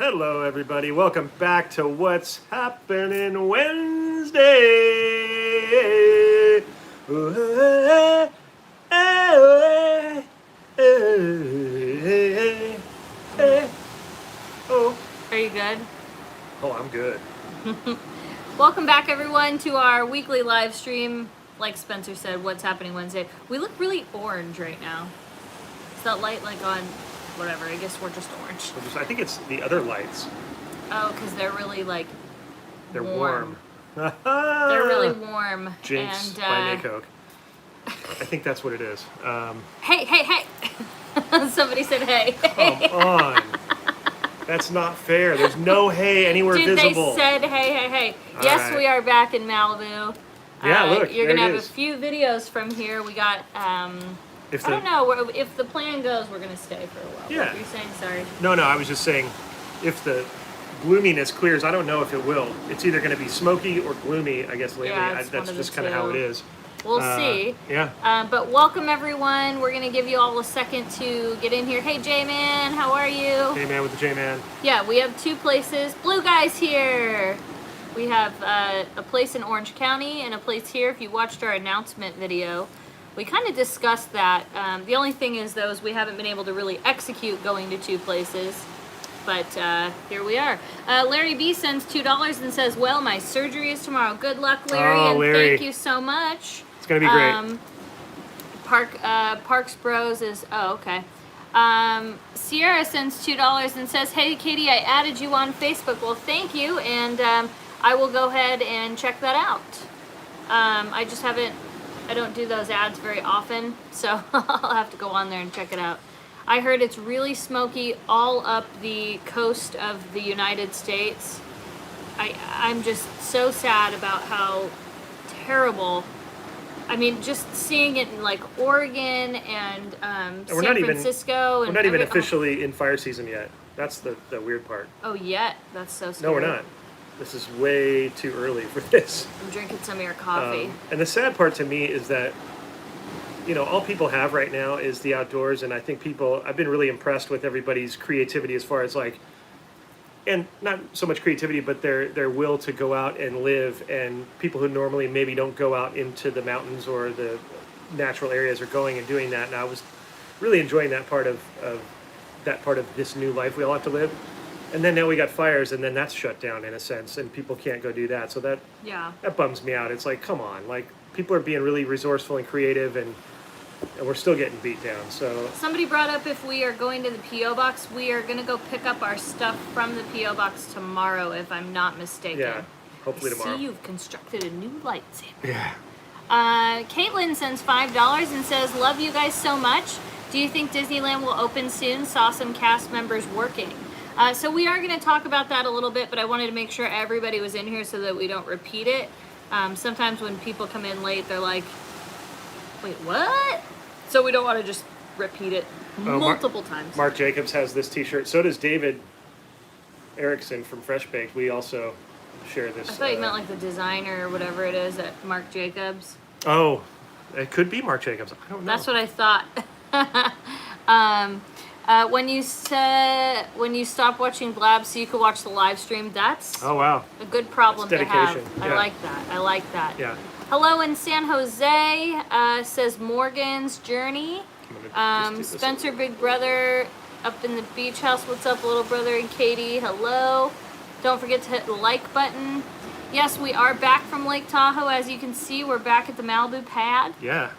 Hello, everybody. Welcome back to What's Happening Wednesday. Oh. Are you good? Oh, I'm good. Welcome back, everyone, to our weekly live stream. Like Spencer said, What's Happening Wednesday. We look really orange right now. Is that light like on whatever? I guess we're just orange. I think it's the other lights. Oh, because they're really like They're warm. They're really warm. Jinx and, by Coke. I think that's what it is. Hey. Somebody said hey. Come on. That's not fair. There's no hay anywhere visible. They said hey. All yes, right. We are back in Malibu. Yeah, look, you're going to have is. a few videos from here. We got, I don't know, if the plan goes, we're going to stay for a while. Yeah. What were you saying? Sorry. No, I was just saying, if the gloominess clears, I don't know if it will. It's either going to be smoky or gloomy, I guess, lately. Yeah, That's just kind of how it is. We'll see. Yeah. But welcome, everyone. We're going to give you all a second to get in here. Hey, J-Man, how are you? J-Man with the J-Man. Yeah, we have two places. Blue Guy's here. We have a place in Orange County and a place here. If you watched our announcement video, we kind of discussed that. The only thing is, though, is we haven't been able to really execute going to two places. But here we are. Larry B sends $2 and says, well, my surgery is tomorrow. Good luck, Larry, and Larry. thank you so much. It's going to be great. Parks Bros is, okay. Sierra sends $2 and says, hey, Katie, I added you on Facebook. Well, thank you, and I will go ahead and check that out. I don't do those ads very often, so I'll have to go on there and check it out. I heard it's really smoky all up the coast of the United States. I'm just so sad about how terrible. I mean, just seeing it in like Oregon and San Francisco. We're not even officially in fire season yet. That's the weird part. Oh, yet? That's so scary. No, we're not. This is way too early for this. I'm drinking some of your coffee. And the sad part to me is that, all people have right now is the outdoors, and I think I've been really impressed with everybody's creativity as far as and not so much creativity, but their will to go out and live, and people who normally maybe don't go out into the mountains or the natural areas are going and doing that, and I was really enjoying that part of this new life we all have to live. And then now we got fires, and then that's shut down in a sense, and people can't go do that, so that bums me out. It's like, come on, people are being really resourceful and creative, and we're still getting beat down. So somebody brought up if we are going to the P.O. Box, we are going to go pick up our stuff from the P.O. Box tomorrow, if I'm not mistaken. Yeah, hopefully tomorrow. I see you've constructed a new lightsaber. Yeah. Caitlin sends $5 and says, love you guys so much. Do you think Disneyland will open soon? Saw some cast members working. So we are going to talk about that a little bit, but I wanted to make sure everybody was in here so that we don't repeat it. Sometimes when people come in late, they're like, wait, what? So we don't want to just repeat it multiple times. Mark Jacobs has this t-shirt. So does David Erickson from Fresh Baked. We also share this. I thought you meant like the designer or whatever it is at Mark Jacobs. Oh, it could be Mark Jacobs. I don't know. That's what I thought. When you stop watching Blab so you could watch the live stream, that's oh wow, a good problem to have. Yeah. I like that. Yeah. Hello in San Jose, says Morgan's Journey. Spencer, big brother, up in the beach house. What's up, little brother and Katie? Hello. Don't forget to hit the like button. Yes, we are back from Lake Tahoe. As you can see, we're back at the Malibu pad. Yeah.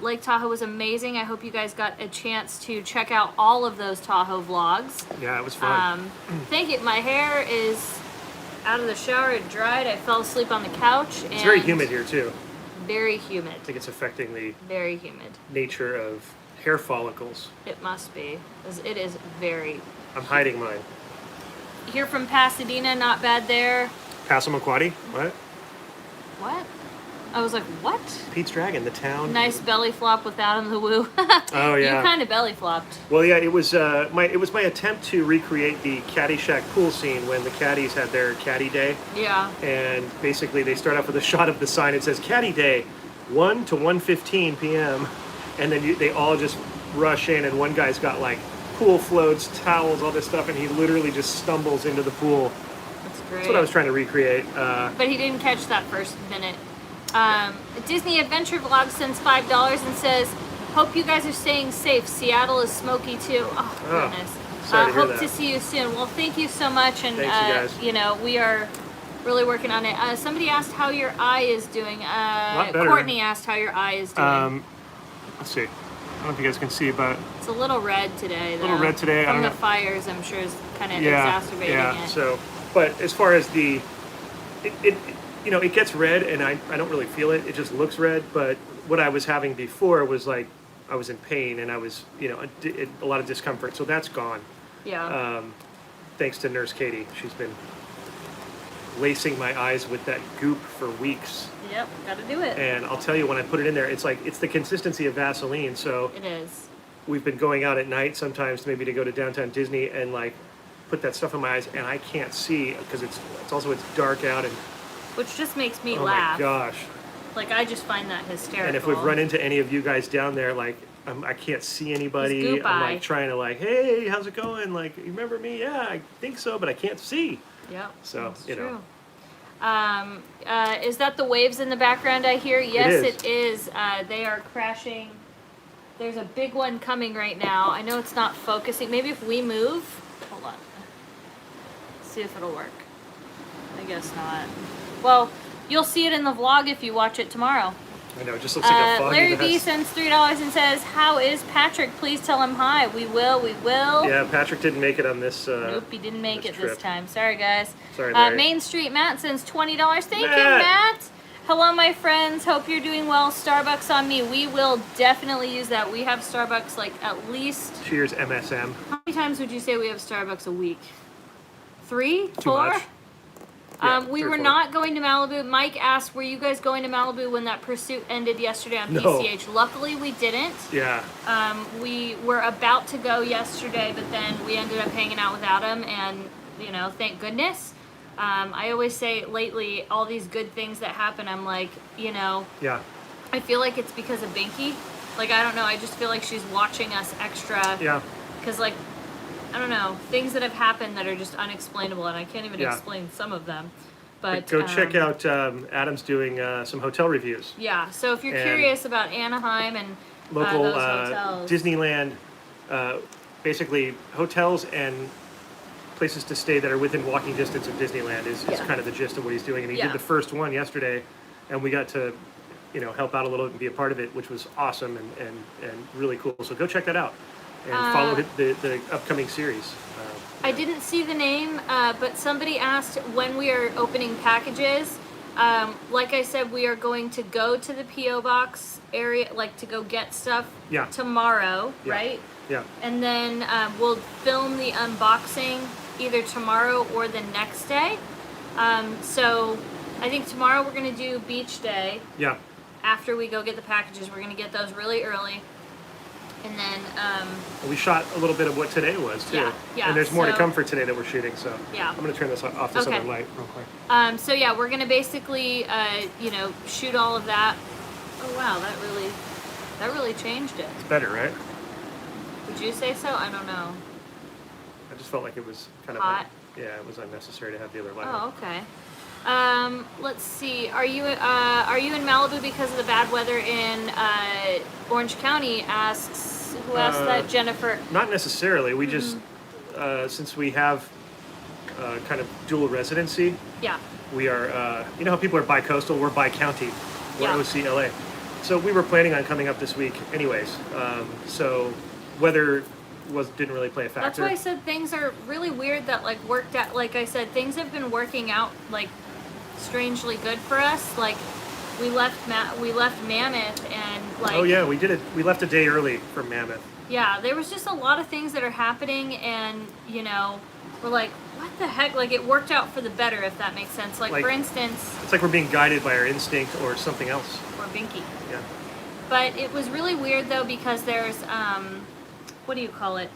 Lake Tahoe was amazing. I hope you guys got a chance to check out all of those Tahoe vlogs. Yeah, it was fun. Thank you. My hair is out of the shower. It dried. I fell asleep on the couch. It's very humid here, too. Very humid. I think it's affecting the very humid nature of hair follicles. It must be. It is very I'm hiding mine. Here from Pasadena, not bad there. Passamaquoddy? What? What? I was like, what? Pete's Dragon, the town. Nice belly flop with Adam the Woo. Oh yeah. You kind of belly flopped. Well, yeah, it was my attempt to recreate the Caddyshack pool scene when the caddies had their caddy day. Yeah. And basically, they start off with a shot of the sign. It says Caddy Day, 1 to 1:15 p.m. And then they all just rush in, and one guy's got like pool floats, towels, all this stuff, and he literally just stumbles into the pool. That's great. That's what I was trying to recreate. But he didn't catch that first minute. Disney Adventure Vlog sends $5 and says, "Hope you guys are staying safe. Seattle is smoky too." Oh, goodness. Sorry to hear hope that. to see you soon. Well, thank you so much, and Thanks, you guys. you know, we are really working on it. Somebody asked how your eye is doing. Lot better. Courtney asked how your eye is doing. Let's see. I don't know if you guys can see, but It's a little red today, though. a little red today. I From don't the know. fires, I'm sure, is kind of exacerbating it. So, but as far as the, it you know, it gets red, and I don't really feel it. It just looks red. But what I was having before was like I was in pain, and I was, you know, a lot of discomfort. So that's gone. Yeah. Thanks to Nurse Katie. She's been lacing my eyes with that goop for weeks. Yep, gotta do it. And I'll tell you, when I put it in there, it's like, it's the consistency of Vaseline. So It is. we've been going out at night sometimes, maybe to go to downtown Disney, and like put that stuff in my eyes, and I can't see because it's dark out, and Which just makes me oh laugh. my gosh. Like, I just find that hysterical. And if we've run into any of you guys down there, like I can't see anybody. It's goop I'm eye. like trying to like, hey, how's it going? Like, you remember me? Yeah, I think so, but I can't see. Yep. So, that's you know. true. Is that the waves in the background I hear? Yes, it is. They are crashing. There's a big one coming right now. I know it's not focusing. Maybe if we move. Hold on. See if it'll work. I guess not. Well, you'll see it in the vlog if you watch it tomorrow. I know, it just looks like a foggy Larry B mess. sends $3 and says, "How is Patrick? Please tell him hi." We will. Yeah, Patrick didn't make it on this. Nope, he didn't make this it trip. this time. Sorry, guys. Sorry, Larry. Main Street Matt sends $20. Thank you, Matt. Matt. Hello, my friends. Hope you're doing well. Starbucks on me. We will definitely use that. We have Starbucks like at least. Cheers, MSM. How many times would you say we have Starbucks a week? 3? Too 4? much. Yeah, We 3 or were 4. not going to Malibu. Mike asked, "Were you guys going to Malibu when that pursuit ended yesterday on No. PCH?" Luckily, we didn't. Yeah. We were about to go yesterday, but then we ended up hanging out with Adam, and, you know, thank goodness. I always say lately, all these good things that happen, I'm like, you know, Yeah. I feel like it's because of Binky. Like, I don't know, I just feel like she's watching us extra. Yeah. Because, like, I don't know, things that have happened that are just unexplainable, and I can't even Yeah. explain some of them. But Go check out, Adam's doing some hotel reviews. Yeah, so if you're And curious about Anaheim and Local those hotels. Disneyland, basically hotels and places to stay that are within walking distance of Disneyland is Yeah. kind of the gist of what he's doing. And he Yeah. did the first one yesterday, and we got to, you know, help out a little and be a part of it, which was awesome and really cool. So go check that out and follow the upcoming series. I didn't see the name, but somebody asked when we are opening packages. Like I said, we are going to go to the P.O. Box area, like to go get stuff Yeah. tomorrow, Yeah. right? Yeah. And then we'll film the unboxing either tomorrow or the next day. So I think tomorrow we're going to do beach day. Yeah. After we go get the packages, we're going to get those really early. And then, We shot a little bit of what today was too. Yeah, yeah, And there's more to so- come for today that we're shooting. So Yeah. I'm gonna turn this off this Okay. other light real quick. so yeah, we're going to basically, you know, shoot all of that. Oh wow, that really changed it. It's better, right? Would you say so? I don't know. I just felt like it was kind of Hot. yeah, it was unnecessary to have the other light. Oh, okay. Let's see. Are you in Malibu because of the bad weather in Orange County? Who asked that? Jennifer. Not necessarily. We just since we have kind of dual residency, Yeah. we are you know how people are bi-coastal, we're bi-county. We're Yeah. OCLA. So we were planning on coming up this week anyways. So weather didn't really play a factor. That's why I said things are really weird that like worked out. Like I said, things have been working out like strangely good for us. Like we left Mammoth and like Oh yeah, we did it. We left a day early from Mammoth. yeah, there was just a lot of things that are happening, and you know, we're like, what the heck? Like it worked out for the better, if that makes sense. Like for instance, It's like we're being guided by our instinct or something else. or Binky. Yeah. But it was really weird though because there's what do you call it?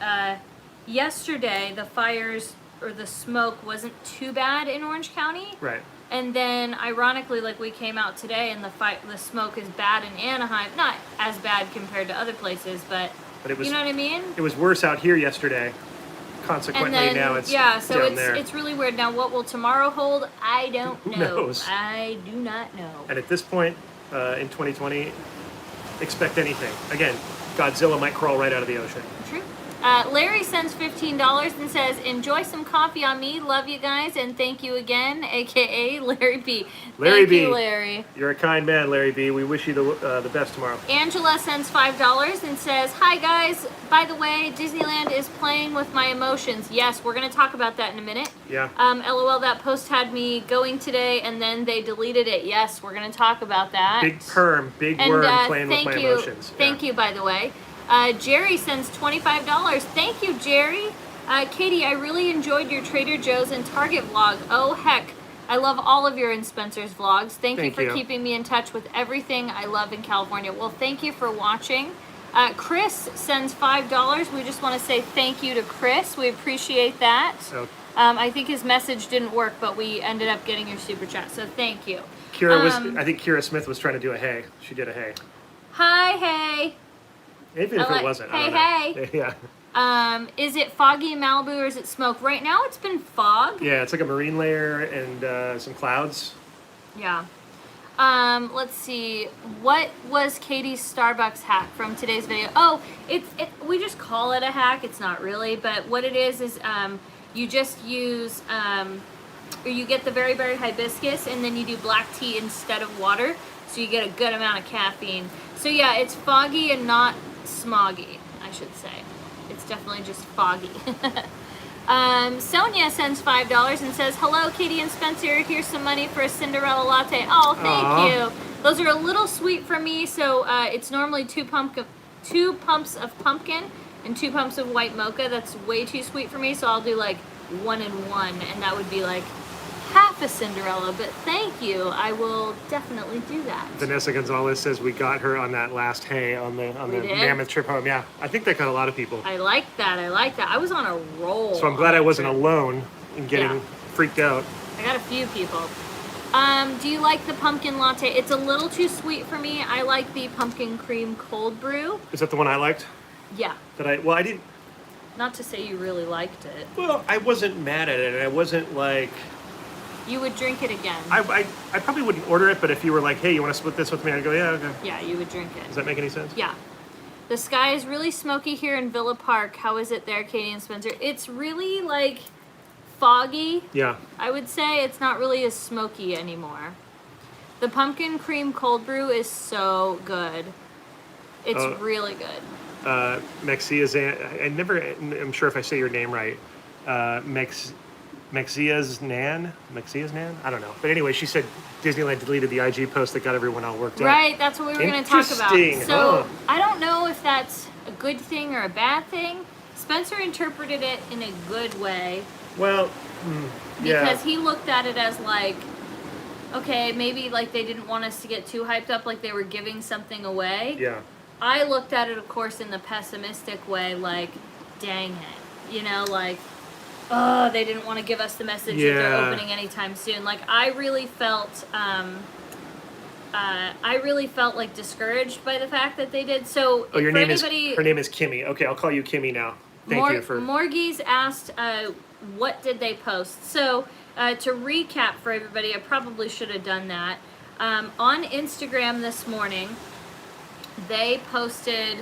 Yesterday the fires or the smoke wasn't too bad in Orange County. Right. And then ironically, like we came out today and the smoke is bad in Anaheim. Not as bad compared to other places, but But it was You know what I mean? it was worse out here yesterday. Consequently, And then, now it's so down there. it's really weird. Now, what will tomorrow hold? I don't Who know. knows? I do not know. And at this point, in 2020, expect anything. Again, Godzilla might crawl right out of the ocean. True. Larry sends $15 and says, "Enjoy some coffee on me. Love you guys, and thank you again." AKA Larry B. Larry Thank B. you, Larry. You're a kind man, Larry B. We wish you the best tomorrow. Angela sends $5 and says, "Hi guys. By the way, Disneyland is playing with my emotions." Yes, we're gonna talk about that in a minute. Yeah. LOL. That post had me going today, and then they deleted it. Yes, we're gonna talk about that. Big perm, big And, worm playing with thank my you. emotions. Thank you, by the way. Jerry sends $25. Thank you, Jerry. Katie, I really enjoyed your Trader Joe's and Target vlog. Oh, heck. I love all of your and Spencer's vlogs. Thank you for keeping me in touch with everything I love in California. Well, thank you for watching. Chris sends $5. We just want to say thank you to Chris. We appreciate that. So, I think his message didn't work, but we ended up getting your super chat, so thank you. I think Kira Smith was trying to do a hey. She did a hey. Hi, hey. Even if it wasn't. I don't know. Yeah. Is it foggy in Malibu or is it smoke? Right now it's been fog. Yeah, it's like a marine layer and some clouds. Yeah. Let's see. What was Katie's Starbucks hack from today's video? Oh, we just call it a hack. It's not really, but what it is you just use or you get the very, very hibiscus and then you do black tea instead of water, so you get a good amount of caffeine. So yeah, it's foggy and not smoggy, I should say. It's definitely just foggy. Sonia sends $5 and says, "Hello, Katie and Spencer. Here's some money for a Cinderella latte." Oh, thank you. Those are a little sweet for me, so it's normally 2 pumps of pumpkin and 2 pumps of white mocha. That's way too sweet for me, so I'll do like 1 and 1, and that would be like half a Cinderella, but thank you. I will definitely do that. Vanessa Gonzalez says we got her on that last hay on the mammoth trip home. Yeah, I think that got a lot of people. I like that. I was on a roll. So I'm glad I wasn't alone in getting freaked out. I got a few people. Do you like the pumpkin latte? It's a little too sweet for me. I like the pumpkin cream cold brew. Is that the one I liked? Yeah. I didn't. Not to say you really liked it. Well, I wasn't mad at it, and I wasn't like. You would drink it again. I probably wouldn't order it, but if you were like, "Hey, you want to split this with me?" I'd go, "Yeah, okay." Yeah, you would drink it. Does that make any sense? Yeah. The sky is really smoky here in Villa Park. How is it there, Katie and Spencer? It's really like foggy. Yeah. I would say it's not really as smoky anymore. The pumpkin cream cold brew is so good. It's really good. Mexia's, I'm sure if I say your name right. Mexia's Nan? I don't know. But anyway, she said Disneyland deleted the IG post that got everyone all worked up. Right, that's what we were going to talk about. So, huh. I don't know if that's a good thing or a bad thing. Spencer interpreted it in a good way. Well, yeah. Because he looked at it as like, okay, maybe like they didn't want us to get too hyped up, like they were giving something away. Yeah. I looked at it, of course, in the pessimistic way, like, dang it. You know, like, oh, they didn't want to give us the message that they're opening anytime soon. Like, I really felt like discouraged by the fact that they did. So, her name is Kimmy. Okay, I'll call you Kimmy now. Thank you for. Morgie's asked, what did they post? So, to recap for everybody, I probably should have done that. On Instagram this morning, they posted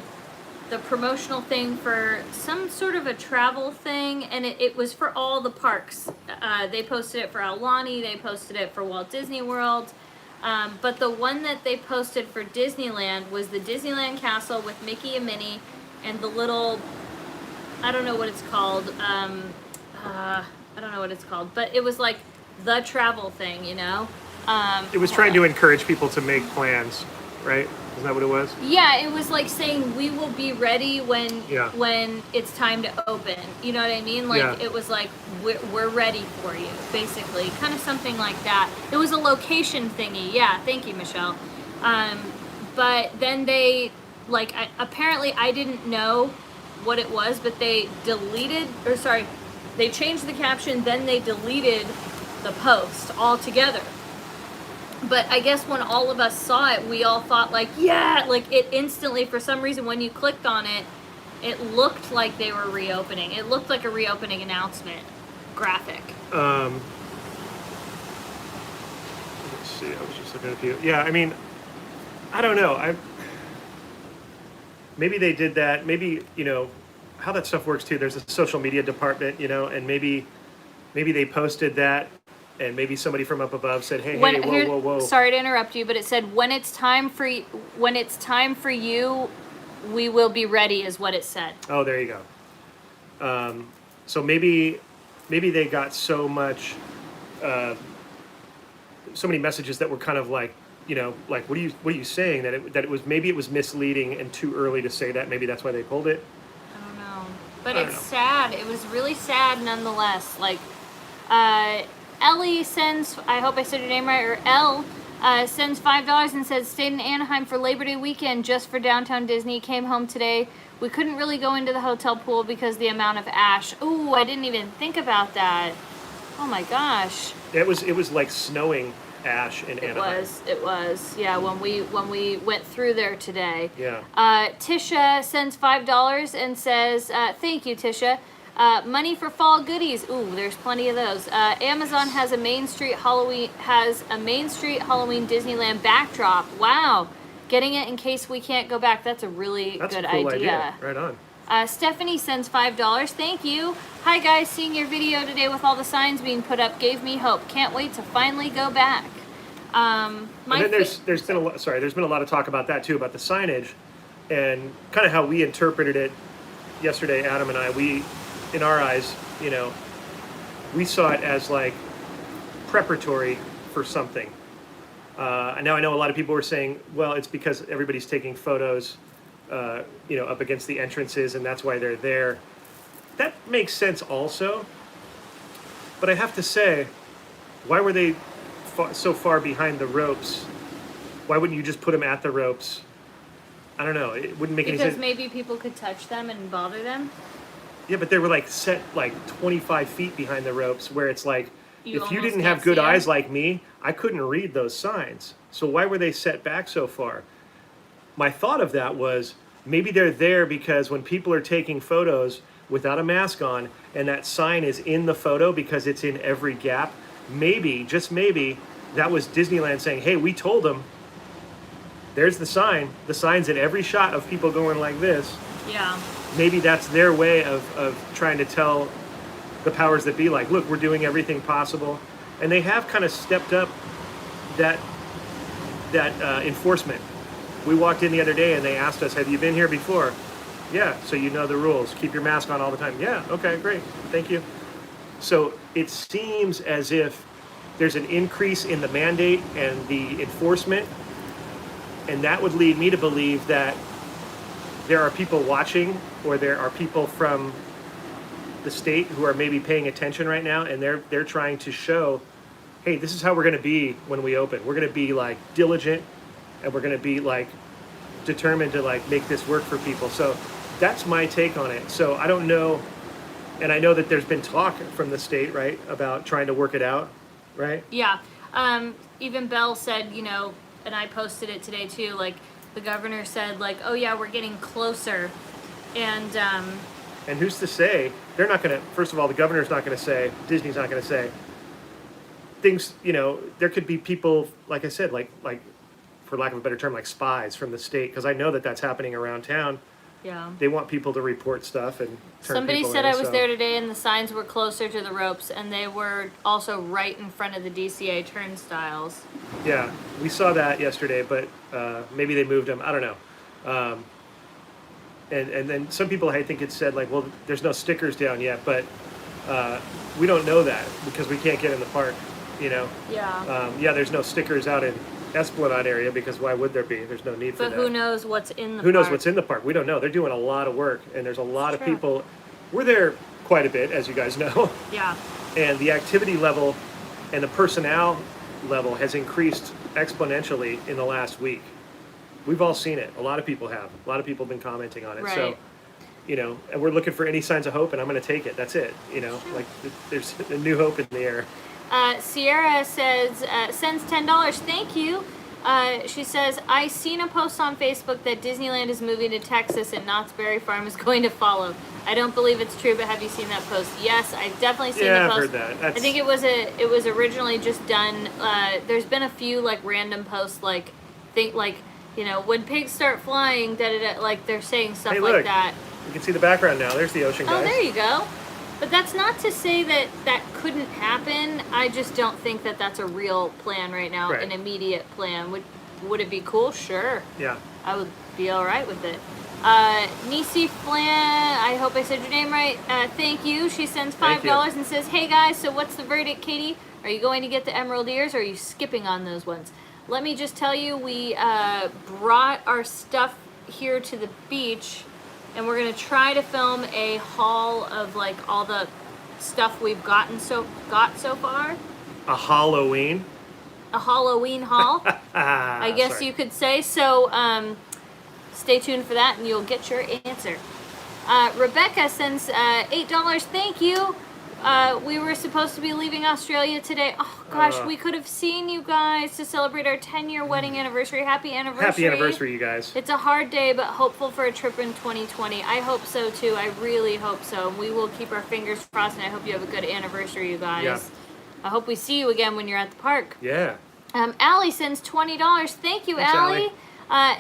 the promotional thing for some sort of a travel thing, and it was for all the parks. They posted it for Aulani, they posted it for Walt Disney World, but the one that they posted for Disneyland was the Disneyland Castle with Mickey and Minnie and the little, I don't know what it's called, but it was like the travel thing, you know? It was trying to encourage people to make plans, right? Isn't that what it was? Yeah, it was like saying we will be ready when it's time to open. You know what I mean? Like it was like we're ready for you, basically, kind of something like that. It was a location thingy. Yeah, thank you, Michelle. But then they apparently I didn't know what it was, but they they changed the caption, then they deleted the post altogether. But I guess when all of us saw it, we all thought like, yeah, like it instantly, for some reason, when you clicked on it, It looked like they were reopening. It looked like a reopening announcement graphic. Let's see. I was just looking at a few. Yeah, I mean, I don't know. Maybe they did that. Maybe, how that stuff works too. There's a social media department, and maybe they posted that, and maybe somebody from up above said, "Hey, whoa." Sorry to interrupt you, but it said when it's time for you, we will be ready, is what it said. Oh, there you go. So maybe they got so much, so many messages that were kind of like, like what are you saying, that it was misleading and too early to say that. Maybe that's why they pulled it. I don't know, but it's sad. It was really sad nonetheless. Like, Ellie sends, I hope I said your name right, or Elle sends $5 and says, stayed in Anaheim for Labor Day weekend just for downtown Disney. Came home today. We couldn't really go into the hotel pool because the amount of ash. Ooh, I didn't even think about that. Oh my gosh. It was like snowing ash in Anaheim. It was. Yeah, when we went through there today. Yeah. Tisha sends $5 and says, thank you, Tisha. Money for fall goodies. Ooh, there's plenty of those. Amazon has a Main Street Halloween Disneyland backdrop. Wow. Getting it in case we can't go back. That's a really good a cool idea. Right on. Stephanie sends $5. Thank you. Hi guys, seeing your video today with all the signs being put up gave me hope. Can't wait to finally go back. And then there's been a lot. Sorry, there's been a lot of talk about that too, about the signage, and kind of how we interpreted it yesterday. Adam and I, in our eyes, we saw it as like preparatory for something. And now I know a lot of people were saying, well, it's because everybody's taking photos, up against the entrances, and that's why they're there. That makes sense also. But I have to say, why were they so far behind the ropes? Why wouldn't you just put them at the ropes? I don't know. It wouldn't make any sense. Because maybe people could touch them and bother them. Yeah, but they were like set like 25 feet behind the ropes, where it's like, if you didn't have can't good see 'em. eyes like me, I couldn't read those signs. So why were they set back so far? My thought of that was, maybe they're there because when people are taking photos without a mask on, and that sign is in the photo because it's in every gap, maybe, just maybe, that was Disneyland saying, hey, we told them, there's the sign. The sign's in every shot of people going like this. Yeah. Maybe that's their way of trying to tell the powers that be, like, look, we're doing everything possible. And they have kind of stepped up that enforcement. We walked in the other day and they asked us, have you been here before? Yeah, so you know the rules. Keep your mask on all the time. Yeah, okay, great. Thank you. So it seems as if there's an increase in the mandate and the enforcement, and that would lead me to believe that there are people watching, or there are people from the state who are maybe paying attention right now, and they're trying to show, hey, this is how we're going to be when we open. We're going to be like diligent, and we're going to be like determined to like make this work for people. So that's my take on it. So I don't know, and I know that there's been talk from the state, right, about trying to work it out, right? Yeah. Even Belle said, and I posted it today too, like the governor said, like, oh yeah, we're getting closer. And who's to say? They're not going to, first of all, the governor's not going to say, Disney's not going to say. Things, there could be people, like I said, like for lack of a better term, like spies from the state, because I know that that's happening around town. Yeah. They want people to report stuff and turn somebody people said in, I was so. there today and the signs were closer to the ropes, and they were also right in front of the DCA turnstiles. Yeah, we saw that yesterday, but maybe they moved them. I don't know. And then some people, I think it said like, well, there's no stickers down yet, but we don't know that because we can't get in the park, Yeah. Yeah, there's no stickers out in Esplanade area because why would there be? There's no need for that. But who knows what's in the park? Who knows what's in the park? We don't know. They're doing a lot of work, and there's a lot of True. people. We're there quite a bit, as you guys know. Yeah. And the activity level and the personnel level has increased exponentially in the last week. We've all seen it. A lot of people have. A lot of people have been commenting on it. Right. So, and we're looking for any signs of hope, and I'm going to take it. That's it. Like there's a new hope in the air. Sierra says, sends $10. Thank you. She says, I seen a post on Facebook that Disneyland is moving to Texas and Knott's Berry Farm is going to follow. I don't believe it's true, but have you seen that post? Yes, I've definitely seen the post. I've heard that. I think it was originally just done. There's been a few like random posts like when pigs start flying, like they're saying stuff hey, like look, that. You can see the background now. There's the ocean, guys. Oh, there you go. But that's not to say that couldn't happen. I just don't think that that's a real plan right now, Right. an immediate plan. Would it be cool? Sure. Yeah. I would be all right with it. Nisi Flan, I hope I said your name right. Thank you. She sends $5 and says, hey guys, so what's the verdict, Katie? Are you going to get the emerald ears or are you skipping on those ones? Let me just tell you, we brought our stuff here to the beach and we're going to try to film a haul of like all the stuff we've got so far. A Halloween? A Halloween haul, I guess Sorry. you could say. So stay tuned for that and you'll get your answer. Rebecca sends $8. Thank you. We were supposed to be leaving Australia today. Oh gosh, we could have seen you guys to celebrate our 10-year wedding anniversary. Happy anniversary. Happy anniversary, you guys. It's a hard day, but hopeful for a trip in 2020. I hope so too. I really hope so. We will keep our fingers crossed, and I hope you have a good anniversary, you guys. Yeah. I hope we see you again when you're at the park. Yeah. Allie sends $20. Thank you, Thanks, Allie.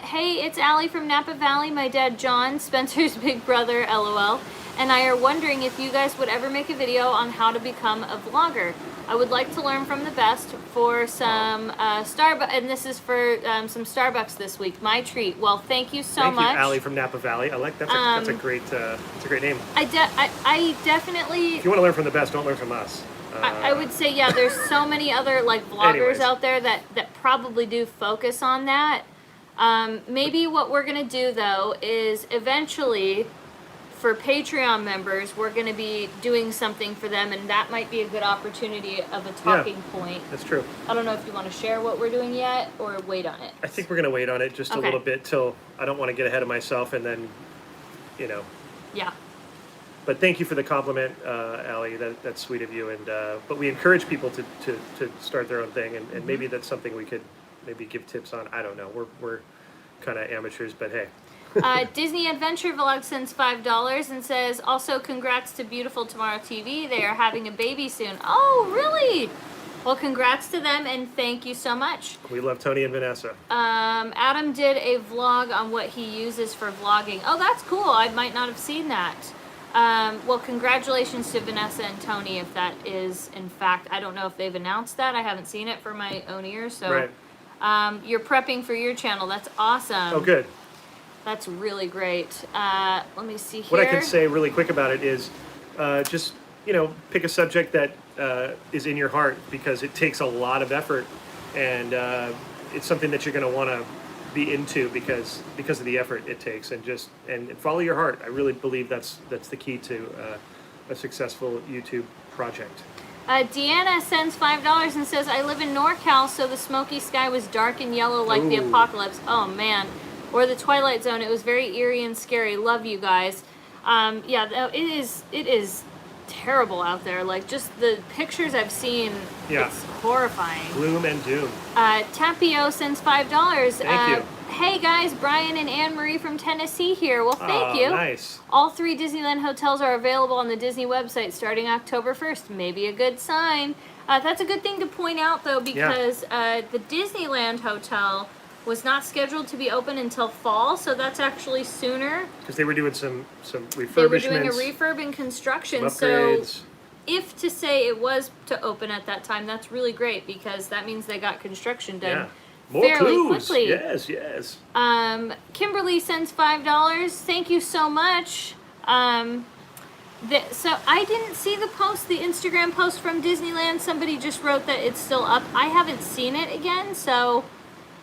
Hey, it's Allie from Napa Valley. My dad, John, Spencer's big brother, LOL, and I are wondering if you guys would ever make a video on how to become a vlogger. I would like to learn from the best for some Starbucks, and this is for some Starbucks this week. My treat. Well, thank you so much. Thank you, Allie from Napa Valley. I like that. That's a great name. I definitely. If you want to learn from the best, don't learn from us. I would say, yeah, there's so many other like vloggers Anyways. out there that probably do focus on that. Maybe what we're going to do, though, is eventually, for Patreon members, we're going to be doing something for them, and that might be a good opportunity of a talking point. That's true. I don't know if you want to share what we're doing yet, or wait on it. I think we're going to wait on it just a little bit till I don't want to get ahead of myself and then, Yeah. But thank you for the compliment, Allie. That's sweet of you. And but we encourage people to start their own thing, and maybe that's something we could maybe give tips on. I don't know. We're kind of amateurs, but hey. Disney Adventure Vlog sends $5 and says, also congrats to Beautiful Tomorrow TV. They are having a baby soon. Oh, really? Well, congrats to them, and thank you so much. We love Tony and Vanessa. Adam did a vlog on what he uses for vlogging. Oh, that's cool. I might not have seen that. Well, congratulations to Vanessa and Tony if that is, in fact, I don't know if they've announced that. I haven't seen it for my own ears, so right. You're prepping for your channel. That's awesome. Oh, good. That's really great. Let me see here. What I can say really quick about it is just, pick a subject that is in your heart, because it takes a lot of effort, and it's something that you're going to want to be into because of the effort it takes, and follow your heart. I really believe that's the key to a successful YouTube project. Deanna sends $5 and says, I live in NorCal, so the smoky sky was dark and yellow like the Ooh. apocalypse. Oh, man. Or the Twilight Zone. It was very eerie and scary. Love you guys. Yeah, it is terrible out there. Like, just the pictures I've seen, it's horrifying. Gloom and doom. Tapio sends $5. Thank you. Hey guys, Brian and Anne Marie from Tennessee here. Well, thank you. Nice. All 3 Disneyland hotels are available on the Disney website starting October 1st. Maybe a good sign. That's a good thing to point out, though, because the Disneyland hotel was not scheduled to be open until fall, so that's actually sooner. Because they were doing some refurbishments. They were doing a refurb and construction, some upgrades. so if to say it was to open at that time, that's really great, because that means they got construction done More fairly clues. quickly. Yes. Kimberly sends $5. Thank you so much. So I didn't see the post, the Instagram post from Disneyland. Somebody just wrote that it's still up. I haven't seen it again, so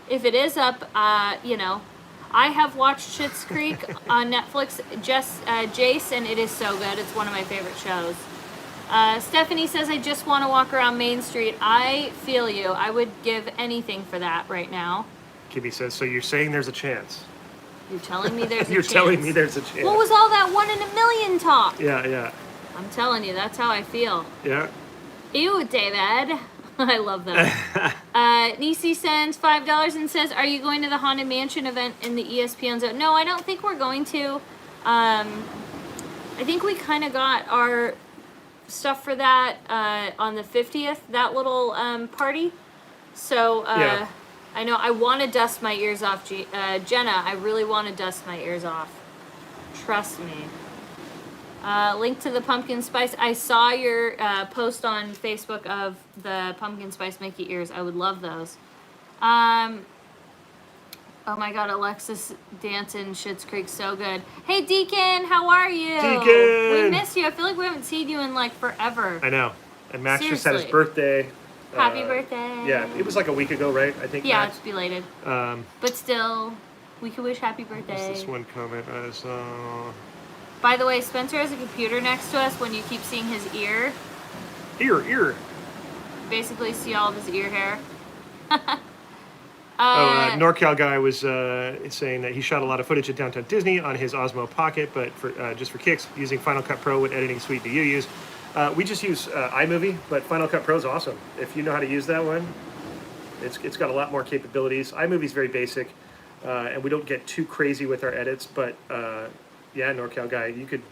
if it is up, I have watched Schitt's Creek on Netflix, Jace, and it is so good. It's one of my favorite shows. Stephanie says, I just want to walk around Main Street. I feel you. I would give anything for that right now. Kimmy says, so you're saying there's a chance? You're telling me there's a You're chance. telling me there's a chance. What was all that 1 in a million talk? Yeah. I'm telling you, that's how I feel. Yeah. Ew, David. I love that. Nisi sends $5 and says, "Are you going to the Haunted Mansion event in the ESPN zone?" No, I don't think we're going to. I think we kind of got our stuff for that on the 50th, that little party. So Yeah. I know I want to dust my ears off, Jenna. I really want to dust my ears off. Trust me. Link to the pumpkin spice. I saw your post on Facebook of the pumpkin spice Mickey ears. I would love those. Oh my God, Alexis dancing Schitt's Creek, so good. Hey Deacon, how are you? Deacon! We miss you. I feel like we haven't seen you in like forever. I know. And Max just had his Seriously. birthday. Happy birthday. Yeah, it was like a week ago, right? I think. Yeah, Max. it's belated. Um, But still, we could wish happy birthday. what's this one comment? By the way, Spencer has a computer next to us. When you keep seeing his ear, Ear. basically see all of his ear hair. NorCal guy was saying that he shot a lot of footage at Downtown Disney on his Osmo Pocket, but for just for kicks, using Final Cut Pro. What editing suite do you use? We just use iMovie, but Final Cut Pro is awesome. If you know how to use that one, it's got a lot more capabilities. iMovie's very basic, and we don't get too crazy with our edits. But yeah, NorCal guy, you can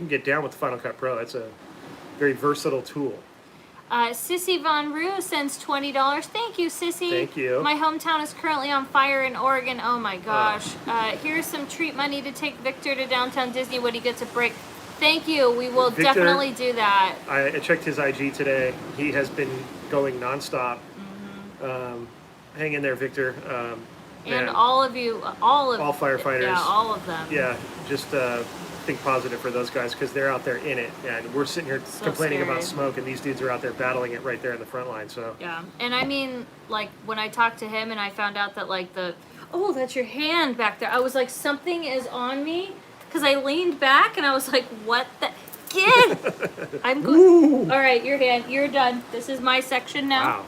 get down with the Final Cut Pro. That's a very versatile tool. Sissy Von Rue sends $20. Thank you, Sissy. Thank you. My hometown is currently on fire in Oregon. Oh my gosh. Here's some treat money to take Victor to Downtown Disney when he gets a break. Thank you. We will Victor, definitely do that. I checked his IG today. He has been going nonstop. Hang in there, Victor. And man, all of you, all firefighters. Yeah, all of them. Yeah, just think positive for those guys because they're out there in it, and we're sitting here So complaining scary. about smoke, and these dudes are out there battling it right there in the front line. So Yeah. And I mean, like, when I talked to him and I found out that, like, oh, that's your hand back there. I was like, something is on me. Because I leaned back and I was like, what the? Get! I'm good. All right, your hand. You're done. This is my section now. wow,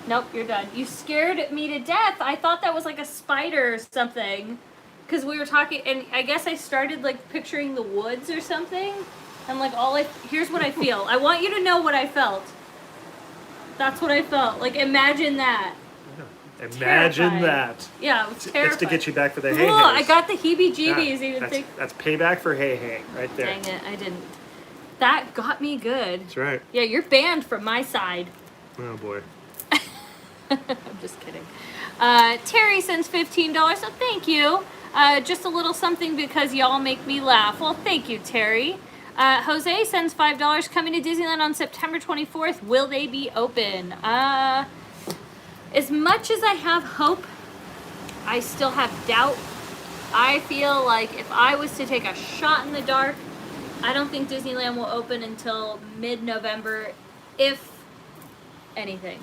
Nope, you're done. You scared me to death. I thought that was like a spider or something. Because we were talking, and I guess I started like picturing the woods or something. And like here's what I feel. I want you to know what I felt. That's what I felt. Like imagine that. imagine Terrified. that. Yeah, it was terrifying. That's to get you back for the hay. Ugh, I got the heebie-jeebies That's payback for hay right there. Dang it, I didn't. That got me good. That's right. Yeah, you're banned from my side. Oh boy. I'm just kidding. Terry sends $15, so thank you. Just a little something because y'all make me laugh. Well, thank you, Terry. Jose sends $5. Coming to Disneyland on September 24th. Will they be open? As much as I have hope, I still have doubt. I feel like if I was to take a shot in the dark, I don't think Disneyland will open until mid-November, if anything.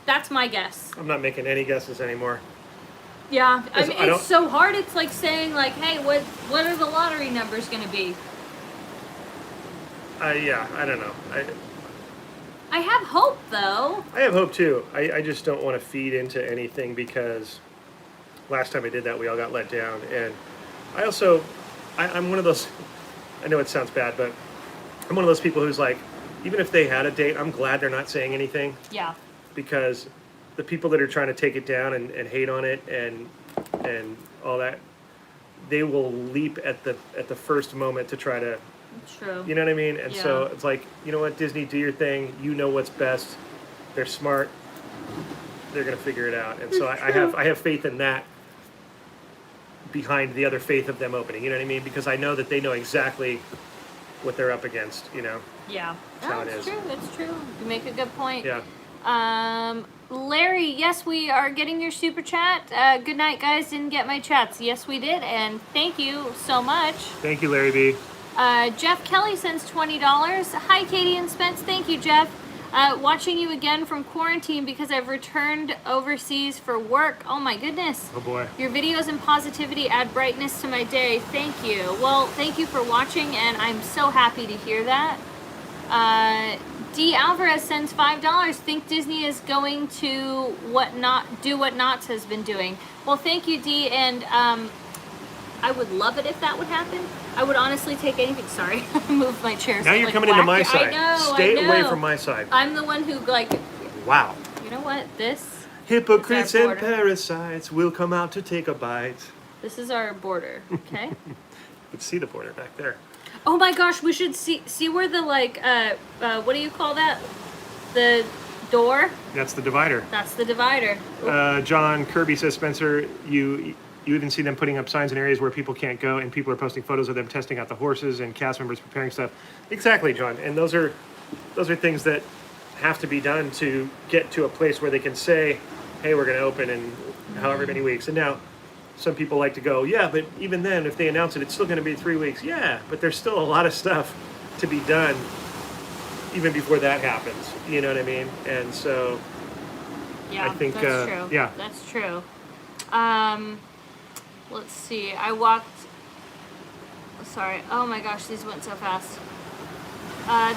That's my guess. I'm not making any guesses anymore. Yeah, I mean, I don't- it's so hard. It's like saying, like, hey, what are the lottery numbers going to be? Yeah, I don't know. I have hope, though. I have hope too. I just don't want to feed into anything because last time I did that, we all got let down. And I also, I'm one of those, I know it sounds bad, but I'm one of those people who's like, even if they had a date, I'm glad they're not saying anything Yeah. because the people that are trying to take it down and hate on it and all that, they will leap at the first moment to try to, True. you know what I mean? And so Yeah. it's like, you know what, Disney, do your thing. You know what's best. They're smart. They're gonna figure it out. And so I have faith in that behind the other faith of them opening. You know what I mean? Because I know that they know exactly what they're up against. You know? Yeah. That's how it It's is. true. It's true. You make a good point. Yeah. Larry, yes, we are getting your super chat. Good night, guys. Didn't get my chats. Yes, we did, and thank you so much. Thank you, Larry B. Jeff Kelly sends $20. Hi, Katie and Spence. Thank you, Jeff. Watching you again from quarantine because I've returned overseas for work. Oh my goodness. Oh boy. Your videos and positivity add brightness to my day. Thank you. Well, thank you for watching, and I'm so happy to hear that. D. Alvarez sends $5. Think Disney is going to do what Knott's has been doing. Well, thank you, D, and I would love it if that would happen. I would honestly take anything. Sorry, I moved my chair. Now you're coming into my side. I know. Stay away from my side. I'm the one who, like, Wow. You know what? This Hypocrites It's our and border. parasites will come out to take a bite. is our border. Okay. You can see the border back there. Oh my gosh, we should see where the what do you call that? The door? That's the divider. That's the divider. John Kirby says, Spencer, you even see them putting up signs in areas where people can't go, and people are posting photos of them testing out the horses and cast members preparing stuff. Exactly, John. And those are things that have to be done to get to a place where they can say, hey, we're going to open in however many weeks. And now some people like to go, yeah, but even then, if they announce it, it's still going to be 3 weeks. Yeah, but there's still a lot of stuff to be done even before that happens. You know what I mean? And so Yeah, I think, that's true. yeah. That's true. Let's see. I walked. Sorry. Oh my gosh, these went so fast.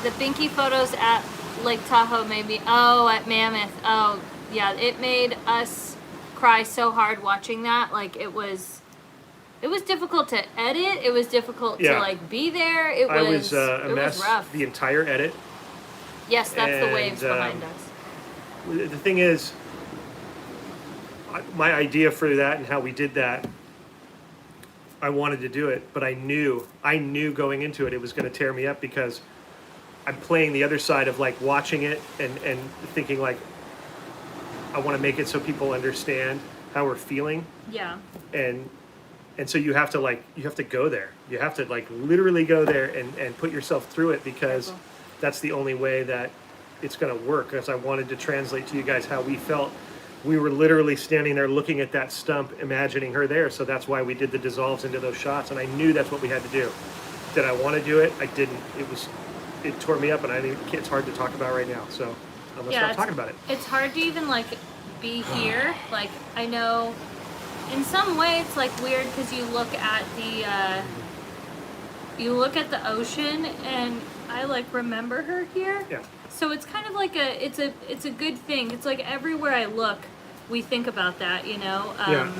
The Binky photos at Lake Tahoe made me. Oh, at Mammoth. Oh, yeah. It made us cry so hard watching that. Like it was difficult to edit. It was difficult to like be there. It was a it mess was rough. the entire edit. Yes, that's the and, waves behind us. The thing is, my idea for that and how we did that, I wanted to do it, but I knew going into it, it was going to tear me up because I'm playing the other side of like watching it and thinking like, I want to make it so people understand how we're feeling. Yeah. And so you have to go there. You have to like literally go there and put yourself through it because Careful. that's the only way that it's going to work. Because I wanted to translate to you guys how we felt. We were literally standing there looking at that stump, imagining her there. So that's why we did the dissolves into those shots. And I knew that's what we had to do. Did I want to do it? I didn't. It tore me up, and it's hard to talk about right now. So I'm gonna stop talking about it. It's hard to even like be here. Like I know, in some way, it's like weird because you look at the ocean, and I like remember her here. Yeah. So it's kind of like it's a good thing. It's like everywhere I look, we think about that, you know. Yeah.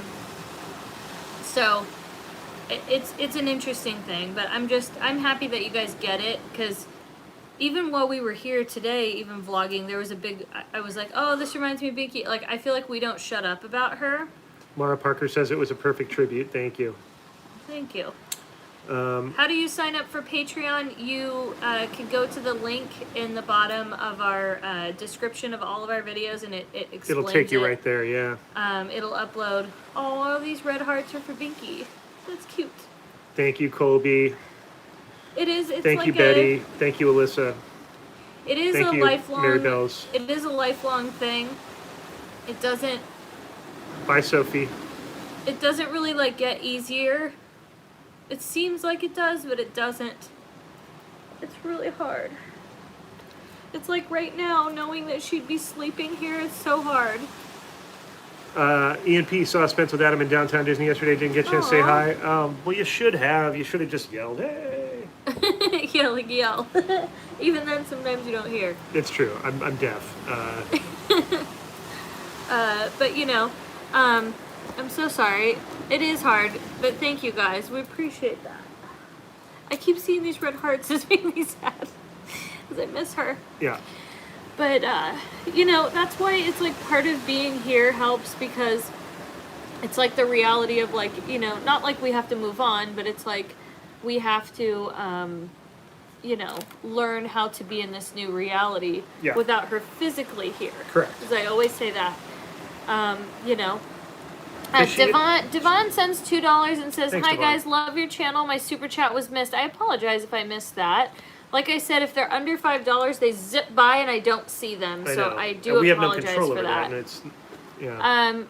So it's an interesting thing, but I'm happy that you guys get it because even while we were here today, even vlogging, there was I was like, oh, this reminds me of Binky. Like I feel like we don't shut up about her. Mara Parker says it was a perfect tribute. Thank you. Thank you. How do you sign up for Patreon? You can go to the link in the bottom of our description of all of our videos, and it explains It'll take you right there, yeah. It'll upload. Oh, these red hearts are for Binky. That's cute. Thank you, Colby. It's Thank like you, Betty. Thank you, Alyssa. It is Thank a you, lifelong. Mary Bells. It is a lifelong thing. It doesn't. Bye, Sophie. It doesn't really like get easier. It seems like it does, but it doesn't. It's really hard. It's like right now, knowing that she'd be sleeping here is so hard. Ian P. saw Spence with Adam in downtown Disney yesterday. Didn't get a chance to say Aw. hi. Well, you should have. You should have just yelled, hey. Yeah, like yell. Even then, sometimes you don't hear. It's true. I'm deaf. But you know, I'm so sorry. It is hard, but thank you guys. We appreciate that. I keep seeing these red hearts. It's making me sad because I miss her. Yeah. But you know, that's why it's like part of being here helps because it's like the reality of like, you know, not like we have to move on, but it's like we have to you know, learn how to be in this new reality without her physically here. Correct. Because I always say that. You know. She- Devon sends $2 and says, Thanks, hi Devon. guys, love your channel. My super chat was missed. I apologize if I missed that. Like I said, if they're under $5, they zip by and I don't see them. I so know. I do we have no apologize control for over that. And it's, yeah.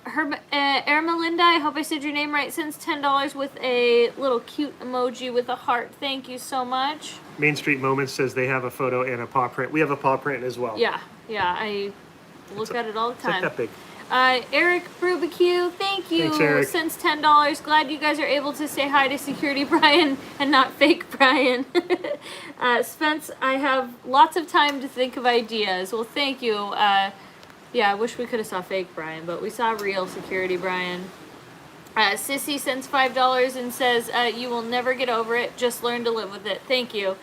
Ermelinda, I hope I said your name right, sends $10 with a little cute emoji with a heart. Thank you so much. Main Street Moments says they have a photo and a paw print. We have a paw print as well. Yeah, I look at it all the It's like time. that big. Eric Rubicue, thank you. Thanks, Eric. Since $10. Glad you guys are able to say hi to Security Brian and not fake Brian. Spence, I have lots of time to think of ideas. Well, thank you. Yeah, I wish we could have saw fake Brian, but we saw real Security Brian. Sissy sends $5 and says, you will never get over it. Just learn to live with it. Thank you.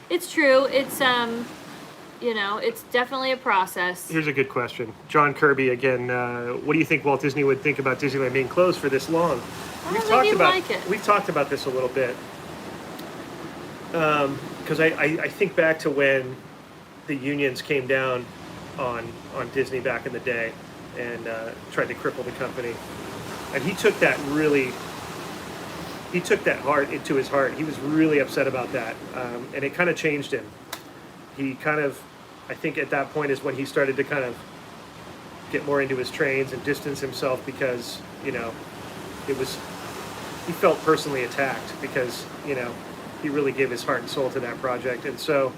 It's true. It's, You know, it's definitely a process. Here's a good question. John Kirby again. What do you think Walt Disney would think about Disneyland being closed for this long? I don't think he'd like it. We've talked about this a little bit. Because I think back to when the unions came down on Disney back in the day and tried to cripple the company, and he took that heart into his heart. He was really upset about that, and it kind of changed him. He kind of, I think at that point is when he started to kind of get more into his trains and distance himself because, you know, he felt personally attacked because, you know, he really gave his heart and soul to that project. And so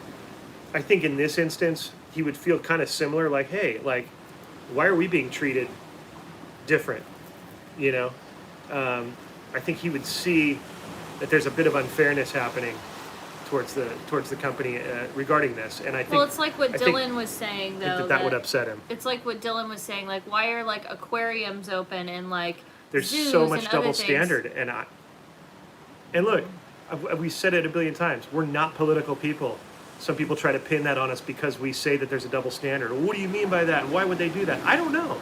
I think in this instance, he would feel kind of similar, like, hey, like, why are we being treated different? You know, I think he would see that there's a bit of unfairness happening towards the company regarding this. And I think, well, it's like what Dylan was saying, though. That would upset him. It's like what Dylan was saying, like, why are, like, aquariums open and, like, there's zoos so much and double other things? standard. And look, we said it a billion times. We're not political people. Some people try to pin that on us because we say that there's a double standard. What do you mean by that? Why would they do that? I don't know.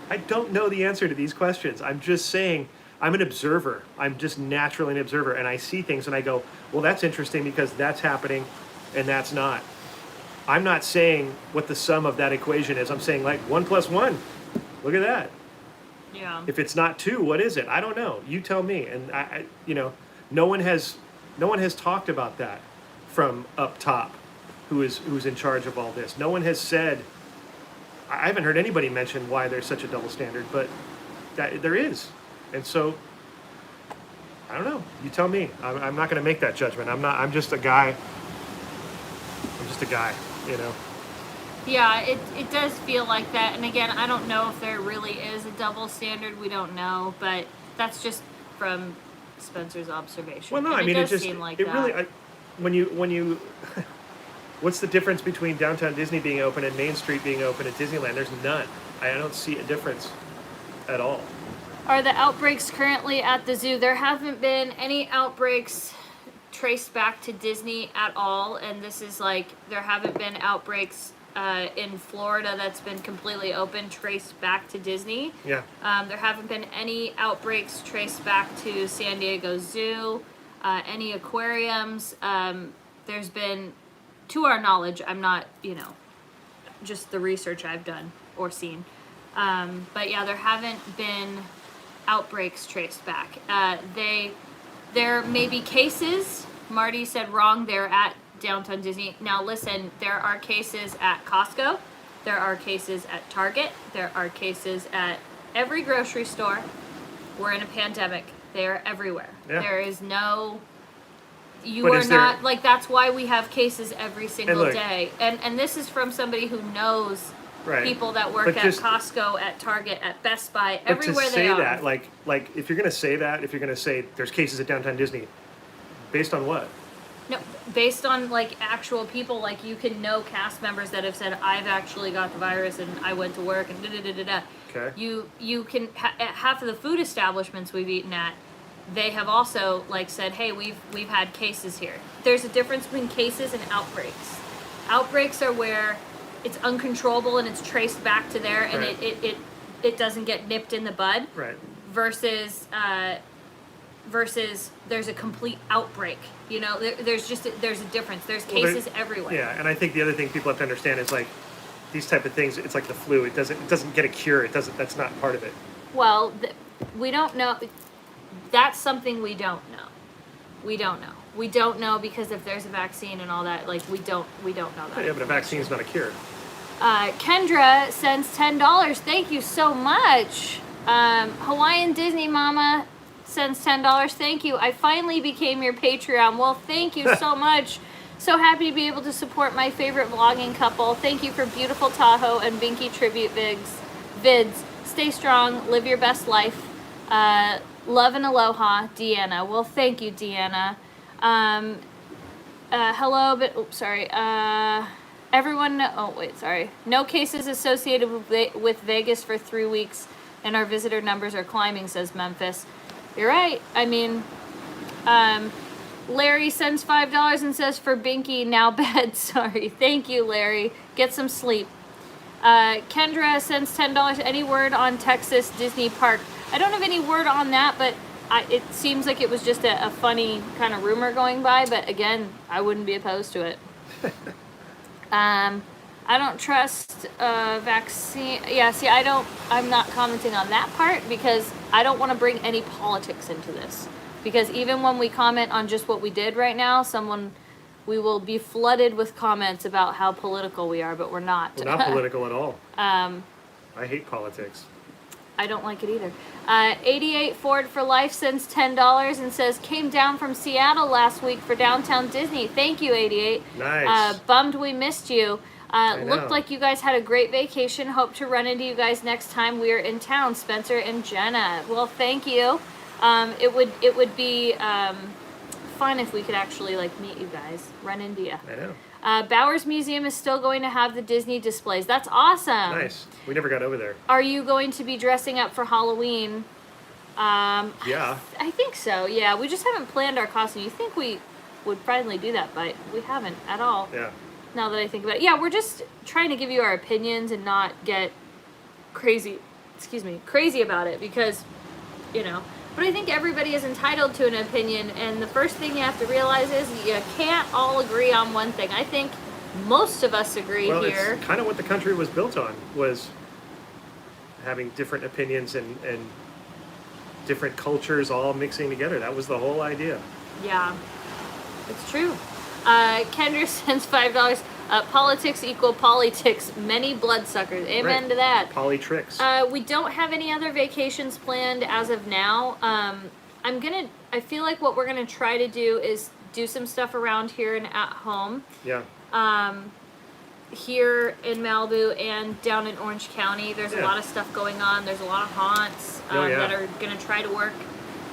I don't know the answer to these questions. I'm just saying I'm an observer. I'm just naturally an observer. And I see things and I go, well, that's interesting because that's happening and that's not. I'm not saying what the sum of that equation is. I'm saying like 1 + 1. Look at that. Yeah. If it's not 2, what is it? I don't know. You tell me. And I you know, no one has talked about that from up top, who's in charge of all this. No one has said. I haven't heard anybody mention why there's such a double standard, but that there is, and so I don't know. You tell me. I'm not going to make that judgment. I'm just a guy. You know. Yeah, it does feel like that. And again, I don't know if there really is a double standard. We don't know, but that's just from Spencer's observation. Well, no, and I mean it it does just seem like it that. really. When you what's the difference between downtown Disney being open and Main Street being open at Disneyland? There's none. I don't see a difference at all. Are the outbreaks currently at the zoo? There haven't been any outbreaks traced back to Disney at all, and this is like there haven't been outbreaks in Florida that's been completely open traced back to Disney. Yeah. There haven't been any outbreaks traced back to San Diego Zoo, any aquariums. There's been, to our knowledge, I'm not, you know, just the research I've done or seen. But yeah, there haven't been outbreaks traced back. There may be cases. Marty said wrong. They're at Downtown Disney. Now listen, there are cases at Costco. There are cases at Target. There are cases at every grocery store. We're in a pandemic. They are everywhere. Yeah. There is no... You But are is there- not... Like, that's why we have cases every single look- day. And this is from somebody who knows Right. people that work But at just- Costco, at Target, at Best Buy, But everywhere to they say are. that, like if you're going to say that, if you're going to say there's cases at Downtown Disney, based on what? No, based on like actual people, like you can know cast members that have said, I've actually got the virus and I went to work and da-da-da-da-da. Okay. You can, at half of the food establishments we've eaten at, they have also like said, hey, we've had cases here. There's a difference between cases and outbreaks. Outbreaks are where it's uncontrollable and it's traced back to there and Right. it doesn't get nipped in the bud. Right. Versus there's a complete outbreak. You know, there's a difference. There's cases everywhere. Yeah, and I think the other thing people have to understand is like these type of things. It's like the flu. It doesn't get a cure. It doesn't. That's not part of it. Well, we don't know. That's something we don't know. We don't know. We don't know because if there's a vaccine and all that, like we don't know that. Yeah, but a vaccine is not a cure. Kendra sends $10. Thank you so much. Hawaiian Disney Mama sends $10. Thank you. I finally became your Patreon. Well, thank you so much. So happy to be able to support my favorite vlogging couple. Thank you for beautiful Tahoe and Binky tribute vids. Stay strong. Live your best life. Love and aloha, Deanna. Well, thank you, Deanna. Hello, but oops, sorry. Everyone. Oh wait, sorry. No cases associated with Vegas for 3 weeks, and our visitor numbers are climbing, says Memphis. You're right. I mean, Larry sends $5 and says, for Binky, now bed. Sorry. Thank you, Larry. Get some sleep. Kendra sends $10. Any word on Texas Disney Park? I don't have any word on that, but it seems like it was just a funny kind of rumor going by. But again, I wouldn't be opposed to it. I don't trust vaccine. Yeah, see, I'm not commenting on that part because I don't want to bring any politics into this. Because even when we comment on just what we did right now, we will be flooded with comments about how political we are, but we're not. We're not political at all. I hate politics. I don't like it either. 88 Ford for Life sends $10 and says, came down from Seattle last week for Downtown Disney. Thank you, 88. Nice. Bummed we missed you. Looked like you guys had a great vacation. Hope to run into you guys next time we are in town, Spencer and Jenna. Well, thank you. It would be fun if we could actually meet you guys, run into you. I know. Bowers Museum is still going to have the Disney displays. That's awesome. Nice. We never got over there. Are you going to be dressing up for Halloween? Yeah. I think so. Yeah, we just haven't planned our costume. You think we would finally do that, but we haven't at all. Yeah. Now that I think about it, yeah, we're just trying to give you our opinions and not get crazy about it because, But I think everybody is entitled to an opinion, and the first thing you have to realize is you can't all agree on one thing. I think most of us agree here. Well, it's kind of what the country was built on, was having different opinions and different cultures all mixing together. That was the whole idea. Yeah, it's true. Kendra sends $5. Politics equal politics. Many bloodsuckers. Amen Right. to that. Polytricks. We don't have any other vacations planned as of now. I feel like what we're gonna try to do is do some stuff around here and at home. Yeah. Here in Malibu and down in Orange County, there's a Yeah. lot of stuff going on. There's a lot of haunts Yeah. that are gonna try to work.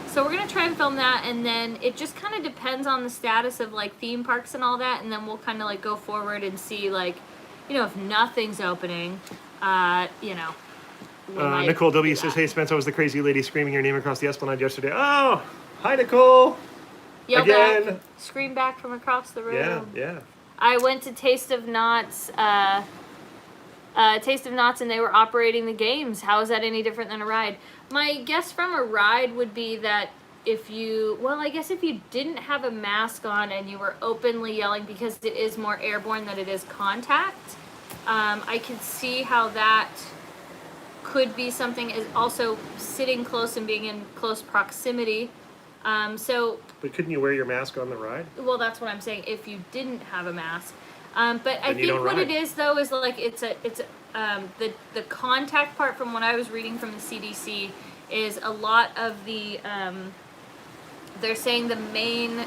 So we're gonna try and film that, and then it just kind of depends on the status of theme parks and all that, and then we'll kind of go forward and see if nothing's opening, we might Nicole do W that. says, hey, Spence, I was the crazy lady screaming your name across the Esplanade yesterday. Oh, hi, Nicole. Yell Again. back, scream back from across the room. Yeah, yeah. I went to Taste of Knots, and they were operating the games. How is that any different than a ride? My guess from a ride would be that if you didn't have a mask on and you were openly yelling, because it is more airborne than it is contact, I could see how that could be something, is also sitting close and being in close proximity. But couldn't you wear your mask on the ride? Well, that's what I'm saying. If you didn't have a mask, but I Then you think don't what ride. it is though is the contact part from what I was reading from the CDC is a lot of the they're saying the main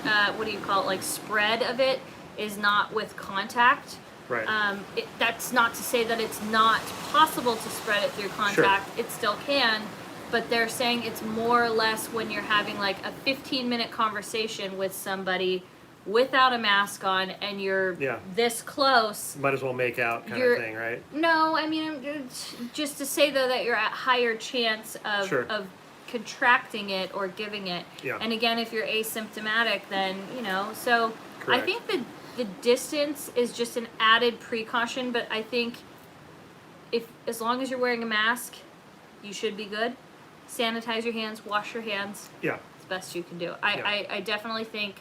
spread of it is not with contact. Right. That's not to say that it's not possible to spread it through contact. It still can. But they're saying it's more or less when you're having a 15-minute conversation with somebody without a mask on and you're this close. Might as well make out kind of thing, right? No, I mean, just to say though that you're at higher chance of contracting it or giving it. Yeah. And again, if you're asymptomatic, then, so Correct. I think the distance is just an added precaution, but I think as long as you're wearing a mask, you should be good. Sanitize your hands, wash your hands. Yeah. It's the best you can do. I definitely think,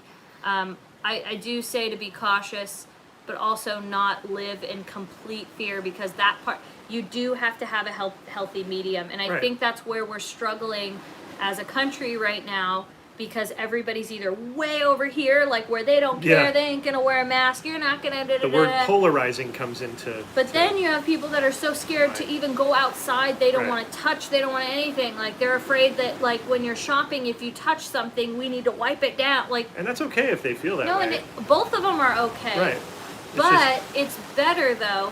I do say to be cautious, but also not live in complete fear, because that part, you do have to have a healthy medium. And I think that's where we're struggling as a country right now, because everybody's either way over here, where they don't care, they ain't gonna wear a mask, you're not gonna The word polarizing comes into... But then you have people that are so scared to even go outside, they don't Right. want to touch, they don't want anything. They're afraid that, when you're shopping, if you touch something, we need to wipe it down. And that's okay if they feel that No, way. and both of them are okay. Right. But it's better, though,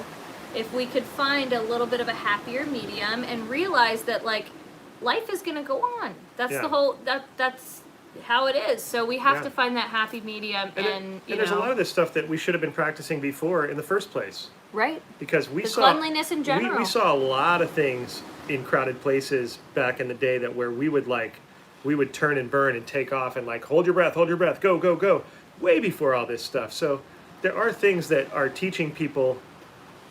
if we could find a little bit of a happier medium and realize that, life is going to go on. That's the whole, that's how it is. So we have to find that happy medium, and there's a lot of this stuff that we should have been practicing before in the first place. Right. Because we The saw cleanliness in general. We saw a lot of things in crowded places back in the day where we would we would turn and burn and take off and like, hold your breath, go, go, go, way before all this stuff. So there are things that are teaching people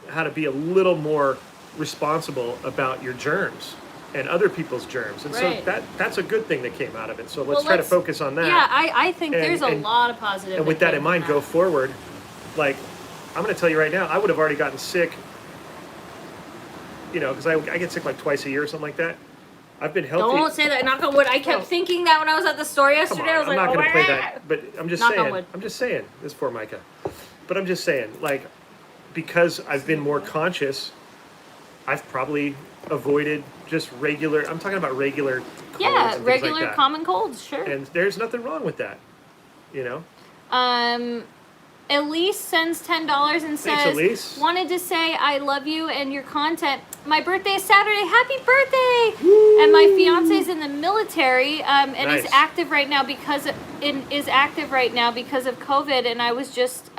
how to be a little more responsible about your germs and other people's germs. And Right. so that's a good thing that came out of it. So let's try to focus on that. Yeah, I think And- there's a and- lot of positive. And with that came in mind, from go that. forward. Like, I'm going to tell you right now, I would have already gotten sick, because I get sick like twice a year or something like that. I've been healthy. Don't say that. Knock on wood. I kept Well, thinking that when I was at the store Come yesterday. on, I was I'm like, not going to play "Wah!" that, but I'm just Knock on saying. wood. I'm just saying. This is for Micah. But I'm just saying, like, because I've been more conscious, I've probably avoided just regular. I'm talking about regular colds Yeah, and things regular like that. common colds, sure. And there's nothing wrong with that, Elise sends $10 and says, Elise. wanted to say I love you and your content. My birthday is Saturday. Happy birthday! And my fiance's in the military and Nice. is active right now because of COVID. And I was just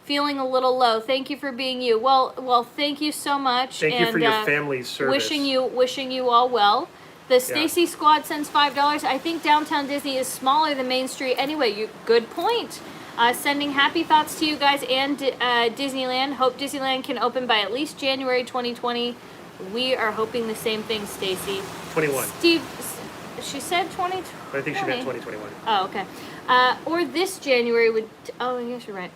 feeling a little low. Thank you for being you. Well, thank you so much. Thank you for your family's service. Wishing you all well. The Stacy Squad sends $5. I think downtown Disney is smaller than Main Street anyway. Good point. Sending happy thoughts to you guys and Disneyland. Hope Disneyland can open by at least January 2020. We are hoping the same thing, Stacy. 21. Steve, she said 2020. I think she meant 2021. Oh, okay. Or this January would. Oh, I guess you're right.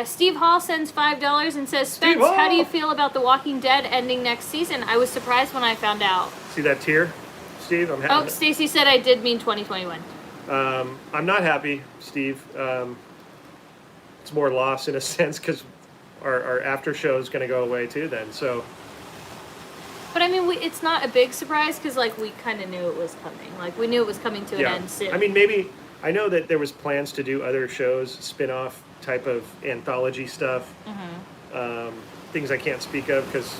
Steve Hall sends $5 and says, Spence, Hall! how do you feel about The Walking Dead ending next season? I was surprised when I found out. See that tear, Steve? I'm Oh, happy. Stacy said I did mean 2021. I'm not happy, Steve. It's more loss in a sense because our after show is going to go away too then. So But I mean, it's not a big surprise because like we kind of knew it was coming. Like we knew it was coming to an end soon. I mean, maybe I know that there was plans to do other shows, spin-off type of anthology stuff, things I can't speak of because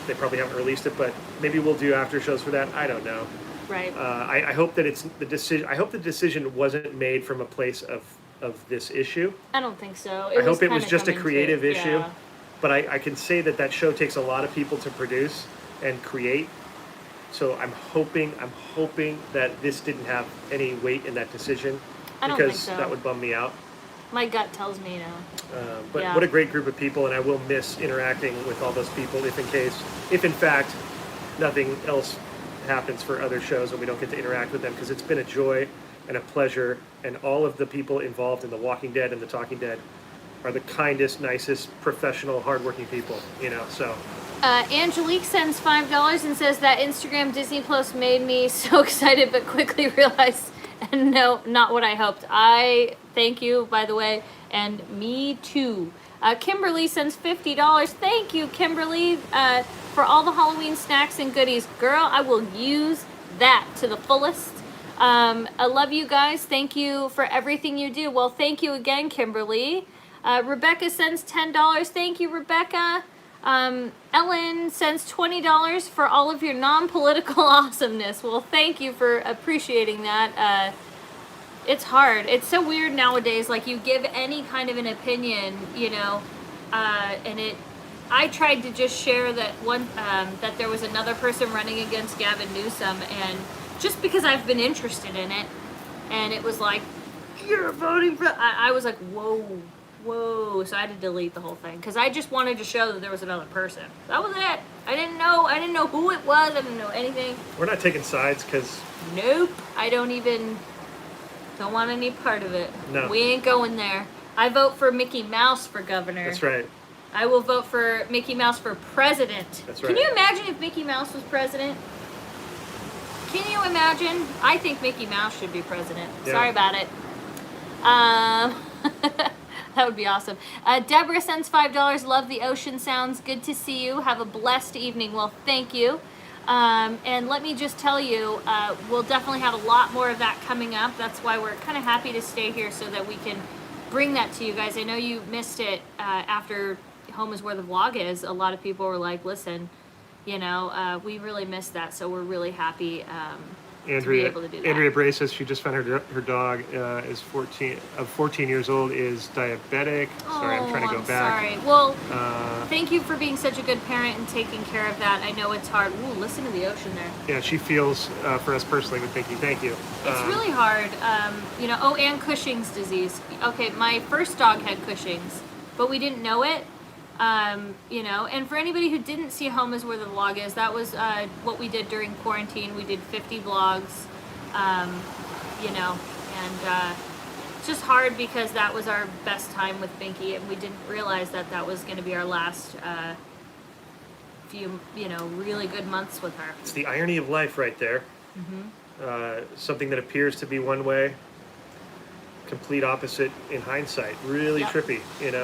they probably haven't released it. But maybe we'll do after shows for that. I don't know. Right. I hope that it's the decision. I hope the decision wasn't made from a place of this issue. I don't think so. I hope it was kinda just a coming creative to- issue. yeah. But I can say that show takes a lot of people to produce and create. So I'm hoping that this didn't have any weight in that decision I don't think because so. that would bum me out. My gut tells me no. But Yeah. what a great group of people, and I will miss interacting with all those people if in fact nothing else happens for other shows and we don't get to interact with them, because it's been a joy and a pleasure, and all of the people involved in The Walking Dead and The Talking Dead are the kindest, nicest, professional, hardworking people, so. Angelique sends $5 and says that Instagram Disney Plus made me so excited, but quickly realized, and no, not what I hoped. I thank you, by the way, and me too. Kimberly sends $50. Thank you, Kimberly, for all the Halloween snacks and goodies. Girl, I will use that to the fullest. I love you guys. Thank you for everything you do. Well, thank you again, Kimberly. Rebecca sends $10. Thank you, Rebecca. Ellen sends $20 for all of your non-political awesomeness. Well, thank you for appreciating that. It's hard. It's so weird nowadays. Like, you give any kind of an opinion, and I tried to just share that that there was another person running against Gavin Newsom, and just because I've been interested in it, and it was like, you're voting for. I was like, whoa. So I had to delete the whole thing because I just wanted to show that there was another person. That was it. I didn't know who it was. I didn't know anything. We're not taking sides because. Nope. I don't want any part of it. No. We ain't going there. I vote for Mickey Mouse for governor. That's right. I will vote for Mickey Mouse for president. That's right. Can you imagine if Mickey Mouse was president? Can you imagine? I think Mickey Mouse should be president. Yeah. Sorry about it. That would be awesome. Deborah sends $5. Love the ocean sounds. Good to see you. Have a blessed evening. Well, thank you. And let me just tell you, we'll definitely have a lot more of that coming up. That's why we're kind of happy to stay here so that we can bring that to you guys. I know you missed it after Home is Where the Vlog Is. A lot of people were like, listen, we really missed that. So we're really happy Andrea, able to do that. Andrea Bray says she just found her dog is 14 years old, is diabetic. Sorry, I'm trying to go back. Sorry. Well, thank you for being such a good parent and taking care of that. I know it's hard. Ooh, listen to the ocean there. Yeah, she feels for us personally, but thank you. It's really hard. Oh, and Cushing's disease. Okay, my first dog had Cushing's, but we didn't know it. And for anybody who didn't see Home is Where the Vlog Is, that was what we did during quarantine. We did 50 vlogs, it's just hard because that was our best time with Binky, and we didn't realize that was going to be our last few, really good months with her. It's the irony of life right there. Something that appears to be one way, complete opposite in hindsight. Really trippy,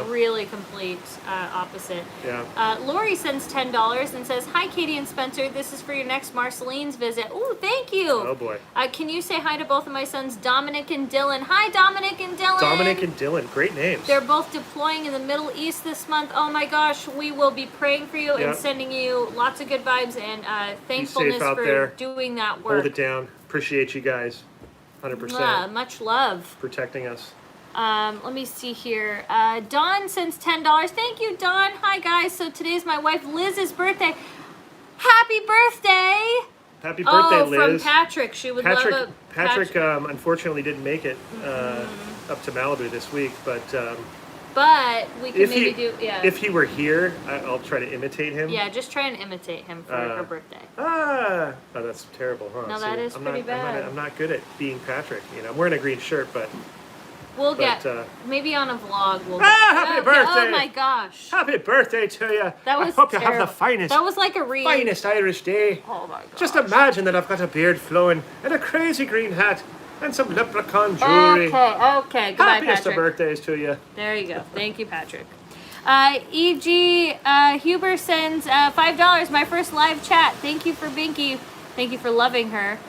Really complete opposite. Yeah. Lori sends $10 and says, "Hi, Katie and Spencer. This is for your next Marceline's visit." Ooh, thank you. Oh boy. Can you say hi to both of my sons, Dominic and Dylan? Hi, Dominic and Dylan. Dominic and Dylan, great names. They're both deploying in the Middle East this month. Oh my gosh, we will be praying for you and sending you lots of good vibes and thankfulness for there. doing that work. Hold it down. Appreciate you guys. 100%. Much love. Protecting us. Let me see here. Dawn sends $10. Thank you, Dawn. Hi, guys. So today's my wife Liz's birthday. Happy birthday! Happy birthday, from Liz. Patrick. She would love it. Patrick unfortunately didn't make it up to Malibu this week, but we can maybe do, if he were here, I'll try to imitate him. Yeah, just try and imitate him for her birthday. Oh, that's terrible, huh? No, that is pretty bad. I'm not good at being Patrick. I'm wearing a green shirt, but we'll get maybe on a vlog. Happy birthday! Oh my gosh! Happy birthday to you! That was I hope terrible. you have the finest. That was like a read. Finest Irish day. Oh my gosh! Just imagine that I've got a beard flowing and a crazy green hat and some leprechaun jewelry. Okay. Goodbye, Happiest Patrick. of birthdays to you. There you go. Thank you, Patrick. E.G. Huber sends $5. My first live chat. Thank you for Binky. Thank you for loving her.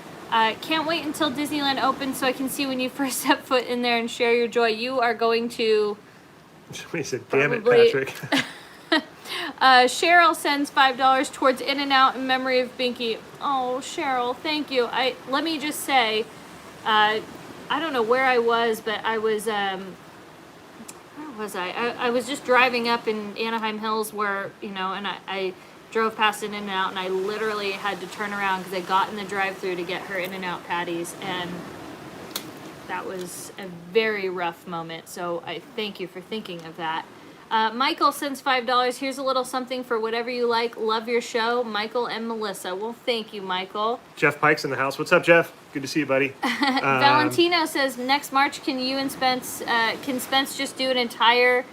Can't wait until Disneyland opens so I can see when you first step foot in there and share your joy. You are going to... Somebody said, damn it, Patrick. Cheryl sends $5 towards In-N-Out in memory of Binky. Oh, Cheryl, thank you. Let me just say, I don't know where I was, but I was... where was I? I was just driving up in Anaheim Hills where, and I drove past an In-N-Out and I literally had to turn around because I got in the drive-thru to get her In-N-Out patties, and that was a very rough moment. So I thank you for thinking of that. Michael sends $5. Here's a little something for whatever you like. Love your show, Michael and Melissa. Well, thank you, Michael. Jeff Pike's in the house. What's up, Jeff? Good to see you, buddy. Valentino says next March, can you and Spence just do an entire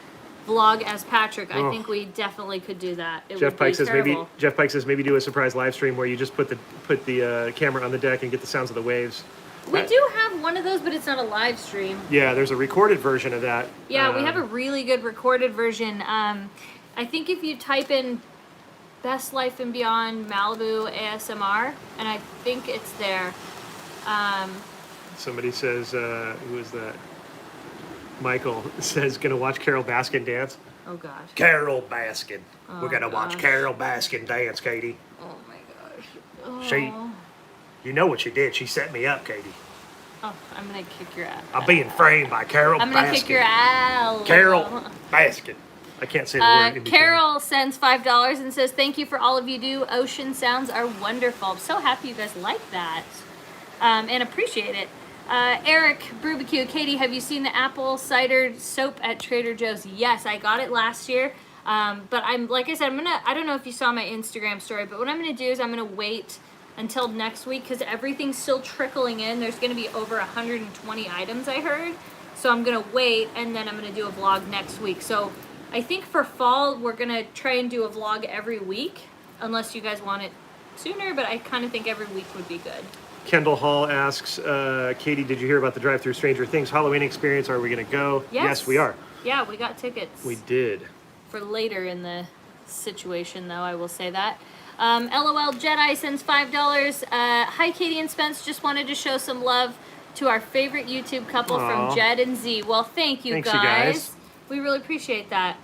vlog as Patrick? I think we definitely could do that. Jeff Pike says maybe do a surprise live stream where you just put the camera on the deck and get the sounds of the waves. We do have one of those, but it's not a live stream. Yeah, there's a recorded version of that. Yeah, we have a really good recorded version. I think if you type in Best Life and Beyond Malibu ASMR, and I think it's there. Somebody says, who is that? Michael says, gonna watch Carol Baskin dance. Oh, gosh. Carol Baskin. Oh, We're gonna watch Carol Baskin dance, Katie. Oh, my gosh. Oh. You know what she did. She set me up, Katie. Oh, I'm going to kick your ass. I'm being framed by Carol Baskin. I'm going to kick your ass. Carol Baskin. I can't say the word in between. Carol sends $5 and says, thank you for all of you do. Ocean sounds are wonderful. I'm so happy you guys like that and appreciate it. Eric Brubicue, Katie, have you seen the apple cider soap at Trader Joe's? Yes, I got it last year. But like I said, I don't know if you saw my Instagram story, but what I'm going to do is I'm going to wait until next week because everything's still trickling in. There's going to be over 120 items, I heard. So I'm going to wait, and then I'm going to do a vlog next week. So I think for fall, we're going to try and do a vlog every week, unless you guys want it sooner, but I kind of think every week would be good. Kendall Hall asks, Katie, did you hear about the drive-thru Stranger Things Halloween experience? Are we going to go? Yes, we are. Yeah, we got tickets. We did. For later in the situation, though, I will say that. LOL Jedi sends $5. Hi, Katie and Spence. Just wanted to show some love to our favorite YouTube couple from Jed and Z. Well, thank you, Thanks, guys. You guys. We really appreciate that.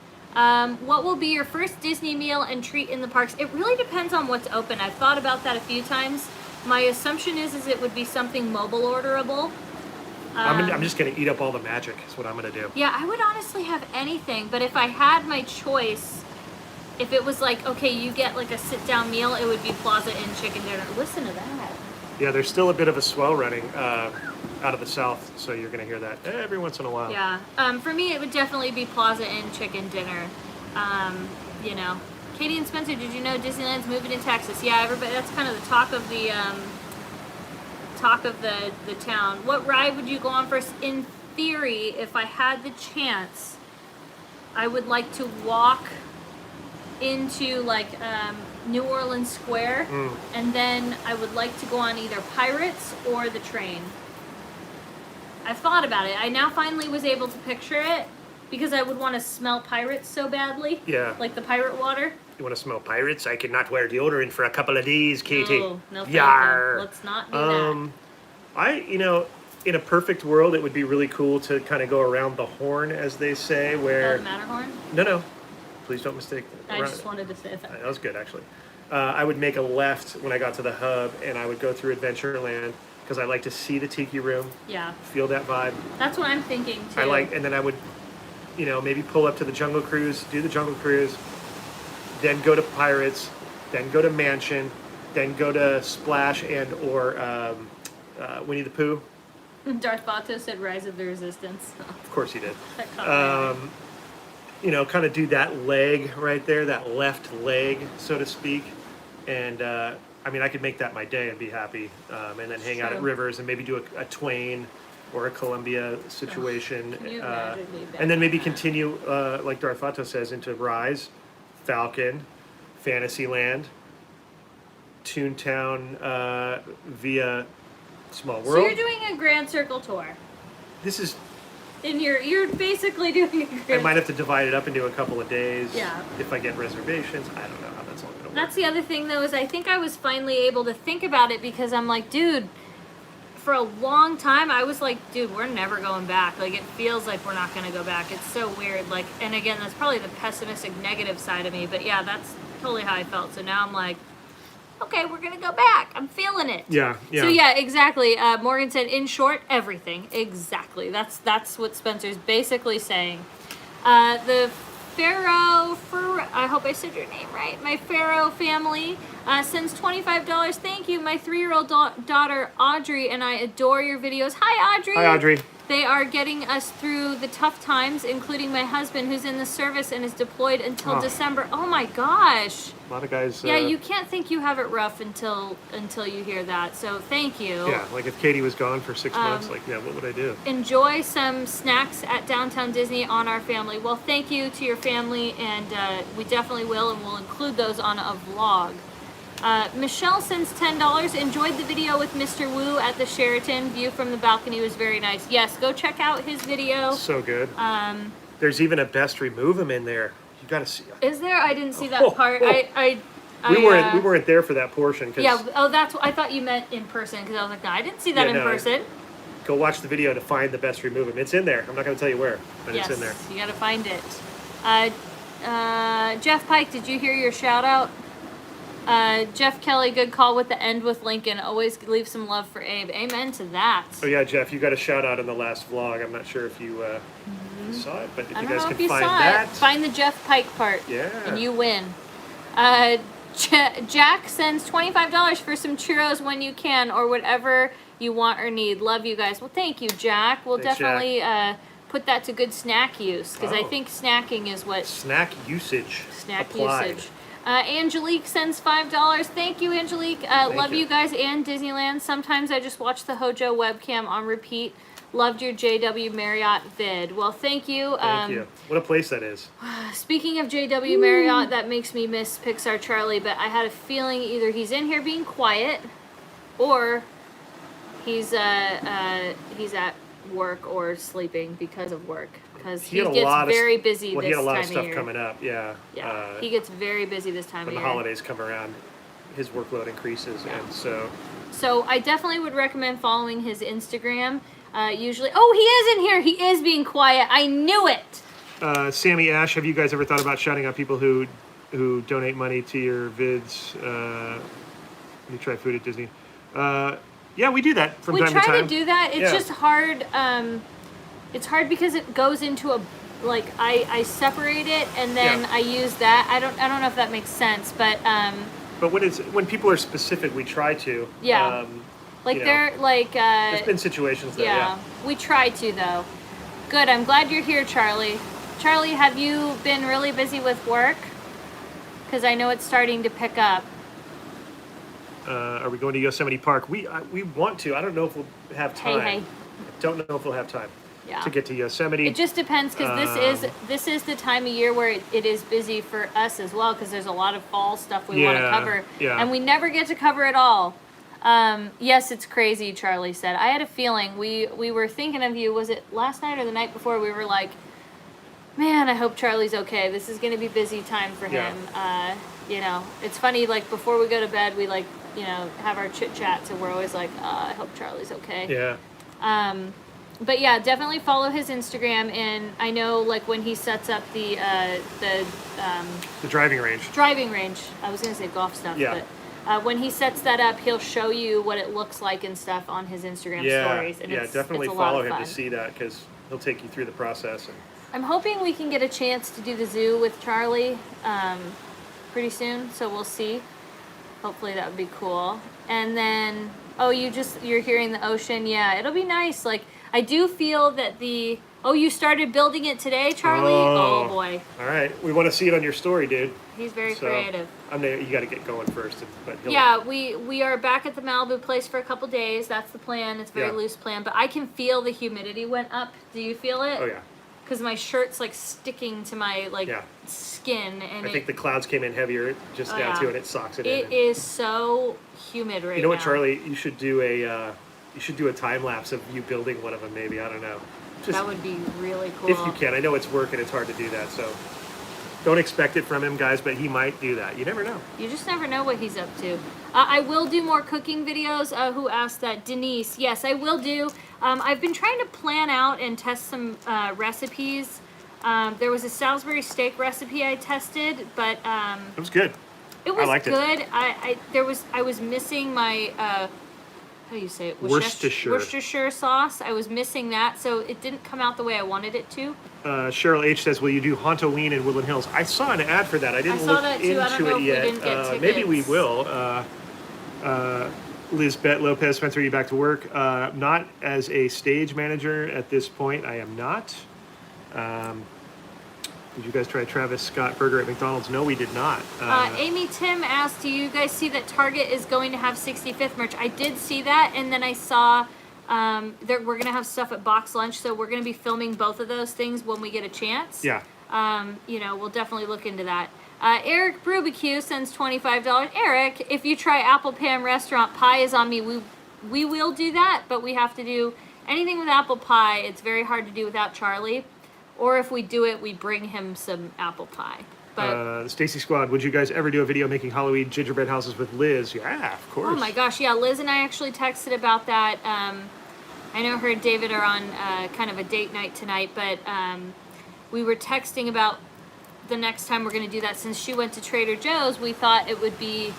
What will be your first Disney meal and treat in the parks? It really depends on what's open. I've thought about that a few times. My assumption is it would be something mobile orderable. I'm just gonna eat up all the magic. Is what I'm gonna do. Yeah, I would honestly have anything, but if I had my choice, if it was like, okay, you get like a sit-down meal, it would be Plaza Inn chicken dinner. Listen to that. Yeah, there's still a bit of a swell running out of the south, so you're gonna hear that every once in a while. Yeah. For me, it would definitely be Plaza Inn chicken dinner. You know, Katie and Spencer, did you know Disneyland's moving in Texas? Yeah, everybody. That's kind of the talk of the town. What ride would you go on first? In theory, if I had the chance, I would like to walk into like New Orleans Square, and then I would like to go on either Pirates or the train. I've thought about it. I now finally was able to picture it because I would want to smell pirates so badly. Yeah. Like the pirate water. You want to smell pirates? I cannot wear deodorant for a couple of days, Katie. No, thank Yar. you. Let's not do that. In a perfect world, it would be really cool to kind of go around the horn, as they say, where... The Matterhorn? No. Please don't mistake. I just wanted to say that. That was good, actually. I would make a left when I got to the hub, and I would go through Adventureland, because I like to see the Tiki Room. Yeah. Feel that vibe. That's what I'm thinking, too. And then I would, maybe pull up to the Jungle Cruise, do the Jungle Cruise, then go to Pirates, then go to Mansion, then go to Splash or Winnie the Pooh. Darth Vato said Rise of the Resistance. Of course he did. That caught my eye. Kind of do that leg right there, that left leg, so to speak. And, I could make that my day and be happy. And then hang out at True. Rivers and maybe do a Twain or a Columbia situation. Can you imagine me back And then maybe then? continue, like Darth Vato says, into Rise, Falcon, Fantasyland, Toontown via Small World. So you're doing a Grand Circle tour. This is... And you're basically doing a Grand I might have to divide it up into a couple of days. Yeah. If I get reservations. I don't know how that's all going to work. That's the other thing, though, is I think I was finally able to think about it because I'm like, dude, for a long time, I was like, dude, we're never going back. Like, it feels like we're not going to go back. It's so weird. Like, and again, that's probably the pessimistic, negative side of me. But yeah, that's totally how I felt. So now I'm like, okay, we're going to go back. I'm feeling it. Yeah. So yeah, exactly. Morgan said, in short, everything. Exactly. That's what Spencer's basically saying. The Pharaoh, I hope I said your name right. My Pharaoh family sends $25. Thank you. My 3-year-old daughter, Audrey, and I adore your videos. Hi, Audrey. Hi, Audrey. They are getting us through the tough times, including my husband, who's in the service and is deployed until December. Oh my gosh. A lot of guys... Yeah, you can't think you have it rough until you hear that. So thank you. Yeah, like if Katie was gone for 6 months, what would I do? Enjoy some snacks at Downtown Disney on our family. Well, thank you to your family, and we definitely will, and we'll include those on a vlog. Michelle sends $10. Enjoyed the video with Mr. Wu at the Sheraton. View from the balcony was very nice. Yes, go check out his video. So good. There's even a best remove him in there. You got to see. Is there? I didn't see that part. We weren't there for that portion. Yeah. Oh, that's what I thought you meant in person because I was like, no, I didn't see that in person. Go watch the video to find the best remove him. It's in there. I'm not going to tell you where, but yes, it's in there. You got to find it. Jeff Pike, did you hear your shout out? Jeff Kelly, good call with the end with Lincoln. Always leave some love for Abe. Amen to that. Oh yeah, Jeff, you got a shout out in the last vlog. I'm not sure if you saw it, but if you guys can find that, find the Jeff Pike part. Yeah. And you win. Jack sends $25 for some churros when you can, or whatever you want or need. Love you guys. Well, thank you, Jack. We'll definitely put that to good snack use because I think snacking is what snack usage. Snack applied. usage. Angelique sends $5. Thank you, Angelique. Love you guys and Disneyland. Sometimes I just watch the Hojo webcam on repeat. Loved your JW Marriott vid. Well, thank you. Thank you. What a place that is. Speaking of JW Marriott, that makes me miss Pixar Charlie, but I had a feeling either he's in here being quiet or he's at work or sleeping because of work. Because he gets very busy this time of year. Well, he had a lot of stuff coming up, yeah. Yeah, he gets very busy this time of year. When the holidays come around, his workload increases, and so... So I definitely would recommend following his Instagram. Usually... Oh, he is in here! He is being quiet! I knew it! Sammy Ash, have you guys ever thought about shouting out people who donate money to your vids? When you try food at Disney? Yeah, we do that from We time to try time. to do that. It's Yeah. just hard. It's hard because it goes into a like I separate it and then Yeah. I use that. I don't know if that makes sense, but But when people are specific, we try to. Yeah. like you know, they're like there's been situations that yeah, we try to though. Good. I'm glad you're here, Charlie. Charlie, have you been really busy with work? Because I know it's starting to pick up. Are we going to Yosemite Park? We want to. I don't know if we'll have time. Hey. I don't know if we'll have time Yeah. to get to Yosemite. It just depends because this is the time of year where it is busy for us as well because there's a lot of fall stuff we want to cover, and we never get to cover it all. Yes, it's crazy. Charlie said. I had a feeling we were thinking of you. Was it last night or the night before? We were like, man, I hope Charlie's okay. This is going to be busy time for him. You know, it's funny. Like before we go to bed, we like have our chit chats, and we're always like, I hope Charlie's okay. Yeah. But yeah, definitely follow his Instagram, and I know like when he sets up the driving range. Driving range. I was gonna say golf stuff, Yeah. but when he sets that up, he'll show you what it looks like and stuff on his Instagram stories. And definitely it's a lot follow of him fun. to see that because he'll take you through the process. And I'm hoping we can get a chance to do the zoo with Charlie pretty soon, so we'll see. Hopefully that would be cool. And then, you're hearing the ocean. Yeah, it'll be nice. Like, I do feel that you started building it today, Charlie? Oh boy. All right. We want to see it on your story, dude. He's very creative. You got to get going first. But yeah, we are back at the Malibu place for a couple days. That's the plan. It's a very loose plan. But I can feel the humidity went up. Do you feel it? Oh, yeah. Because my shirt's like sticking to my skin. And I think the clouds came in heavier just now too, and it socks it in. It is so humid right now. You know what, Charlie? You should do a time lapse of you building one of them. Maybe, I don't know. That would be really cool. If you can. I know it's work and it's hard to do that, so don't expect it from him, guys, but he might do that. You never know. You just never know what he's up to. I will do more cooking videos. Who asked that? Denise. Yes, I will do. I've been trying to plan out and test some recipes. There was a Salisbury steak recipe I tested, but it was good. It was I liked good. It. I was missing my how do you say it? Worcestershire sauce. I was missing that, so it didn't come out the way I wanted it to. Cheryl H says, "Will you do Hauntoween in Woodland Hills?" I saw an ad for that. I didn't look into it yet. Maybe we will. Lizbeth Lopez, Spencer, are you back to work? Not as a stage manager at this point. I am not. Did you guys try Travis Scott Burger at McDonald's? No, we did not. Amy Tim asked, do you guys see that Target is going to have 65th merch? I did see that, and then I saw we're going to have stuff at Box Lunch, so we're going to be filming both of those things when we get a chance. Yeah. We'll definitely look into that. Eric Brubecue sends $25. Eric, if you try Apple Pan Restaurant, pie is on me. We will do that, but we have to do anything with apple pie. It's very hard to do without Charlie. Or if we do it, we bring him some apple pie. But Stacy Squad, would you guys ever do a video making Halloween gingerbread houses with Liz? Yeah, of course. Oh my gosh, yeah. Liz and I actually texted about that. I know her and David are on kind of a date night tonight, but we were texting about the next time we're going to do that. Since she went to Trader Joe's, we thought it would be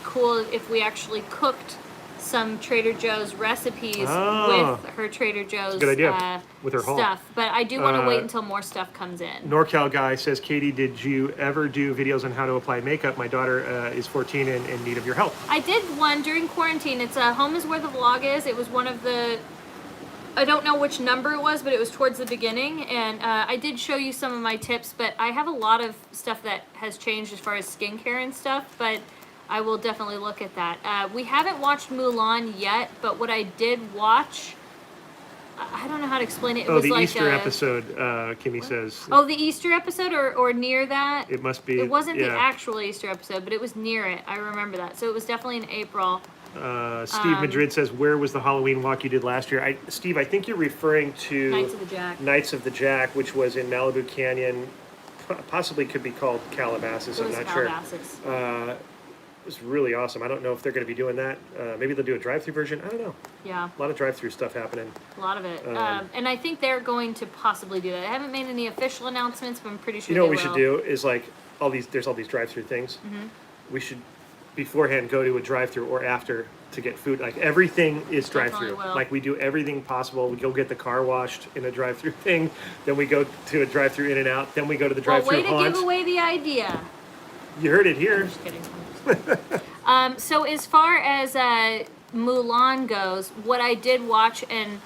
cool if we actually cooked some Trader Joe's recipes with her Trader Joe's good idea. With her stuff. haul. But I do want to wait until more stuff comes in. NorCal guy says, Katie, did you ever do videos on how to apply makeup? My daughter is 14 and in need of your help. I did one during quarantine. It's Home is Where the Vlog Is. It was one of the, I don't know which number it was, but it was towards the beginning. And I did show you some of my tips, but I have a lot of stuff that has changed as far as skincare and stuff. But I will definitely look at that. We haven't watched Mulan yet, but what I did watch, I don't know how to explain it. It was the like Easter episode, Kimmy says. Oh, the Easter episode or near that? It must be. It wasn't the actual Easter episode, but it was near it. I remember that. So it was definitely in April. Steve Madrid says, where was the Halloween walk you did last year? Steve, I think you're referring to Knights of the Jack, which was in Malibu Canyon. Possibly could be called Calabasas. I'm not sure. It was really awesome. I don't know if they're going to be doing that. Maybe they'll do a drive-through version. I don't know. Yeah. A lot of drive-through stuff happening. A lot of it. And I think they're going to possibly do that. I haven't made any official announcements, but I'm pretty sure what we should do is like there's all these drive-through things. Mm-hmm. We should beforehand go to a drive-through or after to get food. Like everything is drive-through. Definitely will. Like we do everything possible. We go get the car washed in a drive-through thing, then we go to a drive-through In and Out, then we go to the Well, drive-through way to haunt. give away the idea. You heard it here. Just kidding. So as far as Mulan goes, what I did watch, and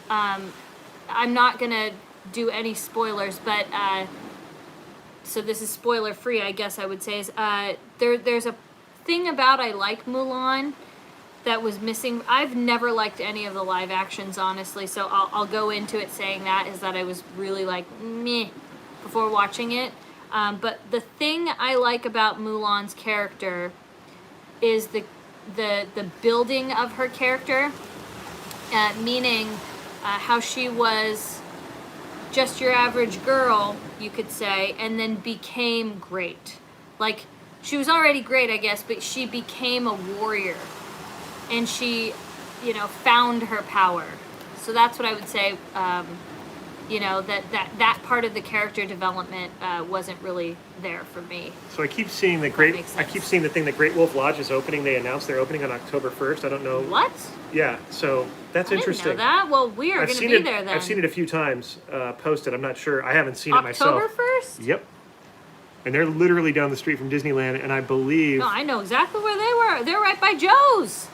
I'm not gonna do any spoilers, but so this is spoiler free, I guess I would say, is there's a thing about I like Mulan that was missing. I've never liked any of the live actions, honestly, so I'll go into it saying that is that I was really like meh before watching it. But the thing I like about Mulan's character is the building of her character, meaning how she was just your average girl, you could say, and then became great. Like, she was already great, I guess, but she became a warrior. And she, found her power. So that's what I would say, that part of the character development wasn't really there for me. So I keep seeing the thing that Great Wolf Lodge is opening. They announced they're opening on October 1st. I don't know. What? Yeah, so that's interesting. I didn't know that. Well, we are going to be there then. I've seen it a few times posted. I'm not sure. I haven't seen it myself. October 1st? Yep. And they're literally down the street from Disneyland, and I believe... No, I know exactly where they were. They're right by Joe's.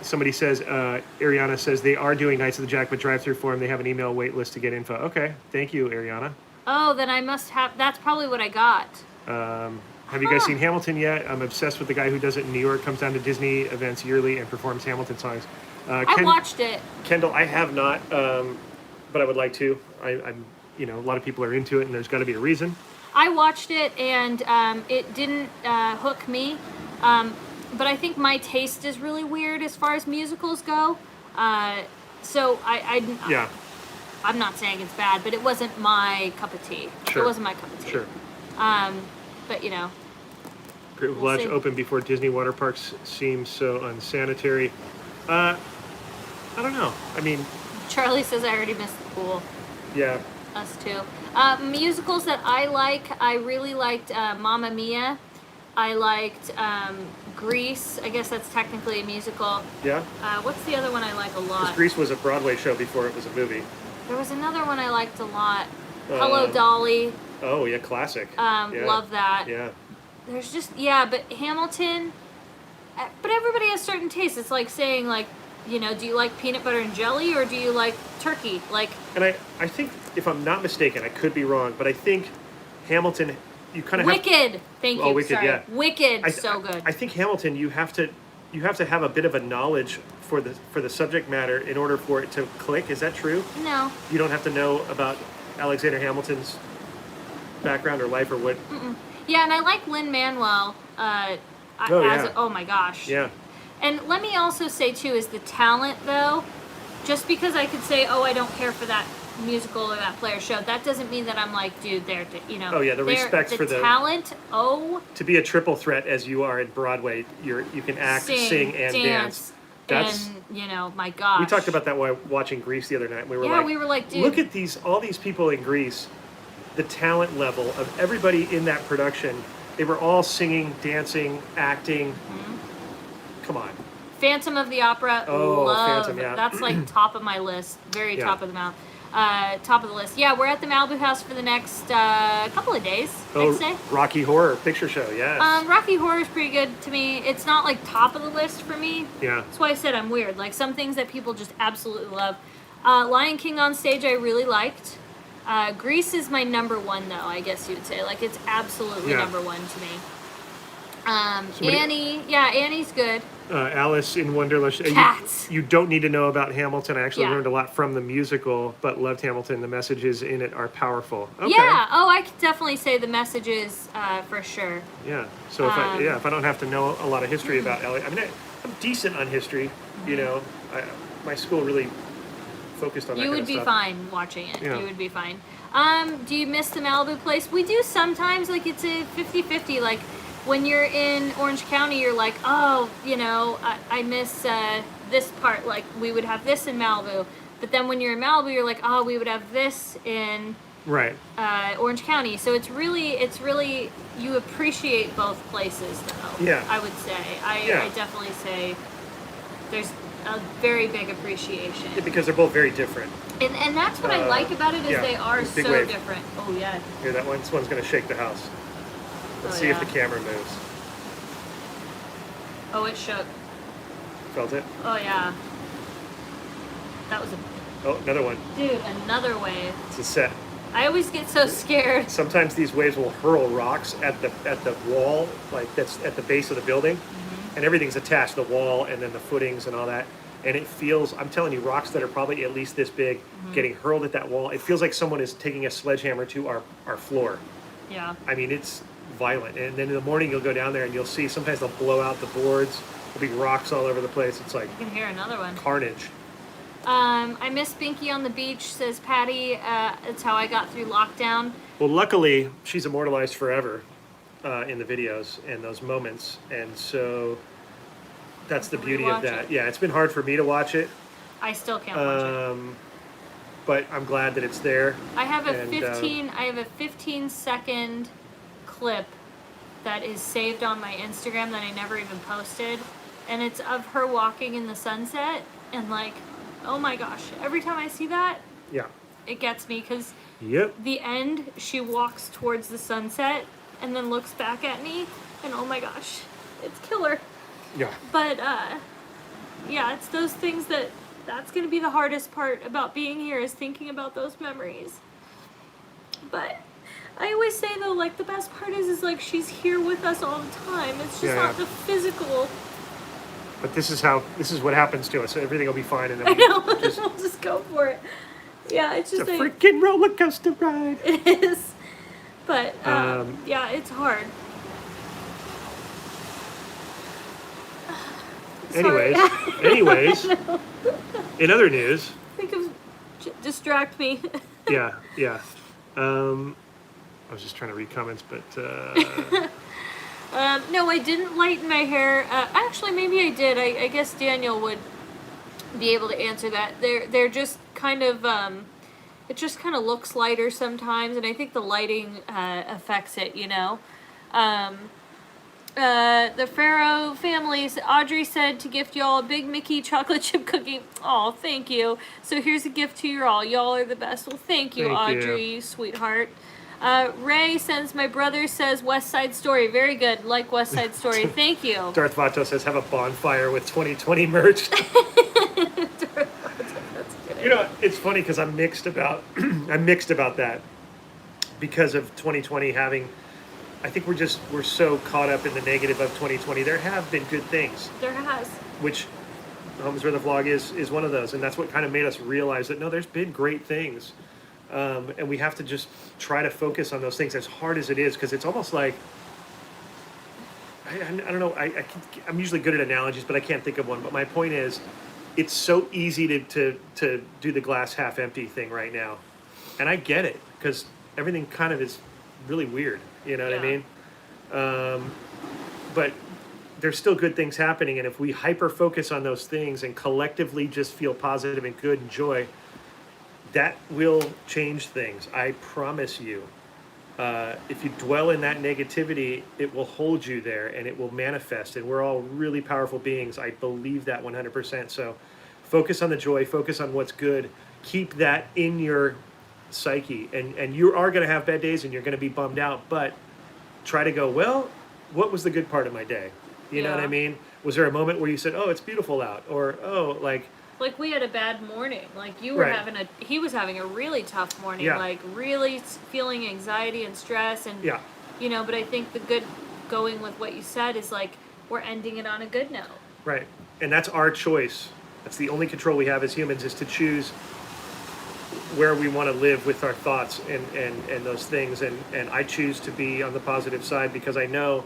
Somebody says, Ariana says they are doing Knights of the Jackpot drive-through for them. They have an email wait list to get info. Okay, thank you, Ariana. Oh, then I must have... That's probably what I got. Have you guys seen Hamilton yet? I'm obsessed with the guy who does it in New York, comes down to Disney events yearly and performs Hamilton songs. I watched it. Kendall, I have not, but I would like to. I'm, a lot of people are into it, and there's got to be a reason. I watched it, and it didn't hook me. But I think my taste is really weird as far as musicals go. So yeah. I'm not saying it's bad, but it wasn't my cup of tea. Sure. It wasn't my cup of tea. Sure. But Great Wolf Lodge open before Disney water parks seems so unsanitary. I don't know. I mean, Charlie says I already missed the pool. Yeah. Us too. Musicals that I like, I really liked Mamma Mia. I liked Grease. I guess that's technically a musical. Yeah. What's the other one I like a lot? Grease was a Broadway show before it was a movie. There was another one I liked a lot. Hello, Dolly. Oh, yeah, classic. Yeah. Love that. Yeah. There's but Hamilton, but everybody has certain tastes. It's like saying, like, do you like peanut butter and jelly or do you like turkey? Like. And I think, if I'm not mistaken, I could be wrong, but I think Hamilton, you kind of Wicked. Thank you. Oh, Wicked, Sorry. yeah. Wicked, so good. I think Hamilton, you have to have a bit of a knowledge for the subject matter in order for it to click. Is that true? No. You don't have to know about Alexander Hamilton's background or life or what? Mm-mm. Yeah, and I like Lin-Manuel. Oh my gosh. Yeah. And let me also say too, is the talent though, just because I could say, oh, I don't care for that musical or that player show, that doesn't mean that I'm like, dude, Oh yeah, the respect for the talent. Oh. To be a triple threat as you are at Broadway, you can act, sing, and dance. That's, and my gosh. We talked about that while watching Grease the other night. We were like, dude, look at all these people in Grease, the talent level of everybody in that production. They were all singing, dancing, acting. Mm-hmm. Come on. Phantom of the Opera. Oh, love. Phantom, yeah. That's like top of my list. Very top of the mount. Top of the list. Yeah, we're at the Malibu House for the next couple of days. I'd say. Rocky Horror Picture Show, yes. Rocky Horror is pretty good to me. It's not like top of the list for me. Yeah. That's why I said I'm weird. Like some things that people just absolutely love. Lion King on stage I really liked. Grease is my number one though, I guess you would say. Like it's absolutely number one to me. Annie, Annie's good. Alice in Wonderland. Cats. You don't need to know about Hamilton. I actually learned a lot from the musical, but loved Hamilton. The messages in it are powerful. Okay. Yeah. Oh, I could definitely say the messages for sure. Yeah. So if I don't have to know a lot of history about Ellie, I mean, I'm decent on history. My school really focused on that. You would be fine watching it. Yeah. You would be fine. Do you miss the Malibu place? We do sometimes. Like it's a 50-50. Like. When you're in Orange County, you're like, oh, I miss this part. Like, we would have this in Malibu. But then when you're in Malibu, you're like, oh, we would have this in Right. Orange County. So it's really you appreciate both places though. Yeah. I would say. Yeah. I definitely say there's a very big appreciation. Yeah, because they're both very different. And that's what I like about it is yeah. they are Big so wave. different. Oh yeah. Here, that one. This one's going to shake the house. Let's see if the camera moves. Oh, it shook. Felt it? Oh yeah. That was a Oh, another one. dude, another wave. It's a set. I always get so scared. Sometimes these waves will hurl rocks at the wall, like that's at the base of the building, and everything's attached, the wall and then the footings and all that. And it feels, I'm telling you, rocks that are probably at least this big getting hurled at that wall. It feels like someone is taking a sledgehammer to our floor. Yeah. I mean, it's violent. And then in the morning you'll go down there and you'll see sometimes they'll blow out the boards. There'll be rocks all over the place. It's like You can hear another one. carnage. I miss Binky on the beach, says Patty. It's how I got through lockdown. Well, luckily, she's immortalized forever in the videos and those moments. And so that's the beauty of Rewatch that. it. Yeah, it's been hard for me to watch it, I still can't watch it. but I'm glad that it's there. I have a and, 15-second clip that is saved on my Instagram that I never even posted, and it's of her walking in the sunset, and like, oh my gosh, every time I see that, Yeah. it gets me because Yep. the end, she walks towards the sunset and then looks back at me, and oh my gosh, it's killer. Yeah. But yeah, it's those things that's gonna be the hardest part about being here is thinking about those memories. But I always say though, like the best part is like she's here with us all the time. It's just not the physical. But this is what happens to us. Everything will be fine, and then I know. we'll just, We'll just go for it. Yeah, it's just it's a freaking roller coaster ride. It is. But yeah, it's hard. Anyways, Sorry. anyways, in other news, Think of distract me. yeah. I was just trying to read comments, but No, I didn't lighten my hair. Actually, maybe I did. I guess Daniel would be able to answer that. They're just kind of it just kind of looks lighter sometimes, and I think the lighting affects it. You know. The Pharaoh families, Audrey said to gift y'all a Big Mickey chocolate chip cookie. Oh, thank you. So here's a gift to you all. Y'all are the best. Well, thank you, Thank you. Audrey, sweetheart. Ray sends, my brother says West Side Story. Very good. Like West Side Story. Thank you. Darth Vato says have a bonfire with 2020 merch. You know, it's funny because I'm mixed about that because of 2020 having. I think we're so caught up in the negative of 2020. There have been good things, There has. which Homes Where the Vlog is one of those, and that's what kind of made us realize that no, there's been great things, and we have to just try to focus on those things as hard as it is, because it's almost like I don't know. I'm usually good at analogies, but I can't think of one. But my point is, it's so easy to do the glass half empty thing right now, and I get it because everything kind of is really weird. You know what I mean? But there's still good things happening, and if we hyper focus on those things and collectively just feel positive and good and joy, that will change things. I promise you. If you dwell in that negativity, it will hold you there and it will manifest. And we're all really powerful beings. I believe that 100%. So focus on the joy, focus on what's good. Keep that in your psyche. And you are going to have bad days and you're going to be bummed out. But try to go, well, what was the good part of my day? You know what I mean? Was there a moment where you said, oh, it's beautiful out? Or, oh, like we had a bad morning. Like you were he was having a really tough morning. Yeah. Like really feeling anxiety and stress and, you know, but I think the good going with what you said is like, we're ending it on a good note. Right. And that's our choice. That's the only control we have as humans is to choose where we want to live with our thoughts and those things. And I choose to be on the positive side because I know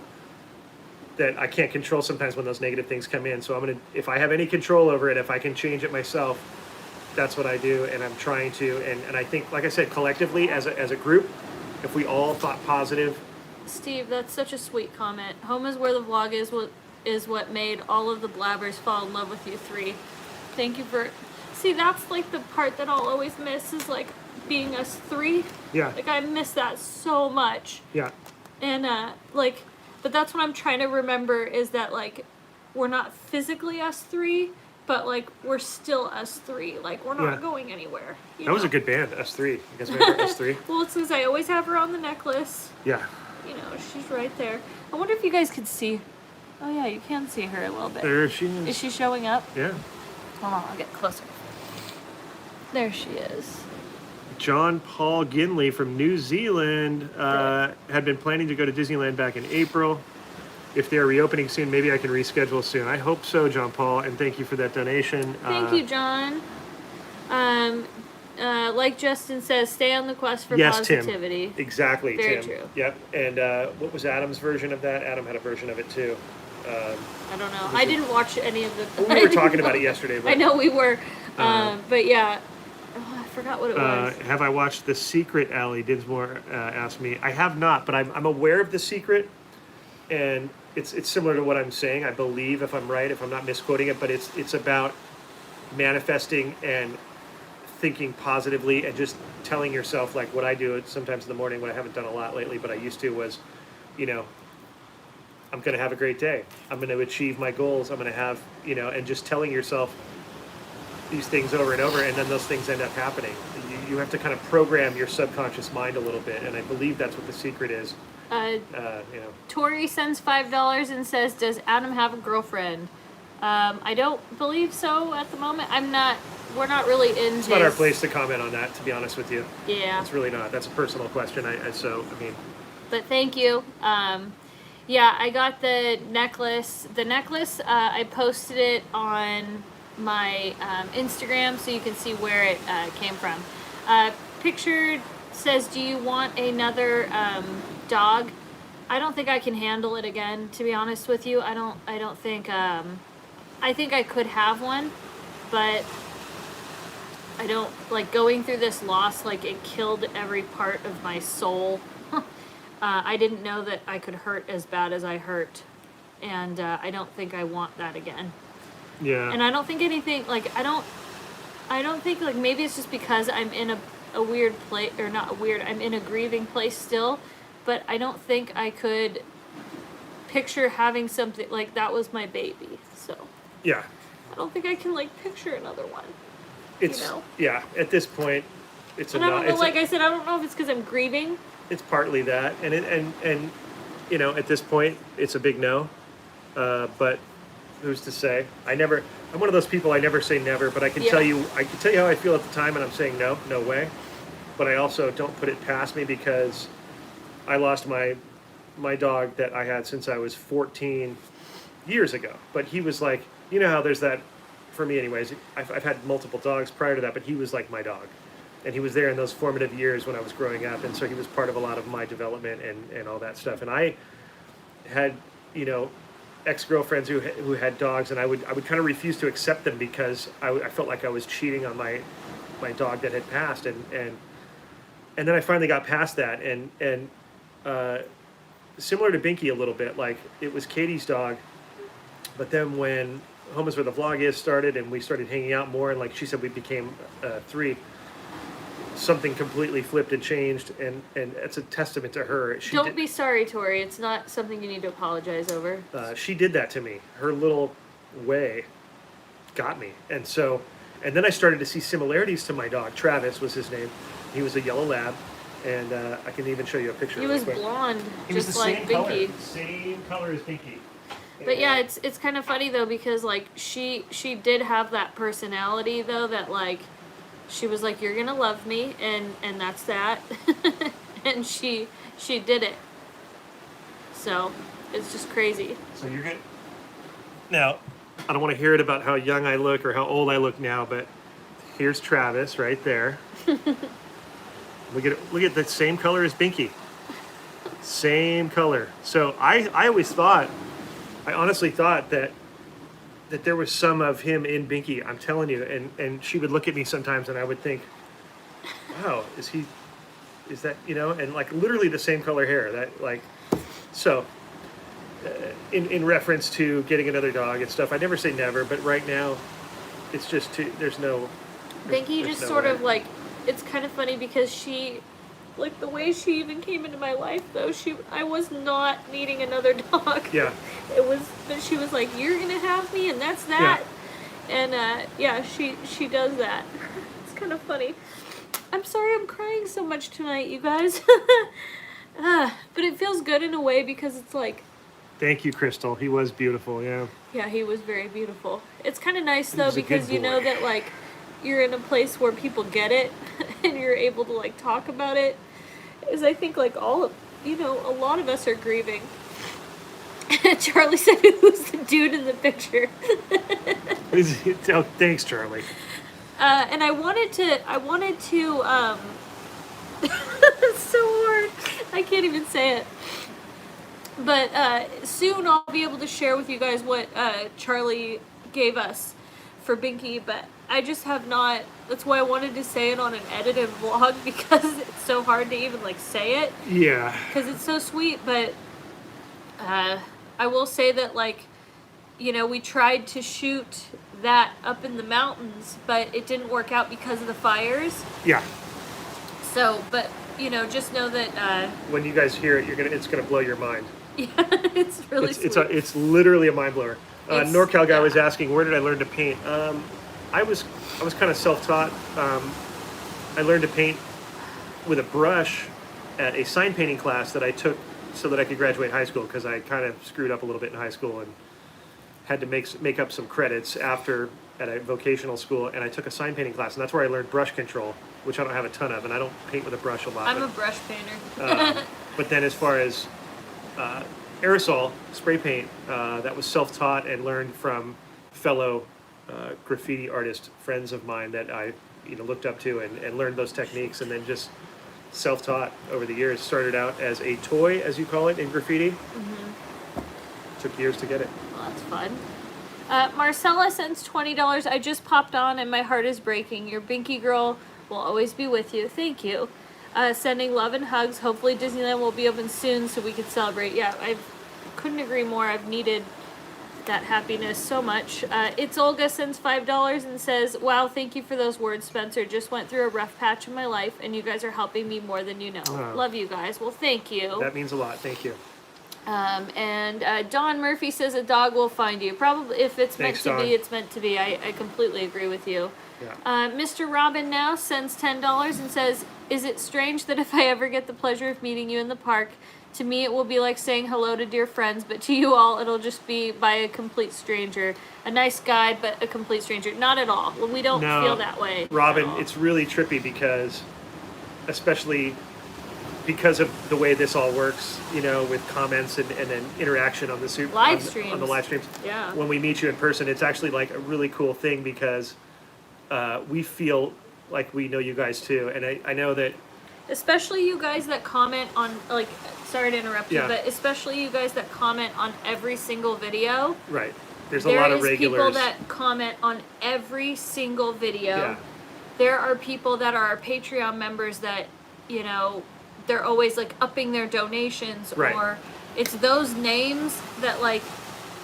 that I can't control sometimes when those negative things come in. So I'm going to, if I have any control over it, if I can change it myself, that's what I do. And I'm trying to. And I think, like I said, collectively as a group, if we all thought positive. Steve, that's such a sweet comment. Home is where the vlog is what made all of the blabbers fall in love with you three. Thank you for... See, that's like the part that I'll always miss is like being us three. Yeah. Like, I miss that so much. Yeah. And, like, but that's what I'm trying to remember is that, like, we're not physically us three, but, like, we're still us three. Like, we're not going anywhere. That was a good band, us3. You guys remember us3? Well, it's because I always have her on the necklace. Yeah. You know, she's right there. I wonder if you guys could see. Oh, yeah, you can see her a little bit. There she is. Is she showing up? Yeah. Hold on, I'll get closer. There she is. John Paul Ginley from New Zealand had been planning to go to Disneyland back in April. If they're reopening soon, maybe I can reschedule soon. I hope so, John Paul, and thank you for that donation. Thank you, John. Like Justin says, stay on the quest for positivity. Tim. Exactly, Very Tim. true. Yep. And what was Adam's version of that? Adam had a version of it too. I don't know. I didn't watch any of the. We were talking about it yesterday. But, I know we were, but yeah. Oh, I forgot what it was. Have I watched The Secret? Allie Dinsmore asked me. I have not, but I'm aware of The Secret, and it's similar to what I'm saying. I believe, if I'm right, if I'm not misquoting it, but it's about manifesting and thinking positively and just telling yourself, like what I do sometimes in the morning, what I haven't done a lot lately, but I used to, was, you know, I'm going to have a great day. I'm going to achieve my goals. I'm going to have, you know, and just telling yourself these things over and over, and then those things end up happening. You have to kind of program your subconscious mind a little bit, and I believe that's what The Secret is. You know. Tori sends $5 and says, "Does Adam have a girlfriend?" I don't believe so at the moment. We're not really into. It's not our place to comment on that, to be honest with you. Yeah. It's really not. That's a personal question. But thank you. Yeah, I got the necklace. The necklace, I posted it on my Instagram so you can see where it came from. Pictured says, "Do you want another dog?" I don't think I can handle it again, to be honest with you. I don't think I think I could have one, but I don't like going through this loss. Like, it killed every part of my soul. I didn't know that I could hurt as bad as I hurt, and I don't think I want that again. Yeah. And I don't think anything, like, I don't think, like, maybe it's just because I'm in a weird place, or not a weird, I'm in a grieving place still, but I don't think I could picture having something, like, that was my baby, so. Yeah. I don't think I can, like, picture another one. It's, you know? Yeah, at this point, it's and I don't know, like I said, I don't know if it's because I'm grieving. It's partly that, and you know, at this point, it's a big no. But who's to say? I'm one of those people. I never say never, but I can tell you how I feel at the time, and I'm saying no way. But I also don't put it past me, because I lost my dog that I had since I was 14 years ago. But he was like, you know how there's that, for me anyways. I've had multiple dogs prior to that, but he was like my dog. And he was there in those formative years when I was growing up, and so he was part of a lot of my development and all that stuff. And I had, you know, ex-girlfriends who had dogs, and I would kind of refuse to accept them because I felt like I was cheating on my dog that had passed, and then I finally got past that, and similar to Binky a little bit, like, it was Katie's dog, but then when Home is Where the Vlog Is started, and we started hanging out more, and like she said, we became three. Something completely flipped and changed, and it's a testament to her. Don't be sorry, Tori. It's not something you need to apologize over. She did that to me. Her little way got me, and then I started to see similarities to my dog. Travis was his name. He was a yellow lab, and I can even show you a picture. He was blonde, he was just the like same Binky. Color, same color as Binky. But yeah, it's kind of funny though, because like she did have that personality though, that like she was like, "You're gonna love me," and that's that. And she did it. So it's just crazy. So you're good. Now, I don't want to hear it about how young I look or how old I look now, but here's Travis right there. Look at the same color as Binky. Same color. So I honestly thought that there was some of him in Binky. I'm telling you. And she would look at me sometimes, and I would think, wow, is that, you know, and like literally the same color hair. That like, so in reference to getting another dog and stuff, I never say never, but right now it's just there's no. Binky just no sort way. of like it's kind of funny because she, like, the way she even came into my life, though, I was not needing another dog. Yeah. But she was like, you're gonna have me, and that's that. Yeah. And, yeah, she does that. It's kind of funny. I'm sorry I'm crying so much tonight, you guys. But it feels good in a way because it's like... Thank you, Crystal. He was beautiful, yeah. Yeah, he was very beautiful. It's kind of nice, though, He's a because good you know boy. that, like, you're in a place where people get it, and you're able to, like, talk about it. Because I think, like, a lot of us are grieving. Charlie said, who's the dude in the picture? Oh, thanks, Charlie. And I wanted to, it's so hard. I can't even say it. But soon I'll be able to share with you guys what Charlie gave us for Binky, but I just have not, that's why I wanted to say it on an edited vlog, because it's so hard to even, like, say it. Yeah. Because it's so sweet, but I will say that, like, you know, we tried to shoot that up in the mountains, but it didn't work out because of the fires. Yeah. So, but, you know, just know that... when you guys hear it, it's gonna blow your mind. Yeah, it's really sweet. It's literally a mind blower. NorCal guy was asking, where did I learn to paint? I was kind of self-taught. I learned to paint with a brush at a sign painting class that I took so that I could graduate high school, because I kind of screwed up a little bit in high school and had to make up some credits after at a vocational school, and I took a sign painting class, and that's where I learned brush control, which I don't have a ton of, and I don't paint with a brush a lot. I'm a brush painter. But then as far as aerosol spray paint, that was self-taught and learned from fellow graffiti artist friends of mine that I looked up to and learned those techniques, and then just self-taught over the years. Started out as a toy, as you call it, in graffiti. Mm-hmm. Took years to get it. Well, that's fun. Marcella sends $20. I just popped on and my heart is breaking. Your Binky girl will always be with you. Thank you. Sending love and hugs. Hopefully Disneyland will be open soon so we can celebrate. Yeah, I couldn't agree more. I've needed that happiness so much. It's Olga sends $5 and says, wow, thank you for those words, Spencer. Just went through a rough patch in my life and you guys are helping me more than you know. Oh. Love you guys. Well, thank you. That means a lot. Thank you. And Don Murphy says a dog will find you. Probably if it's Thanks, meant to Don. be, it's meant to be. I completely agree with you. Yeah. Mr. Robin now sends $10 and says, is it strange that if I ever get the pleasure of meeting you in the park, to me it will be like saying hello to dear friends, but to you all it'll just be by a complete stranger. A nice guide, but a complete stranger. Not at all. We don't feel that way. Robin, it's really trippy because, especially because of the way this all works, with comments and then interaction on the live streams. On the live streams. Yeah. When we meet you in person, it's actually like a really cool thing because we feel like we know you guys too, and I know that. Especially you guys that comment on, like, sorry to interrupt you, but especially you guys that comment on every single video. Right. There's a lot of regulars. There is people that comment on every single video. Yeah. There are people that are our Patreon members that, they're always, like, upping their donations. Right. Or it's those names that, like,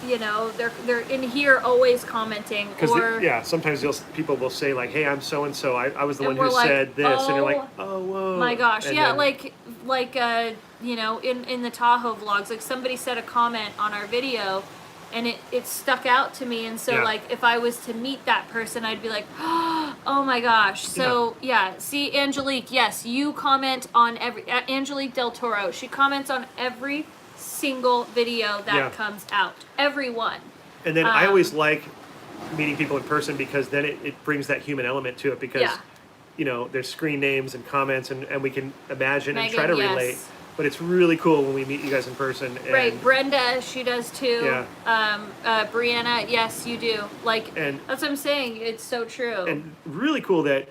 they're in here always commenting. Because sometimes people will say, like, hey, I'm so and so. I was the one who said this, and you're like, oh, whoa. My gosh, and yeah, then, in the Tahoe vlogs, like somebody said a comment on our video, and it stuck out to me, and so like if I was to meet that person, I'd be like, oh my gosh. So see, Angelique, yes, you comment on Angelique Del Toro. She comments on every single video that comes out, everyone. And then I always like meeting people in person because then it brings that human element to it because there's screen names and comments and we can imagine and try to relate, but it's really cool when we meet you guys in person. And right, Brenda, she does too. Brianna, yes, you do. Like, and that's what I'm saying, it's so true. And really cool that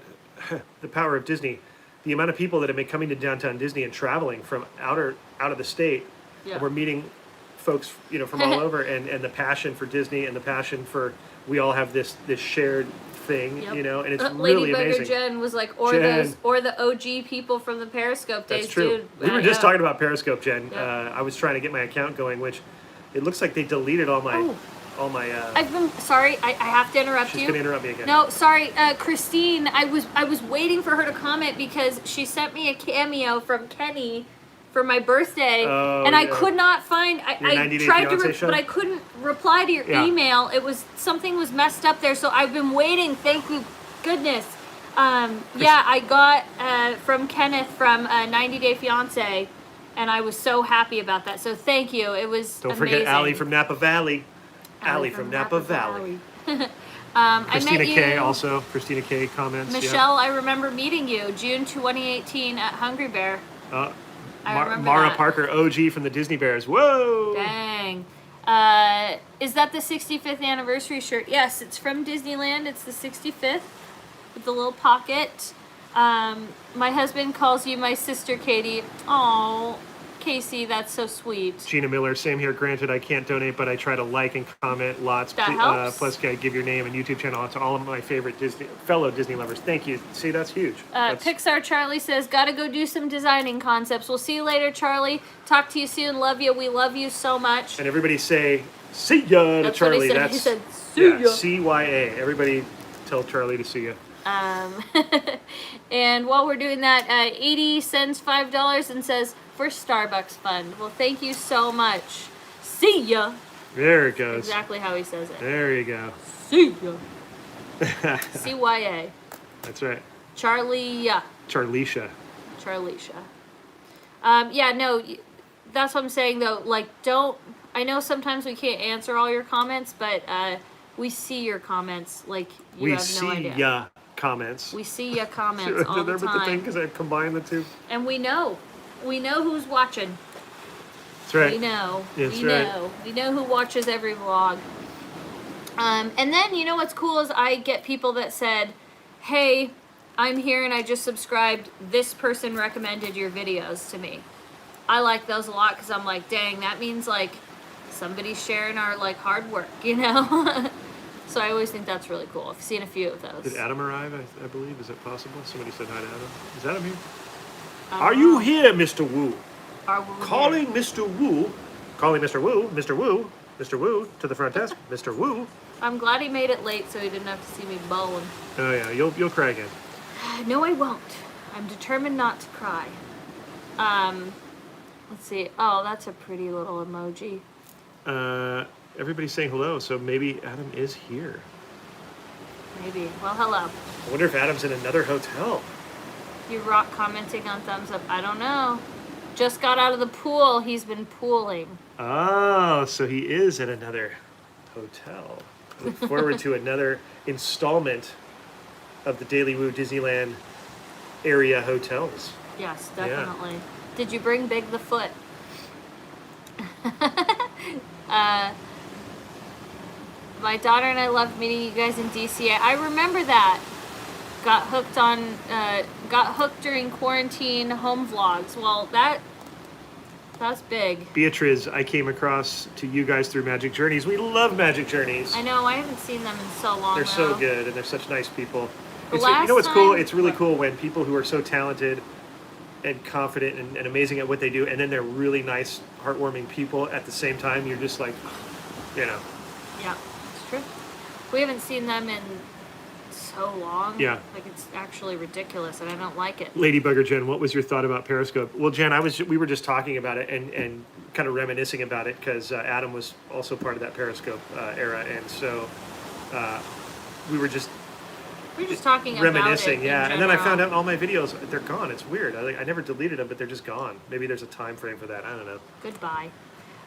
the power of Disney, the amount of people that have been coming to downtown Disney and traveling from out of the state. And we're meeting folks, from all over, and the passion for Disney and the passion for, we all have this shared thing, and it's really amazing. Ladybugger Jen was like, or the OG people from the Periscope days, That's true. Dude. We were just talking about Periscope, Jen. I was trying to get my account going, which it looks like they deleted all my all my. I've been sorry. I have to interrupt She's you. gonna interrupt me again. No, sorry, Christine. I was waiting for her to comment because she sent me a cameo from Kenny for my birthday, and I could not find. I 90 Day tried to, Fiancé show? but I couldn't reply to your email. It was something was messed up there, so I've been waiting. Thank you, goodness. Yeah, I got from Kenneth from 90 Day Fiancé, and I was so happy about that. So thank you. It was Don't amazing. forget Allie from Napa Valley. Allie from Napa Valley. Christina I met K you. also. Christina K comments. Michelle, I remember meeting you June 2018 at Hungry Bear. I remember Mara that. Parker, OG from the Disney Bears. Whoa! Dang. Is that the 65th anniversary shirt? Yes, it's from Disneyland. It's the 65th with the little pocket. My husband calls you my sister, Katie. Oh, Casey, that's so sweet. Gina Miller, same here. Granted, I can't donate, but I try to like and comment lots. That helps. Plus, give your name and YouTube channel to all of my favorite fellow Disney lovers. Thank you. See, that's huge. Pixar Charlie says, gotta go do some designing concepts. We'll see you later, Charlie. Talk to you soon. Love you. We love you so much. And everybody say, see ya to That's Charlie. what he said. He said, see ya. CYA. Everybody tell Charlie to see you. And while we're doing that, 80 sends $5 and says, for Starbucks Fund. Well, thank you so much. See ya. There it goes. Exactly how he says it. There you go. See ya. CYA. That's right. Charlie. Charlisha. Charlisha. Yeah, no, that's what I'm saying though. Like, don't. I know sometimes we can't answer all your comments, but we see your comments. Like, you have no idea. We see ya comments. We see ya comments all the time. The thing because I've combined the two. And we know. We know who's watching. That's right. We know. That's we right. know. We know who watches every vlog. And then, you know what's cool is I get people that said, hey, I'm here and I just subscribed. This person recommended your videos to me. I like those a lot because I'm like, dang, that means like somebody's sharing our like hard work, you know? So I always think that's really cool. I've seen a few of those. Did Adam arrive, I believe? Is it possible? Somebody said hi to Adam. Is Adam here? Are you here, Mr. Wu? Calling Mr. Wu. Calling Mr. Wu. Mr. Wu. Mr. Wu to the front desk. Mr. Wu. I'm glad he made it late so he didn't have to see me bawling. Oh yeah, you'll cry again. No, I won't. I'm determined not to cry. Let's see. Oh, that's a pretty little emoji. Everybody's saying hello, so maybe Adam is here. Maybe. Well, hello. I wonder if Adam's in another hotel. You rock commenting on thumbs up. I don't know. Just got out of the pool. He's been pooling. Oh, so he is at another hotel. Look forward to another installment of the Daily Woo Disneyland area hotels. Yes, definitely. Yeah. Did you bring Big the Foot? My daughter and I loved meeting you guys in DC. I remember that. Got hooked during quarantine home vlogs. Well, that's big. Beatriz, I came across to you guys through Magic Journeys. We love Magic Journeys. I know. I haven't seen them in so long. They're so good, and they're such nice people. You know what's cool? It's really cool when people who are so talented and confident and amazing at what they do, and then they're really nice, heartwarming people at the same time. You're just like, you know. Yeah, it's true. We haven't seen them in so long. Yeah. Like, it's actually ridiculous, and I don't like it. Ladybugger Jen, what was your thought about Periscope? Well, Jen, we were just talking about it and kind of reminiscing about it because Adam was also part of that Periscope era, and so we were just talking reminiscing, about it. yeah. And then I found out all my videos, they're gone. It's weird. I never deleted them, but they're just gone. Maybe there's a time frame for that. I don't know. Goodbye.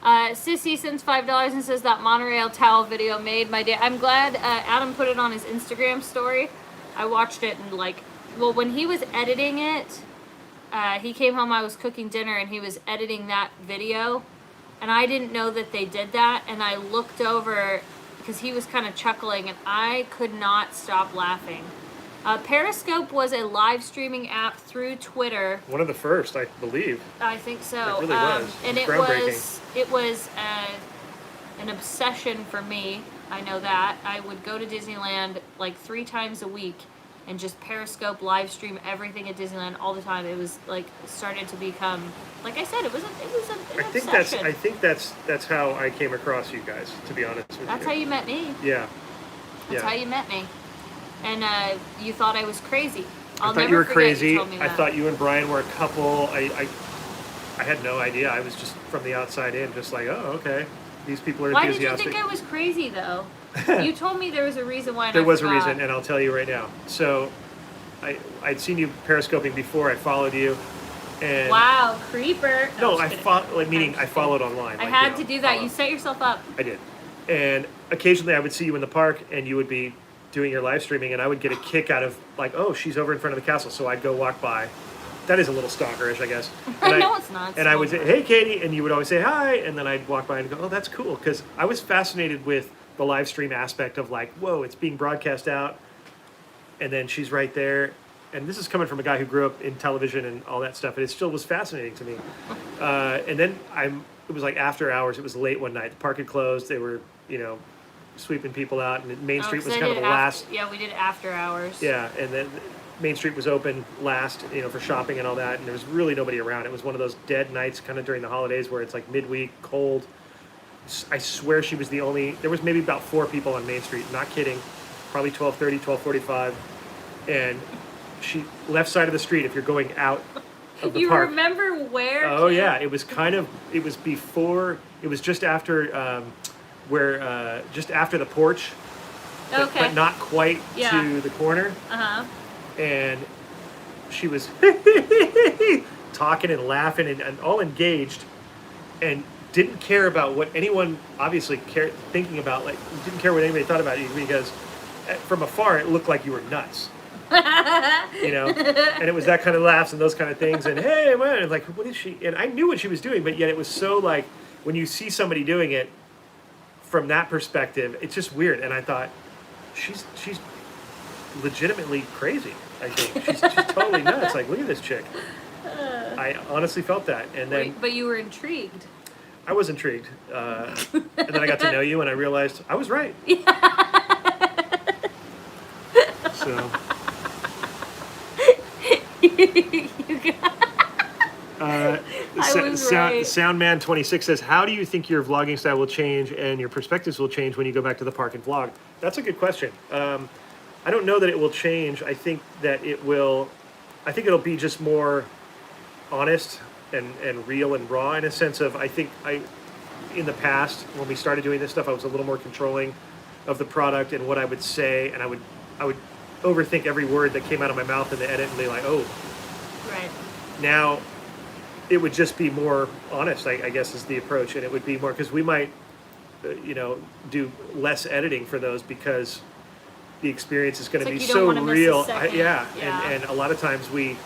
Sissy sends $5 and says that monorail towel video made my day. I'm glad Adam put it on his Instagram story. I watched it and when he was editing it, he came home, I was cooking dinner and he was editing that video. And I didn't know that they did that. And I looked over because he was kind of chuckling and I could not stop laughing. Periscope was a live streaming app through Twitter. One of the first, I believe. I think so. It really was. And it was an obsession for me. I know that. I would go to Disneyland like 3 times a week and just Periscope live stream everything at Disneyland all the time. It was like started to become, like I said, it was an obsession. I think that's how I came across you guys, to be honest with you. That's how you met me. Yeah. That's how you met me. And you thought I was crazy. I thought you were crazy. I thought you and Brian were a couple. I had no idea. I was just from the outside in, just like, oh, okay. These people are enthusiastic. Why did you think I was crazy, though? You told me there was a reason why. There was a reason, and I'll tell you right now. So, I'd seen you periscoping before. I followed you, and wow, creeper. No, I followed online. I had to do that. You set yourself up. I did, and occasionally I would see you in the park, and you would be doing your live streaming, and I would get a kick out of like, oh, she's over in front of the castle. So I'd go walk by. That is a little stalkerish, I guess. No, it's not. And I would say, hey, Katie, and you would always say hi, and then I'd walk by and go, oh, that's cool, because I was fascinated with the live stream aspect of like, whoa, it's being broadcast out, and then she's right there. And this is coming from a guy who grew up in television and all that stuff, and it still was fascinating to me. And then it was like after hours. It was late one night. The park had closed. They were, sweeping people out, and Main Street was kind of the last. Yeah, we did after hours. Yeah, and then Main Street was open last, for shopping and all that, and there was really nobody around. It was one of those dead nights kind of during the holidays where it's like midweek, cold. I swear she was the only, there was maybe about 4 people on Main Street, not kidding, probably 12:30, 12:45, and she left side of the street if you're going out of the park. You remember where? Oh yeah, it was before, it was just after, just after the porch, but not quite to the corner. Uh-huh. And she was talking and laughing and all engaged, and didn't care about what anyone obviously thinking about. Like, didn't care what anybody thought about you, because from afar it looked like you were nuts. And it was that kind of laughs and those kind of things. And hey, man, like, what is she? And I knew what she was doing, but yet it was so like, when you see somebody doing it from that perspective, it's just weird. And I thought, she's legitimately crazy. I think she's totally nuts. Like, look at this chick. I honestly felt that. And then, but you were intrigued. I was intrigued, and then I got to know you, and I realized I was right. So. Soundman26 says, how do you think your vlogging style will change and your perspectives will change when you go back to the park and vlog? That's a good question. I don't know that it will change. I think it'll be just more honest and real and raw, in a sense of, in the past, when we started doing this stuff, I was a little more controlling of the product and what I would say, and I would overthink every word that came out of my mouth in the edit and be like, oh. Right. Now, it would just be more honest, I guess, is the approach, and it would be more, because we might, do less editing for those, because the experience is going to be so real. And a lot of times we're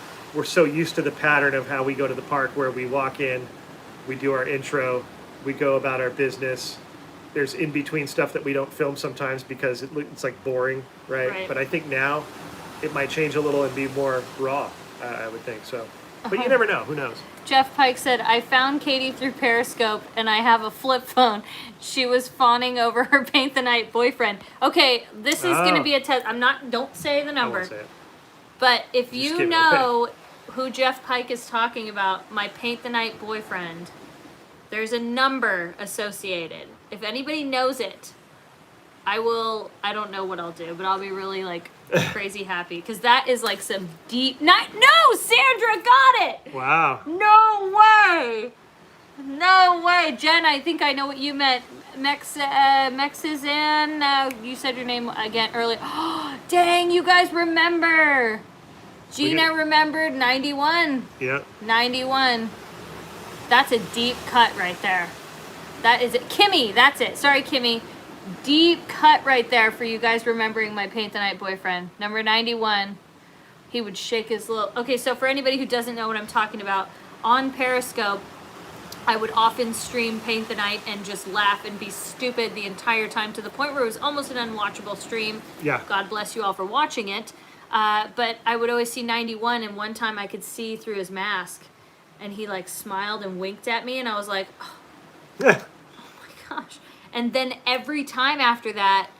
so used to the pattern of how we go to the park, where we walk in, we do our intro, we go about our business. There's in between stuff that we don't film sometimes because it's like boring, right? But I think now it might change a little and be more raw, I would think so. But you never know. Who knows? Jeff Pike said, I found Katie through Periscope and I have a flip phone. She was fawning over her Paint the Night boyfriend. Okay, this is going to be a test. Don't say the number. I won't say it. But if you know who Jeff Pike is talking about, my Paint the Night boyfriend, there's a number associated. If anybody knows it, I don't know what I'll do, but I'll be really like crazy happy, because that is like some deep no, Sandra got it. Wow. No way, Jen. I think I know what you meant. Mexizan. You said your name again earlier. Oh, dang, you guys remember. Gina remembered 91. Yeah. 91. That's a deep cut right there. That is it. Kimmy, that's it. Sorry, Kimmy. Deep cut right there for you guys remembering my Paint the Night boyfriend. Number 91. He would shake his little... Okay, so for anybody who doesn't know what I'm talking about, on Periscope, I would often stream Paint the Night and just laugh and be stupid the entire time, to the point where it was almost an unwatchable stream. Yeah. God bless you all for watching it. But I would always see 91, and one time I could see through his mask, and he like smiled and winked at me, and I was like, oh my gosh. And then every time after that,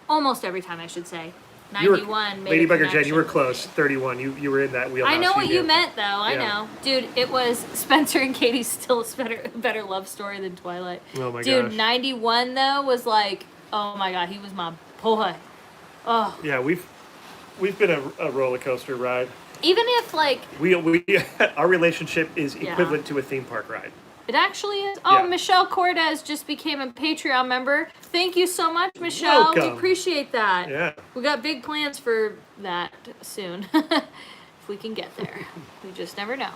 almost every time I should say, 91. Ladybug or Jen, you were close. 31. You were in that wheelhouse. I know what you did. meant, though. I Yeah. know. Dude, it was Spencer and Katie's still a better love story than Twilight. Oh my Dude, gosh. 91, though, was like, oh my god, he was my boy. Oh. Yeah, we've been a roller coaster ride. Even if, like... We our relationship is equivalent to a theme park ride. It actually is. Oh, Yeah. Michelle Cortez just became a Patreon member. Thank you so much, Michelle. Welcome. We appreciate that. Yeah. We got big plans for that soon. If we can get there. We just never know.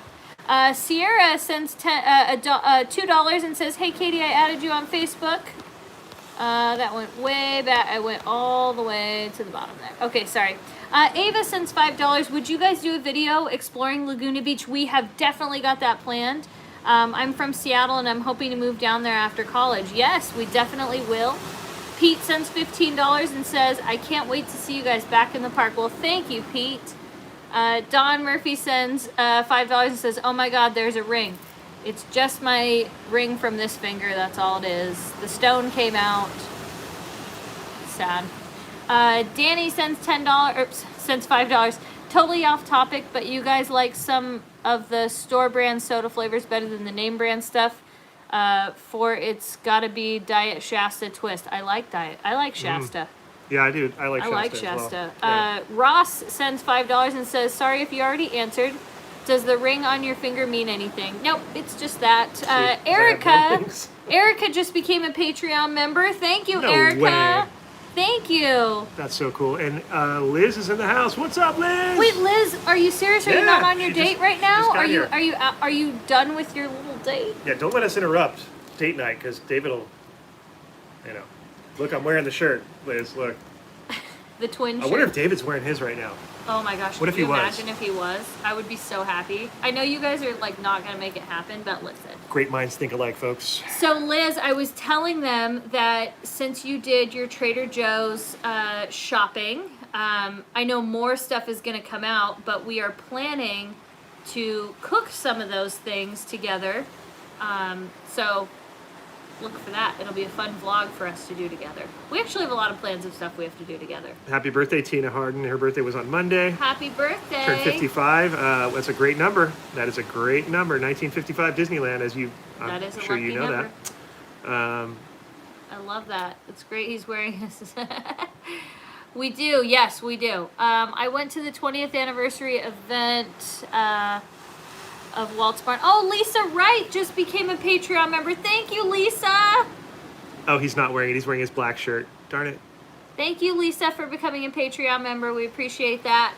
Sierra sends $2 and says, hey, Katie, I added you on Facebook. That went way back. I went all the way to the bottom there. Okay, sorry. Ava sends $5. Would you guys do a video exploring Laguna Beach? We have definitely got that planned. I'm from Seattle and I'm hoping to move down there after college. Yes, we definitely will. Pete sends $15 and says, I can't wait to see you guys back in the park. Well, thank you, Pete. Don Murphy sends $5 and says, oh my god, there's a ring. It's just my ring from this finger, that's all it is. The stone came out. Sad. Danny sends sends $5. Totally off topic, but you guys like some of the store brand soda flavors better than the name brand stuff. For it's gotta be Diet Shasta Twist. I like Shasta. Yeah, I do. I like Shasta. I like as Shasta. well. Yeah. Ross sends $5 and says, sorry if you already answered. Does the ring on your finger mean anything? Nope, it's just that. Sweet. I have Erica. things. Erica just became a Patreon member. Thank you, No Erica. way. Thank you. That's so cool. And Liz is in the house. What's up, Liz? Wait, Liz, are you serious? Are you Yeah, not on your she date just- right now? just got Are here. are you done with your little date? Yeah, don't let us interrupt date night because David will, Look, I'm wearing the shirt, Liz. Look. The twin I shirt. wonder if David's wearing his right now. Oh my gosh, What if can you he was? imagine if he was? I would be so happy. I know you guys are like not gonna make it happen, but listen. Great minds think alike, folks. So Liz, I was telling them that since you did your Trader Joe's shopping, I know more stuff is gonna come out, but we are planning to cook some of those things together. So look for that. It'll be a fun vlog for us to do together. We actually have a lot of plans of stuff we have to do together. Happy birthday, Tina Harden. Her birthday was on Monday. Happy birthday. Turned 55. That's a great number. That is a great number. 1955 Disneyland, as That is a I'm sure lucky you know number. that. I love that. It's great he's wearing this. We do. Yes, we do. I went to the 20th anniversary event of Walt's Barn. Oh, Lisa Wright just became a Patreon member. Thank you, Lisa. Oh, he's not wearing it. He's wearing his black shirt. Darn it. Thank you, Lisa, for becoming a Patreon member. We appreciate that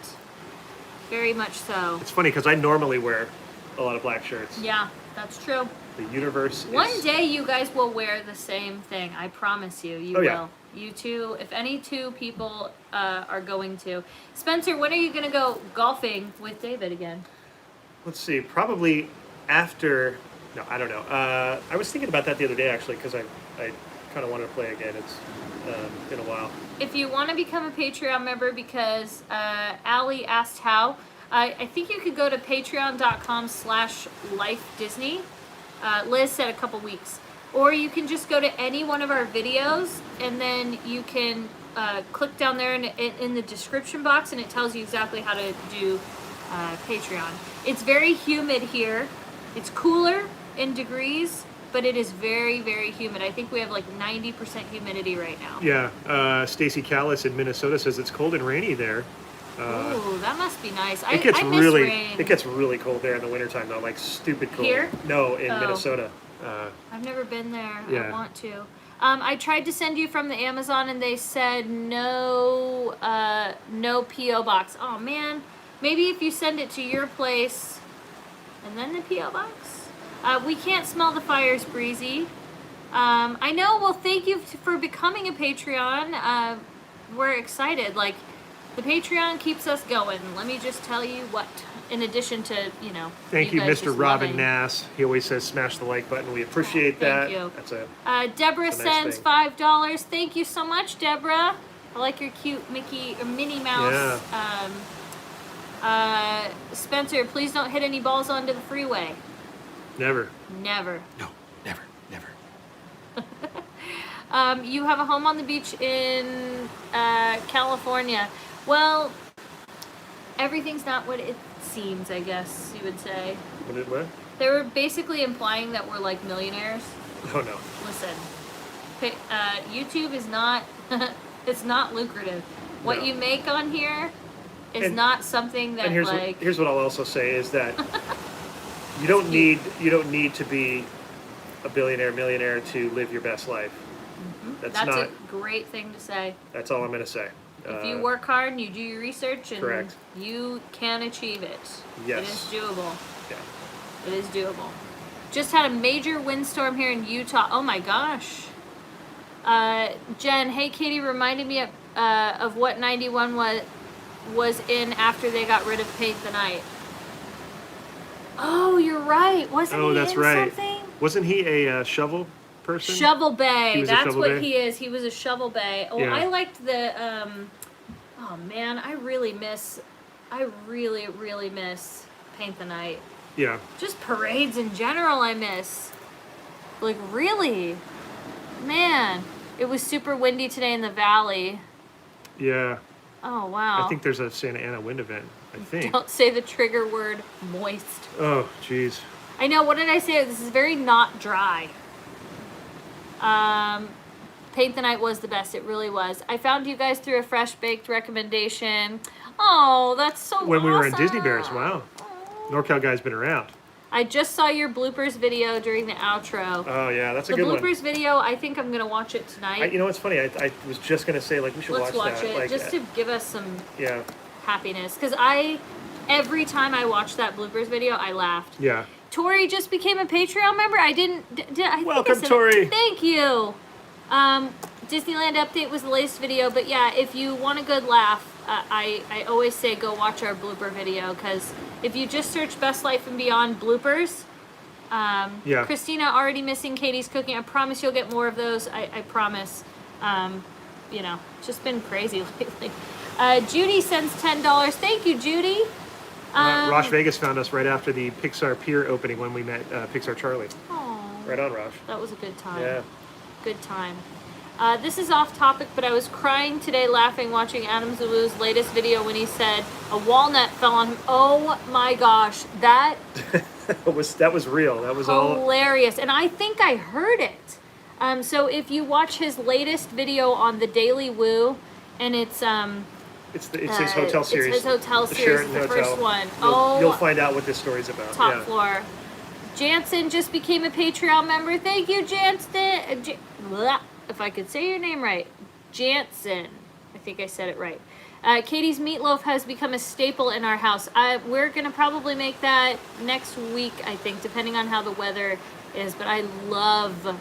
very much so. It's funny because I normally wear a lot of black shirts. Yeah, that's true. The universe is... One day you guys will wear the same thing. I promise you. You Oh, will. yeah. You two, if any two people are going to. Spencer, when are you going to go golfing with David again? Let's see. Probably after... No, I don't know. I was thinking about that the other day, actually, because I kind of wanted to play again. It's been a while. If you want to become a Patreon member, because Allie asked how, I think you could go to patreon.com/lifedisney. Liz said a couple weeks. Or you can just go to any one of our videos, and then you can click down there in the description box, and it tells you exactly how to do Patreon. It's very humid here. It's cooler in degrees, but it is very, very humid. I think we have like 90% humidity right now. Yeah. Stacy Callis in Minnesota says it's cold and rainy there. Ooh, that must be nice. I It miss rain. gets really cold there in the wintertime, though. Like stupid cold. Here? No, in Oh. Minnesota. I've never been there. Yeah. I want to. I tried to send you from the Amazon, and they said no, no PO box. Oh man, maybe if you send it to your place, and then the PO box. We can't smell the fires, Breezy. I know. Well, thank you for becoming a Patreon. We're excited. Like, the Patreon keeps us going. Let me just tell you what. In addition to, Thank you, guys Mr. just Robin loving- Nass. He always says smash the like button. We appreciate that. Thank you. That's a Deborah That's a nice sends thing. $5. Thank you so much, Deborah. I like your cute Mickey or Minnie Mouse. Spencer, please don't hit any balls onto the freeway. never. Never. No, never, never. You have a home on the beach in California. Well, everything's not what it seems, I guess you would say. What? They were basically implying that we're like millionaires. Oh no. Listen, YouTube is not, it's not lucrative. What No. you make on here is And- not something that And here's what I'll also say is that you don't need to be a billionaire, millionaire to live your best life. That's a not. great thing to say. That's all I'm going to say. If you work hard and you do your research, and Correct. you can achieve it. Yes. It is doable. Yeah. It is doable. Just had a major windstorm here in Utah. Oh my gosh. Jen, hey Katie, reminded me of what 91 was in after they got rid of Paint the Night. Oh, you're right. Wasn't he that's in right. something? Wasn't he a shovel person? Shovel Bay. He was a That's Shovel what Bay? he is. He was a Shovel Bay. Oh, Yeah. I liked the. Oh man, I really miss Paint the Night. Yeah. Just parades in general, I miss. Like really, man. It was super windy today in the valley. Yeah. Oh wow. I think there's a Santa Ana wind event. I think. Don't say the trigger word moist. Oh, jeez. I know, what did I say? This is very not dry. Paint the Night was the best. It really was. I found you guys through a Fresh Baked recommendation. Oh, that's so When we were in awesome. Disney Bears, wow. NorCal guy's been around. I just saw your bloopers video during the outro. Oh yeah, that's a The good one. bloopers video, I think I'm going to watch it tonight. You know what's funny? I was just gonna say like we should Let's watch that. it, Like, just to give us some yeah, happiness. Because every time I watched that bloopers video, I laughed. yeah. Tori just became a Patreon member. I didn't. I think I Welcome, said it. Tori. Thank you. Disneyland update was the latest video, but yeah, if you want a good laugh, I always say go watch our blooper video, because if you just search Best Life and Beyond bloopers, Yeah. Christina already missing Katie's cooking. I promise you'll get more of those. I promise. You know, it's just been crazy lately. Judy sends $10. Thank you, Judy. Rosh Vegas found us right after the Pixar Pier opening when we met Pixar Charlie. Aw, Right on, Rosh. that was a good time. Yeah. Good time. This is off topic, but I was crying today laughing watching Adam Zalu's latest video when he said a walnut fell on him. Oh my gosh, that that was real. That was all. hilarious. And I think I heard it. So if you watch his latest video on the Daily Woo, and it's It's his hotel series. It's his hotel The series, Sheraton the Hotel. first one. You'll find out what this story's about. Top Yeah. floor. Jansen just became a Patreon member. Thank you, Jansen. If I could say your name right. Jansen. I think I said it right. Katie's meatloaf has become a staple in our house. We're going to probably make that next week, I think, depending on how the weather is. But I love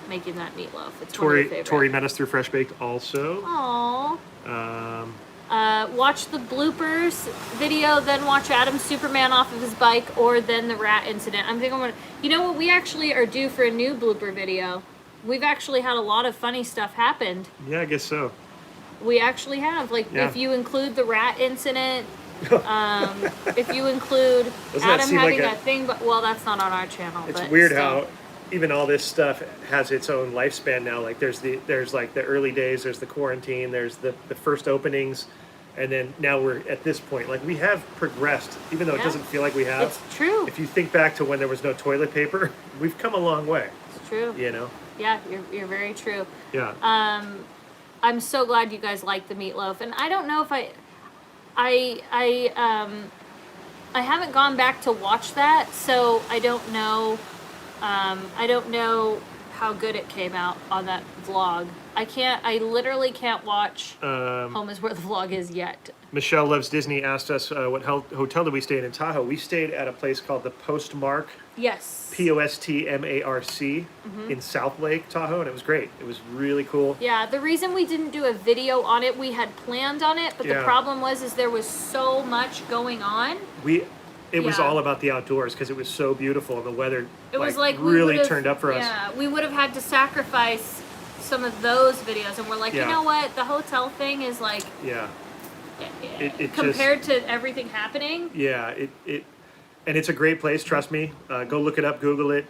making that meatloaf. It's one of my favorites. Tori met us through Fresh Baked also. Aww. Watch the bloopers video, then watch Adam Superman off of his bike, or then the rat incident. I'm gonna. You know what? We actually are due for a new blooper video. We've actually had a lot of funny stuff happen. Yeah, I guess so. We actually have. Like, Yeah. if you include the rat incident, if you include Doesn't that Adam seem having like that thing, but well, that's not on our channel. It's but weird still. how even all this stuff has its own lifespan now. Like there's like the early days, there's the quarantine, there's the first openings, and then now we're at this point. Like we have progressed, even though it Yeah. doesn't feel like we have. It's true. If you think back to when there was no toilet paper, we've come a long way. It's true. You know? Yeah, you're very true. Yeah. I'm so glad you guys like the meatloaf, and I don't know if I haven't gone back to watch that, so I don't know. I don't know how good it came out on that vlog. I literally can't watch Home is Where the Vlog Is yet. Michelle Loves Disney asked us what hotel did we stay in Tahoe. We stayed at a place called the Postmark, Yes. Postmarc, in South Lake, Tahoe, and it was great. It was really cool. Yeah, the reason we didn't do a video on it, we had planned on it, but the Yeah. problem was there was so much going on. It was Yeah. all about the outdoors because it was so beautiful and the weather It was like we really would've- turned up for us. Yeah, we would have had to sacrifice some of those videos, and we're like, Yeah. you know what? The hotel thing is like Yeah. It compared to everything happening. Yeah, and it's a great place. Trust me. Go look it up. Google it.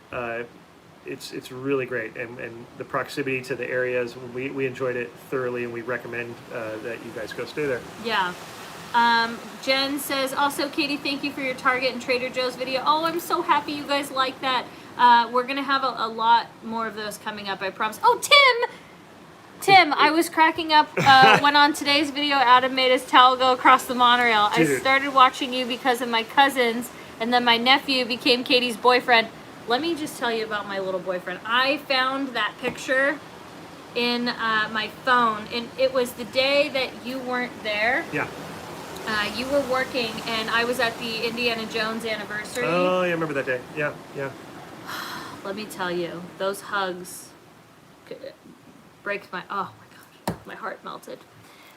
it's really great, and the proximity to the areas, we enjoyed it thoroughly, and we recommend that you guys go stay there. Yeah. Jen says, also, Katie, thank you for your Target and Trader Joe's video. Oh, I'm so happy you guys like that. We're going to have a lot more of those coming up, I promise. Oh, Tim, I was cracking up when on today's video, Adam made his towel go across the monorail. Dude. I started watching you because of my cousins, and then my nephew became Katie's boyfriend. Let me just tell you about my little boyfriend. I found that picture in my phone, and it was the day that you weren't there. Yeah. You were working, and I was at the Indiana Jones anniversary. Oh, yeah, I remember that day. Yeah. Let me tell you, those hugs breaks my, oh my gosh, my heart melted.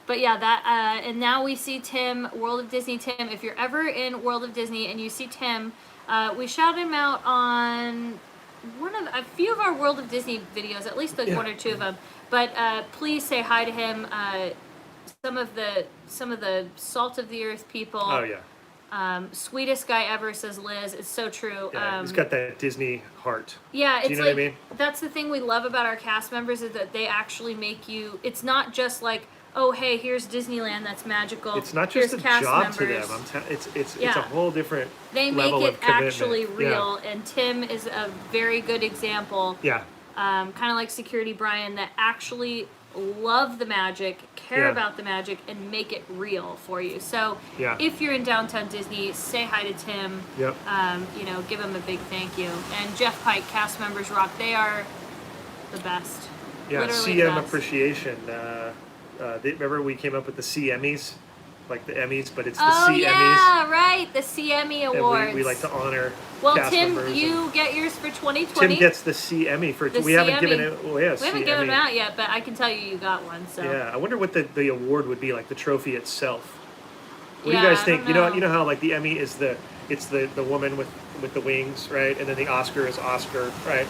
But yeah, that, and now we see Tim, World of Disney Tim. If you're ever in World of Disney and you see Tim, we shout him out on a few of our World of Disney videos, at least like one or two of them. But please say hi to him. Some of the salt of the earth people. Oh yeah. Sweetest guy ever, says Liz. It's so true. Yeah, he's got that Disney heart. Yeah, it's Do you know like, what I mean? That's the thing we love about our cast members, is that they actually make you. It's not just like, oh hey, here's Disneyland, that's magical. It's not just here's a cast job members. to them. it's a whole different. They make level it of commitment. actually real, Yeah. and Tim is a very good example. Yeah. Kind of like Security Brian, that actually love the magic, care about the magic, and make it real for you. So if you're in downtown Disney, say hi to Tim. Yep. Give him a big thank you. And Jeff Pike, cast members rock. They are the best. Yeah. Literally the CM best. appreciation. Remember we came up with the CMEs, like the Emmys, but it's the CMEs. Yeah, right. The CME Awards. And we like to honor. Well, cast Tim, members, you get yours for 2020. Tim gets the CME for. The We haven't CME. given it. Well, yeah, We haven't given them out yet, but I can tell you got one. So Yeah, I wonder what the award would be, like the trophy itself. What do Yeah, you guys I think? don't You know how like the Emmy is the woman with the wings, right? And then the Oscar is Oscar, right?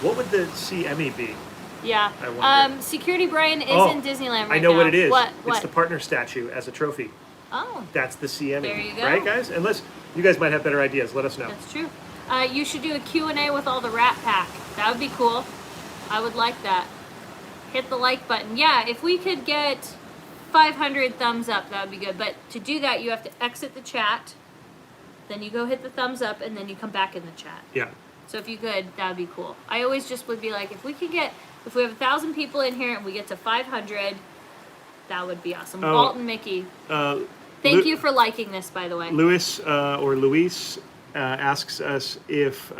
What would the CME be? yeah. I wonder. Security Brian is Oh, in Disneyland right now. I know what it is. What? It's the partner statue as a trophy. Oh, That's the CME. There you go. Right, guys? Unless you guys might have better ideas, let us know. that's true. You should do a Q&A with all the Rat Pack. That would be cool. I would like that. Hit the like button. Yeah, if we could get 500 thumbs up, that would be good. But to do that, you have to exit the chat. Then you go hit the thumbs up, and then you come back in the chat. Yeah. So if you could, that would be cool. I always just would be like, if we have 1,000 people in here and we get to 500, that would be awesome. Oh. Walt and Mickey, thank you for liking this, by the way. Luis asks us if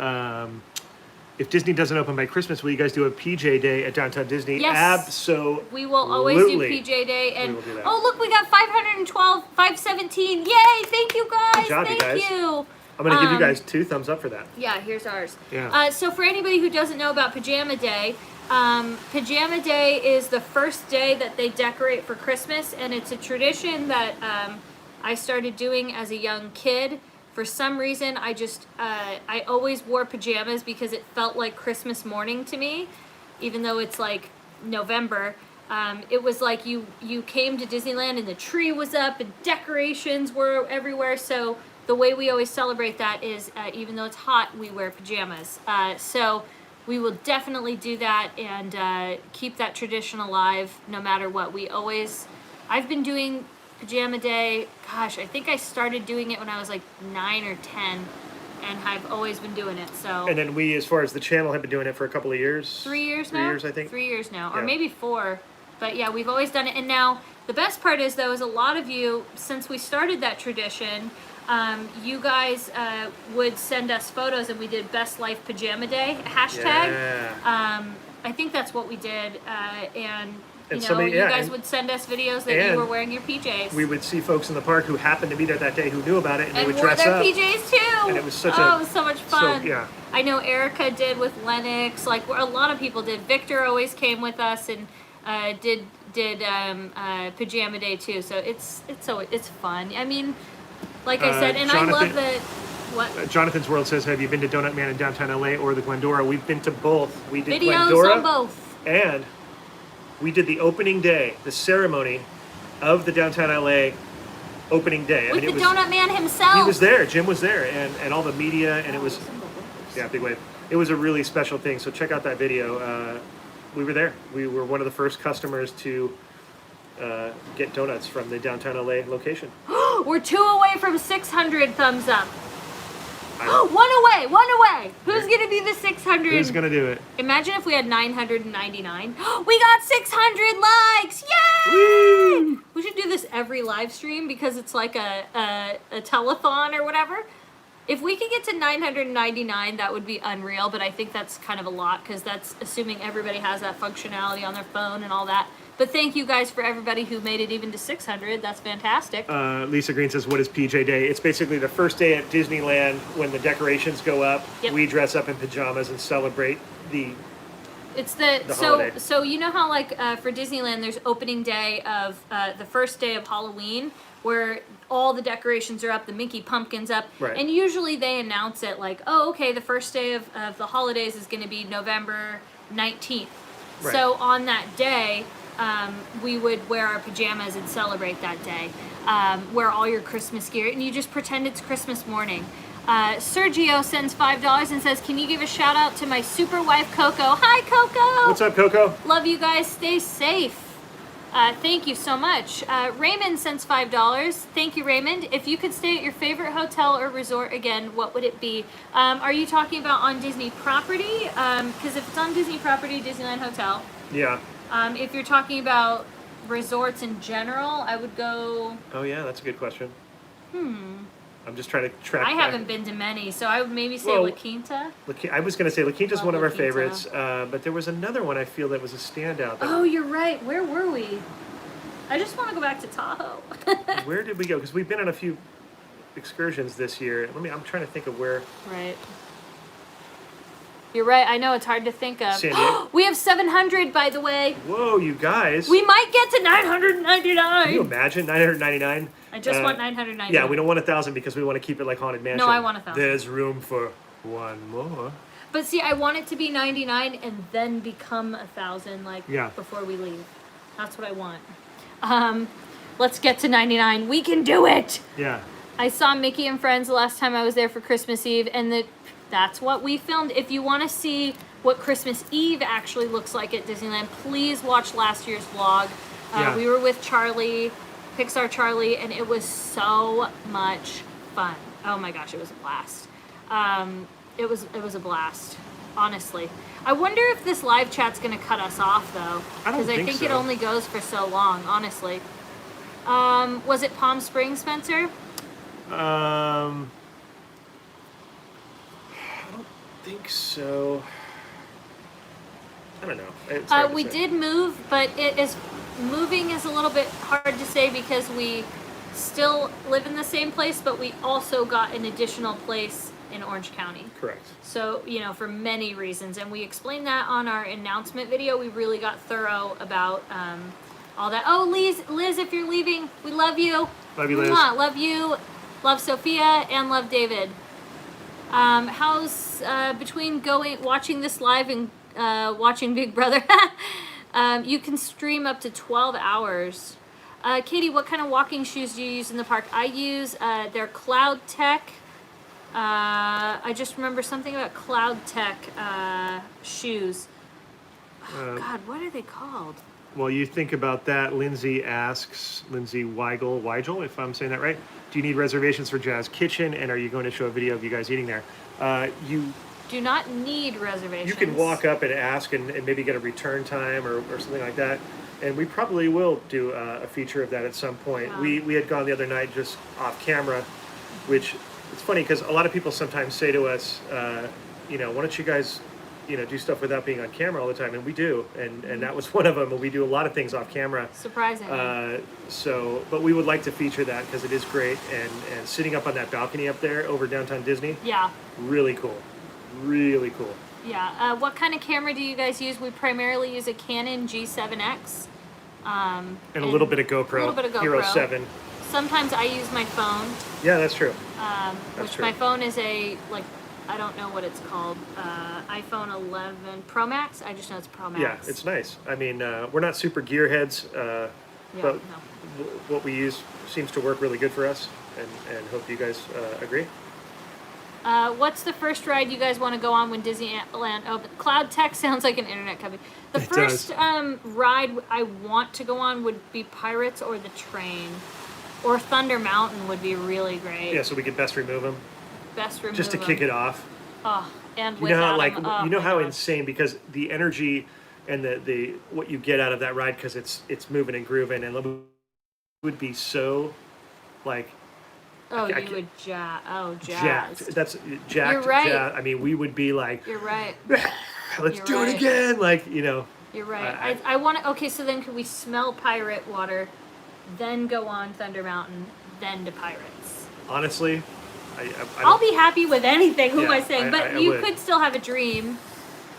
Disney doesn't open by Christmas, will you guys do a PJ day at Downtown Disney? Yes. We will always do PJ Day. And We will do that. oh, look, we got 512, 517. Yay! Thank you guys. Good job, you Thank guys. you. I'm going to give you guys 2 thumbs up for that. Yeah, here's ours. Yeah. So for anybody who doesn't know about Pajama Day, Pajama Day is the first day that they decorate for Christmas, and it's a tradition that I started doing as a young kid. For some reason, I always wore pajamas because it felt like Christmas morning to me, even though it's like November. It was like you came to Disneyland and the tree was up and decorations were everywhere. So the way we always celebrate that is, even though it's hot, we wear pajamas. So we will definitely do that and keep that tradition alive no matter what. I've been doing Pajama Day, gosh, I think I started doing it when I was like 9 or 10, and I've always been doing it. So. And then we, as far as the channel, have been doing it for a couple of years. 3 years now? 3 years, I think. 3 years now, or Yeah. maybe 4. But yeah, we've always done it. And now the best part is, though, is a lot of you, since we started that tradition, you guys would send us photos, and we did Best Life Pajama Day hashtag. Yeah. I think that's what we did, and you know, somebody- you yeah, guys and- would send us videos that you and were wearing your PJs. We would see folks in the park who happened to be there that day who knew about it, and they would wore dress their up. PJs too. And it was such it was so much fun. yeah. I know Erica did with Lennox. Like a lot of people did. Victor always came with us and did Pajama Day too. So it's fun. I mean, like I said, and I love that. What? Jonathan's World says, have you been to Donut Man in downtown LA or the Glendora? We've been to both. We did Videos Glendora, on both. and we did the opening day, the ceremony of the downtown LA opening day. With the Donut Man himself. He was there. Jim was there, and all the media, and it was, yeah, big wave. it was a really special thing. So check out that video. We were there. We were one of the first customers to get donuts from the downtown LA location. We're 2 away from 600 thumbs up. I- One away. Who's gonna be the 600? Who's gonna do it? Imagine if we had 999. We got 600 likes! Yay! Woo! We should do this every live stream because it's like a telethon or whatever. If we could get to 999, that would be unreal, but I think that's kind of a lot because that's assuming everybody has that functionality on their phone and all that. But thank you guys for everybody who made it even to 600. That's fantastic. Lisa Green says, what is PJ Day? It's basically the first day at Disneyland when the decorations go up. Yep. We dress up in pajamas and celebrate It's the holiday. so you know how like for Disneyland there's opening day of the first day of Halloween where all the decorations are up, the Mickey pumpkin's up, Right. and usually they announce it like, oh okay, the first day of the holidays is going to be November 19th. Right. So on that day, we would wear our pajamas and celebrate that day. Wear all your Christmas gear, and you just pretend it's Christmas morning. Sergio sends $5 and says, can you give a shout out to my super wife, Coco? Hi, Coco! What's up, Coco? Love you guys. Stay safe. Thank you so much. Raymond sends $5. Thank you, Raymond. If you could stay at your favorite hotel or resort again, what would it be? Are you talking about on Disney property? Because if it's on Disney property, Disneyland Hotel. Yeah. If you're talking about resorts in general, I would go... Oh, yeah, that's a good question. I'm just trying to track I back. haven't been to many, so I would maybe say Well, La Quinta. I was going to say La Quinta's Love one of La our Quinta. favorites, but there was another one I feel that was a standout. That, Oh, you're right. Where were we? I just want to go back to Tahoe. Where did we go? Because we've been on a few excursions this year. I'm trying to think of where. Right. You're right. I know it's hard to think of. San Diego. We have 700, by the way. Whoa, you guys. We might get to 999. Can you imagine 999? I just want 999. Yeah, we don't want 1,000 because we want to keep it like Haunted Mansion. No, I want 1,000. There's room for one more. But see, I want it to be 99 and then become 1,000, like Yeah. before we leave. That's what I want. Let's get to 99. We can do it. Yeah. I saw Mickey and Friends the last time I was there for Christmas Eve, and that's what we filmed. If you want to see what Christmas Eve actually looks like at Disneyland, please watch last year's vlog. Yeah. We were with Charlie, Pixar Charlie, and it was so much fun. Oh my gosh, it was a blast. It was a blast, honestly. I wonder if this live chat's gonna cut us off though, I don't because I think think it so. only goes for so long, honestly. Was it Palm Springs, Spencer? I don't think so. I don't know. It's hard to We say. did move, but moving is a little bit hard to say because we still live in the same place, but we also got an additional place in Orange County. Correct. So, for many reasons. And we explained that on our announcement video. We really got thorough about all that. Oh, Liz, if you're leaving, we love you. Love you, Liz. Mwah. Love you. Love Sophia and love David. How's between watching this live and watching Big Brother? You can stream up to 12 hours. Katie, what kind of walking shoes do you use in the park? I use their Cloud Tech. I just remember something about Cloud Tech shoes. Oh, God, what are they called? Well, you think about that. Lindsay asks, Lindsay Weigel, if I'm saying that right. Do you need reservations for Jazz Kitchen, and are you going to show a video of you guys eating there? You Do not need reservations. You can walk up and ask and maybe get a return time or something like that. And we probably will do a feature of that at some point. Wow. We had gone the other night just off camera, which it's funny because a lot of people sometimes say to us, why don't you guys, do stuff without being on camera all the time? And we do. And that was one of them. And we do a lot of things off camera. Surprising. But we would like to feature that because it is great. And sitting up on that balcony up there over downtown Disney, yeah. really cool. Really cool. Yeah. What kind of camera do you guys use? We primarily use a Canon G7X. And a little bit of GoPro. A little bit of GoPro. Hero 7. Sometimes I use my phone. Yeah, that's true. Which true. my phone is I don't know what it's called. iPhone 11 Pro Max. I just know it's Pro Max. Yeah, it's nice. I mean, we're not super gearheads, but what we use seems to work really good for us, and hope you guys agree. What's the first ride you guys want to go on when Disneyland opens? Cloud Tech sounds like an internet company. The It first does. ride I want to go on would be Pirates or the Train. Or Thunder Mountain would be really great. Yeah, so we could best remove them. Best remove Just to kick it off. Oh, and You know how without 'em, oh you know my how gosh. insane, because the energy and the what you get out of that ride, because it's moving and grooving, and it would be so like Oh, I you ca- would jazz. jacked. That's jacked. You're right. I mean, we would be like, You're right. let's You're do right. it again. Like, You're right. I- I want to. Okay, so then could we smell pirate water, then go on Thunder Mountain, then to Pirates? honestly, I'll be happy with anything. Who am I Yeah, saying? But I you would. could still have a dream.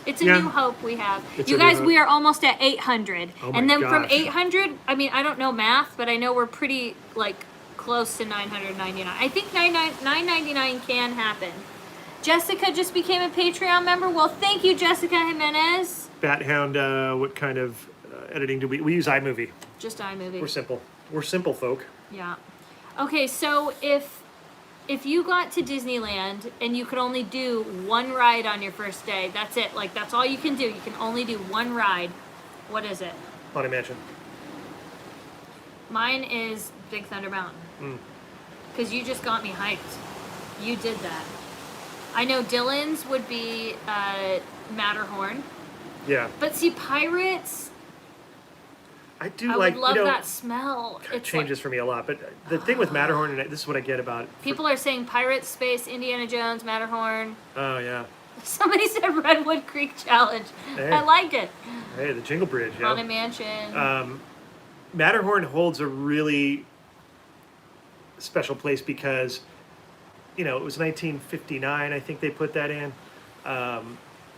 It's a Yeah. new hope we have. It's You a new guys, hope. we are almost at 800. Oh my and then from gosh. 800, I mean, I don't know math, but I know we're pretty, like, close to 999. I think 999 can happen. Jessica just became a Patreon member. Well, thank you, Jessica Jimenez. Bathound. What kind of editing do we use? iMovie. Just iMovie. We're simple. We're simple folk. Yeah. Okay, so if you got to Disneyland and you could only do one ride on your first day, that's it. Like, that's all you can do. You can only do one ride. What is it? Haunted Mansion. Mine is Big Thunder Mountain. Mm. Because you just got me hyped. You did that. I know Dylan's would be Matterhorn. Yeah, But see, Pirates, I do I like. would love that smell. It It's changes for me a lot, but the thing with Matterhorn, and this is what I get about. like, people are saying Pirates, Space, Indiana Jones, Matterhorn. Oh yeah. Somebody said Redwood Creek Challenge. Hey. I like it. Hey, the Jingle Bridge. Yeah. Haunted Mansion. Matterhorn holds a really special place because, it was 1959. I think they put that in.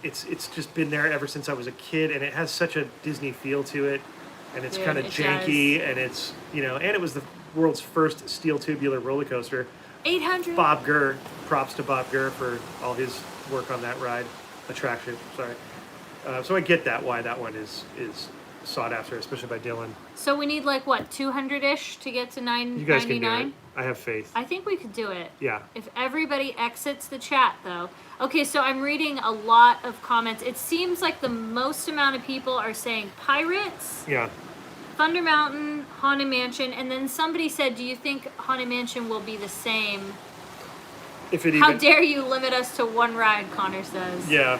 It's just been there ever since I was a kid, and it has such a Disney feel to it, and it's Dude, kind of it janky, and it's and it was the world's first steel tubular roller coaster. 800. Bob Gurr, props to Bob Gurr for all his work on that attraction. Sorry. So I get why that one is sought after, especially by Dylan. So we need like what, 200-ish to get to You guys can do 999? it. I have faith. I think we could do it. Yeah. If everybody exits the chat, though. Okay, so I'm reading a lot of comments. It seems like the most amount of people are saying Pirates, Yeah. Thunder Mountain, Haunted Mansion, and then somebody said, do you think Haunted Mansion will be the same? If it How even. dare you limit us to one ride, Connor says. Yeah.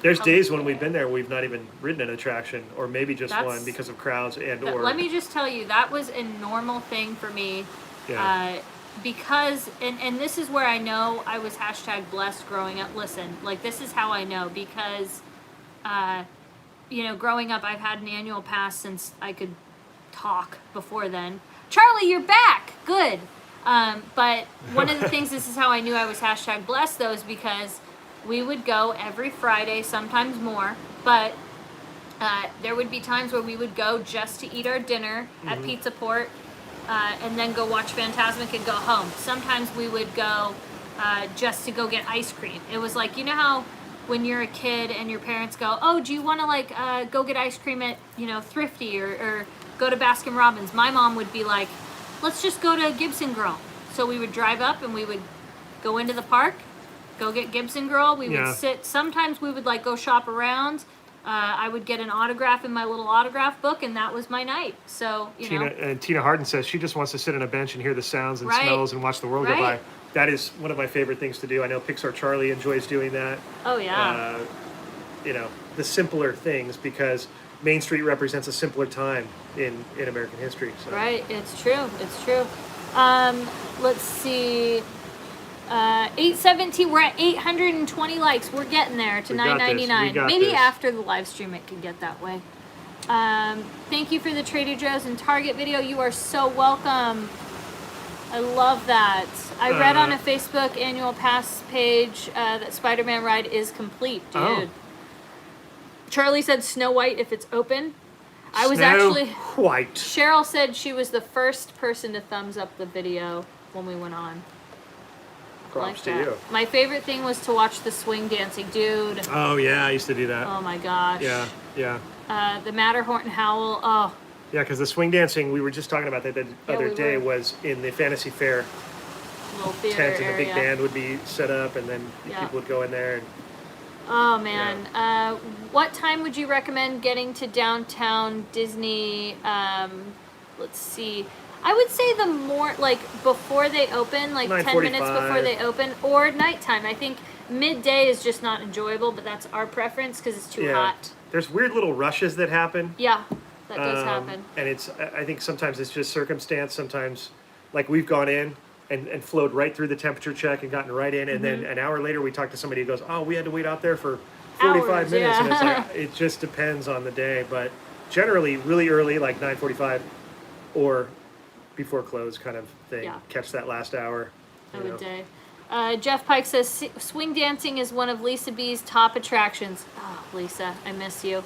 There's days when we've been there, we've not even ridden an attraction, or maybe just That's- one because of crowds and But or. let me just tell you, that was a normal thing for me. Yeah. Because, and this is where I know I was #blessed growing up. Listen, like, this is how I know, because, growing up, I've had an annual pass since I could talk before then. Charlie, you're back! Good! But one of the things, this is how I knew I was #blessed, though, is because we would go every Friday, sometimes more, but there would be times where we would go just to eat our dinner at Pizza Port, and then go watch Fantasmic and go home. Sometimes we would go just to go get ice cream. It was like, you know how when you're a kid and your parents go, oh, do you want to go get ice cream at, Thrifty or go to Baskin Robbins? My mom would be like, let's just go to Gibson Girl. So we would drive up and we would go into the park, go get Gibson Girl. We Yeah. would sit. Sometimes we would go shop around. I would get an autograph in my little autograph book, and that was my night. So, Tina Harden says she just wants to sit on a bench and hear the sounds and Right. smells and watch the world go Right. by. That is one of my favorite things to do. I know Pixar Charlie enjoys doing that. Oh, yeah. The simpler things, because Main Street represents a simpler time in American history. So. Right, it's true. It's true. Let's see. 817. We're at 820 likes. We're getting there to We got this. 999. We got Maybe this. after the live stream it can get that way. Thank you for the Trader Joe's and Target video. You are so welcome. I love that. I read on a Facebook annual pass page that Spider-Man ride is complete, dude. Oh. Charlie said Snow White if it's open. I was Snow actually... White. Cheryl said she was the first person to thumbs up the video when we went on. Props to that. you. My favorite thing was to watch the swing dancing, dude. Oh yeah, I used to do that. Oh my gosh. Yeah. The Matterhorn Howl. Oh, Yeah, because the swing dancing, we were just talking about that the Yeah, other we day, were. was in the Fantasy Fair little theater tent, and the area. big band would be set up, and then Yeah. people would go in there. And Oh man, what time would you recommend getting to downtown Disney? Let's see. I would say the more like before they open, like 10 minutes before 9:45. they open, or nighttime. I think midday is just not enjoyable, but that's our preference because it's too hot. There's weird little rushes that happen. Yeah, that does happen. And I think sometimes it's just circumstance. Sometimes, like we've gone in and flowed right through the temperature check and gotten right in, and then an hour later we talk to somebody who goes, "Oh, we had to wait out there for 45 Hours, minutes," and it's yeah. like it just depends on the day. But generally, really early, like 9:45, or before close, kind of thing. Yeah. Catch that last hour. I you would know. day. Jeff Pike says swing dancing is one of Lisa B's top attractions. Oh, Lisa, I miss you.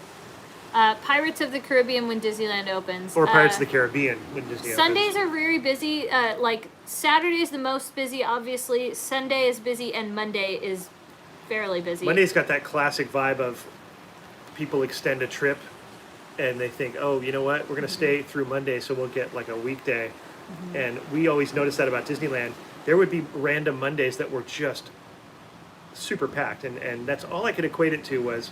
Pirates of the Caribbean when Disneyland opens. Or Pirates of the Caribbean when Disney Sundays opens. are very busy. Like Saturday's the most busy, obviously. Sunday is busy, and Monday is fairly busy. Monday's got that classic vibe of people extend a trip and they think, oh, you know what, we're going to stay through Monday, so we'll get like a weekday. And we always notice that about Disneyland. There would be random Mondays that were just super packed, and that's all I could equate it to was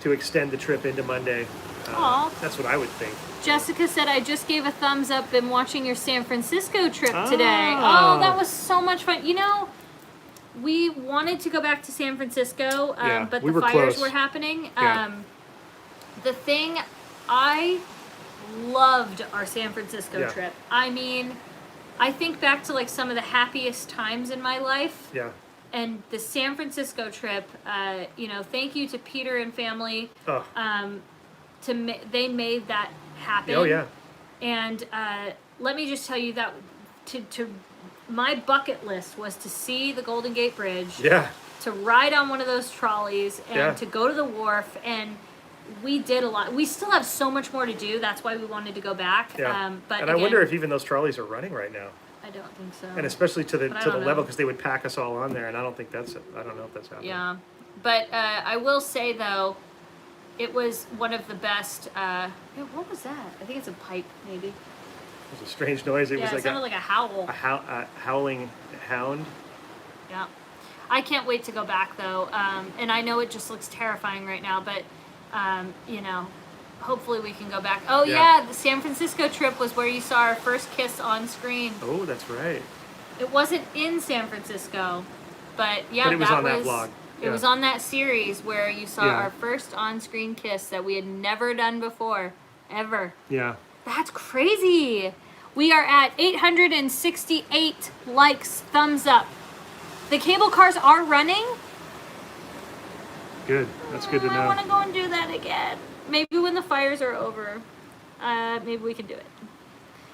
to extend the trip into Monday. Aw. That's what I would think. Jessica said, I just gave a thumbs up. Been watching your San Francisco trip today. Oh. Oh, that was so much fun. You know, we wanted to go back to San Francisco, Yeah, but we the were fires close. were happening. Yeah. The thing, I loved our San Francisco Yeah. trip. I mean, I think back to like some of the happiest times in my life. Yeah. And the San Francisco trip, you know, thank you to Peter and family. Oh, They made that happen. oh yeah. And let me just tell you that to my bucket list was to see the Golden Gate Bridge, Yeah. to ride on one of those trolleys, and Yeah. to go to the wharf. And we did a lot. We still have so much more to do. That's why we wanted to go back. Yeah. But And I wonder if even those trolleys are running right now. I don't think so. And especially to the But I to the don't know. level, because they would pack us all on there, and I don't know if that's happening. Yeah, but I will say though, it was one of the best. What was that? I think it's a pipe, maybe. It was a strange noise. It Yeah, was it like sounded like a howl. a howling hound. Yeah, I can't wait to go back though, and I know it just looks terrifying right now, but you know, hopefully we can go back. Oh Yeah. yeah, the San Francisco trip was where you saw our first kiss on screen. Oh, that's right. It wasn't in San Francisco, but yeah, But it was on that vlog. It Yeah. was on that series where you saw Yeah. our first on-screen kiss that we had never done before, ever. Yeah. That's crazy. We are at 868 likes, thumbs up. The cable cars are running. Good. That's good to I want know. to go and do that again. Maybe when the fires are over. Maybe we can do it.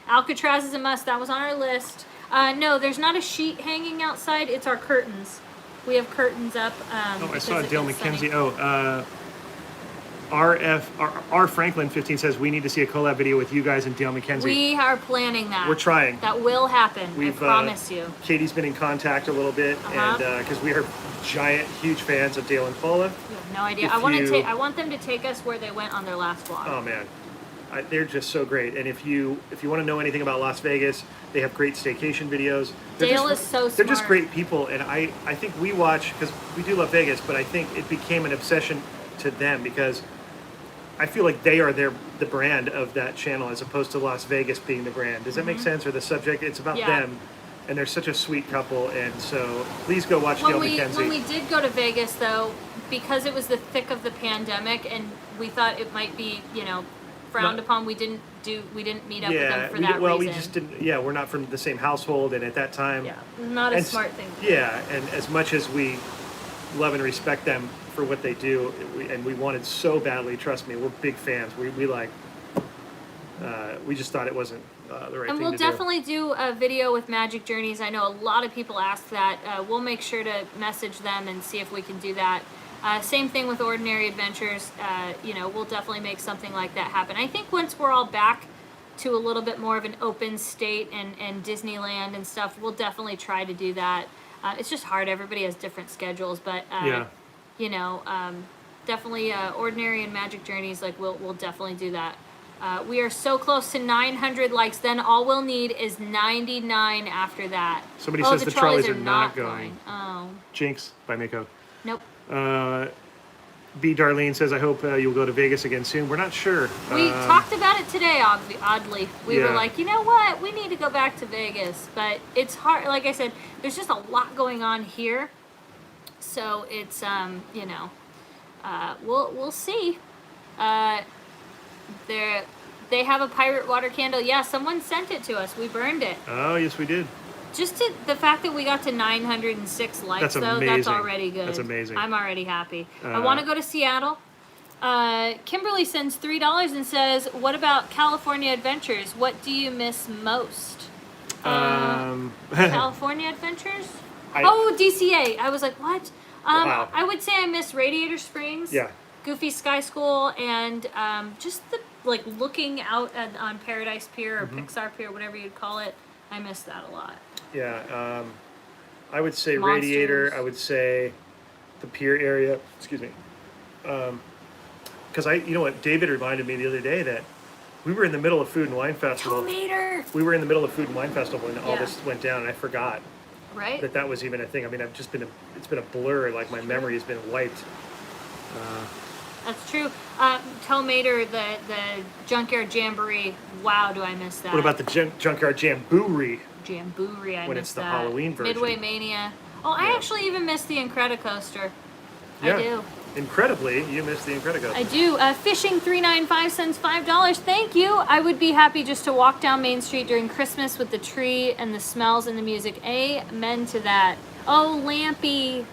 Alcatraz is a must. That was on our list. No, there's not a sheet hanging outside. It's our curtains. We have curtains up. Oh, I saw because Dale it's sunny. McKenzie. Oh, R Franklin 15 says we need to see a collab video with you guys and Dale McKenzie. We are planning that. We're trying. That will happen. We've, I promise you. Katie's been in contact a little bit, Uh-huh. and because we are giant, huge fans of Dale and Paula. You have no idea. If I want to you- take. I want them to take us where they went on their last vlog. Oh man, they're just so great. And if you want to know anything about Las Vegas, they have great staycation videos. Dale is so They're just smart. great people, and I think we watch because we do love Vegas, but I think it became an obsession to them because I feel like they are the brand of that channel as opposed to Las Vegas being the brand. Does that make sense? Or the subject? It's about Mm-hmm. Yeah. them, and they're such a sweet couple. And so please go watch Dale McKenzie. When we did go to Vegas, though, because it was the thick of the pandemic, and we thought it might be, you know, frowned Not- upon, we didn't meet up with them for that reason. well, we just didn't. Yeah, we're not from the same household, and at that time, Yeah, not a and smart thing. To do. Yeah, and as much as we love and respect them for what they do, and we wanted so badly. Trust me, we're big fans. We like. We just thought it wasn't the right And thing we'll to do. definitely do a video with Magic Journeys. I know a lot of people ask that. We'll make sure to message them and see if we can do that. Same thing with Ordinary Adventures. You know, we'll definitely make something like that happen. I think once we're all back to a little bit more of an open state and Disneyland and stuff, we'll definitely try to do that. It's just hard. Everybody has different schedules, but Yeah. you know, definitely Ordinary and Magic Journeys. Like we'll definitely do that. We are so close to 900 likes. Then all we'll need is 99 after that. Somebody says the trolleys are not going. Oh. Jinx by Mako. Nope. B. Darlene says, I hope you'll go to Vegas again soon. We're not sure. We talked about it today, oddly. We were like, you know what? We need to go back to Vegas. But it's hard. Like I said, there's just a lot going on here. So it's, you know, we'll see. They have a pirate water candle. Yeah, someone sent it to us. We burned it. Oh, yes, we did. Just the fact that we got to 906 likes, That's though, amazing. that's already good. That's amazing. I'm already happy. I want to go to Seattle. Kimberly sends $3 and says, what about California Adventures? What do you miss most? California Adventures? DCA. I was like, what? Wow. I would say I miss Radiator Springs. Yeah. Goofy Sky School, and just the looking out on Paradise Pier or Pixar Pier, whatever you'd call it. I miss that a lot. Yeah. I would say Monsters. Radiator. I would say the pier area. Excuse me. Because you know what? David reminded me the other day that we were in the middle of Food and Wine Festival. Tomater. We were in the middle of Food and Wine Festival when all this went down, and I forgot Right? that was even a thing. I mean, it's been a blur. Like my memory has been wiped. That's true. Tomater, the Junkyard Jamboree. Wow, do I miss that? What about the Junkyard Jamboree? Jamboree? I When miss it's the that. Halloween version. Midway Mania. Oh, I Yeah. actually even miss the Incredicoaster. Yeah. I do. Incredibly, you missed the Incredicoaster. I do. Fishing395 sends $5. Thank you. I would be happy just to walk down Main Street during Christmas with the tree and the smells and the music. Amen to that. Oh, Lampy.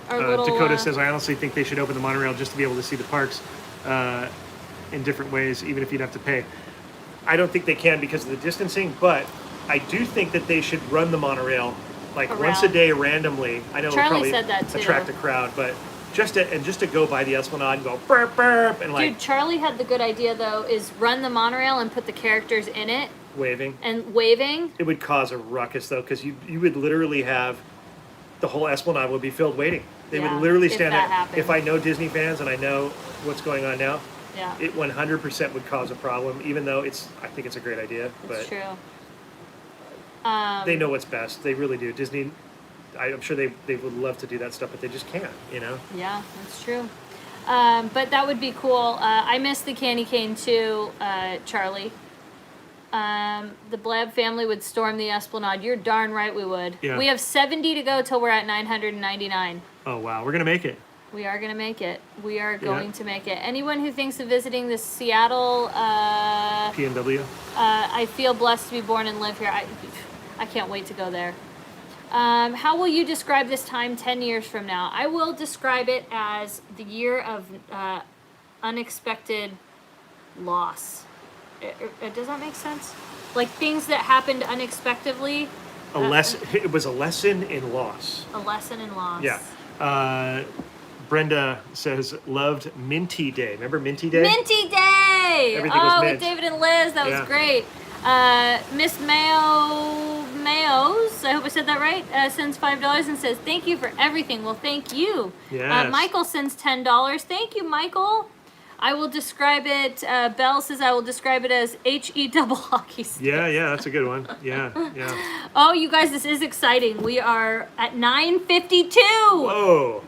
Our little, Dakota says, I honestly think they should open the monorail just to be able to see the parks in different ways, even if you'd have to pay. I don't think they can because of the distancing, but I do think that they should run the monorail like once a Around. day randomly. I know it'll Charlie probably said that too. attract a crowd, but just to go by the Esplanade and go burp burp and like Dude, Charlie had the good idea though, is run the monorail and put the characters in it waving. and waving. It would cause a ruckus though, because you would literally have the whole Esplanade would be filled waiting. They Yeah, would literally if stand that there. happened. If I know Disney fans and I know what's going on now, Yeah, it 100% would cause a problem, even though I think it's a great idea. that's But true. they know what's best. They really do. Disney, I'm sure they would love to do that stuff, but they just can't, you know? Yeah, that's true. But that would be cool. I miss the candy cane too, Charlie. The Blab family would storm the Esplanade. You're darn right we would. Yeah. We have 70 to go till we're at 999. Oh, wow. We're going to make it. We are going to make it. We are going to make it. Anyone who thinks of visiting the Seattle, PNW. I feel blessed to be born and live here. I can't wait to go there. How will you describe this time 10 years from now? I will describe it as the year of unexpected loss. Does that make sense? Like things that happened unexpectedly. It was a lesson in loss. A lesson in loss. Yeah. Brenda says, loved Minty Day. Remember Minty Day? Minty Day! Everything was mint. With David and Liz. That was great. Miss Mayos, I hope I said that right, sends $5 and says, thank you for everything. Well, thank you. Yes. Michael sends $10. Thank you, Michael. I will describe it, Belle says I will describe it as HE double hockey stick. Yeah, that's a good one. Yeah. Oh, you guys, this is exciting. We are at 9:52. Whoa.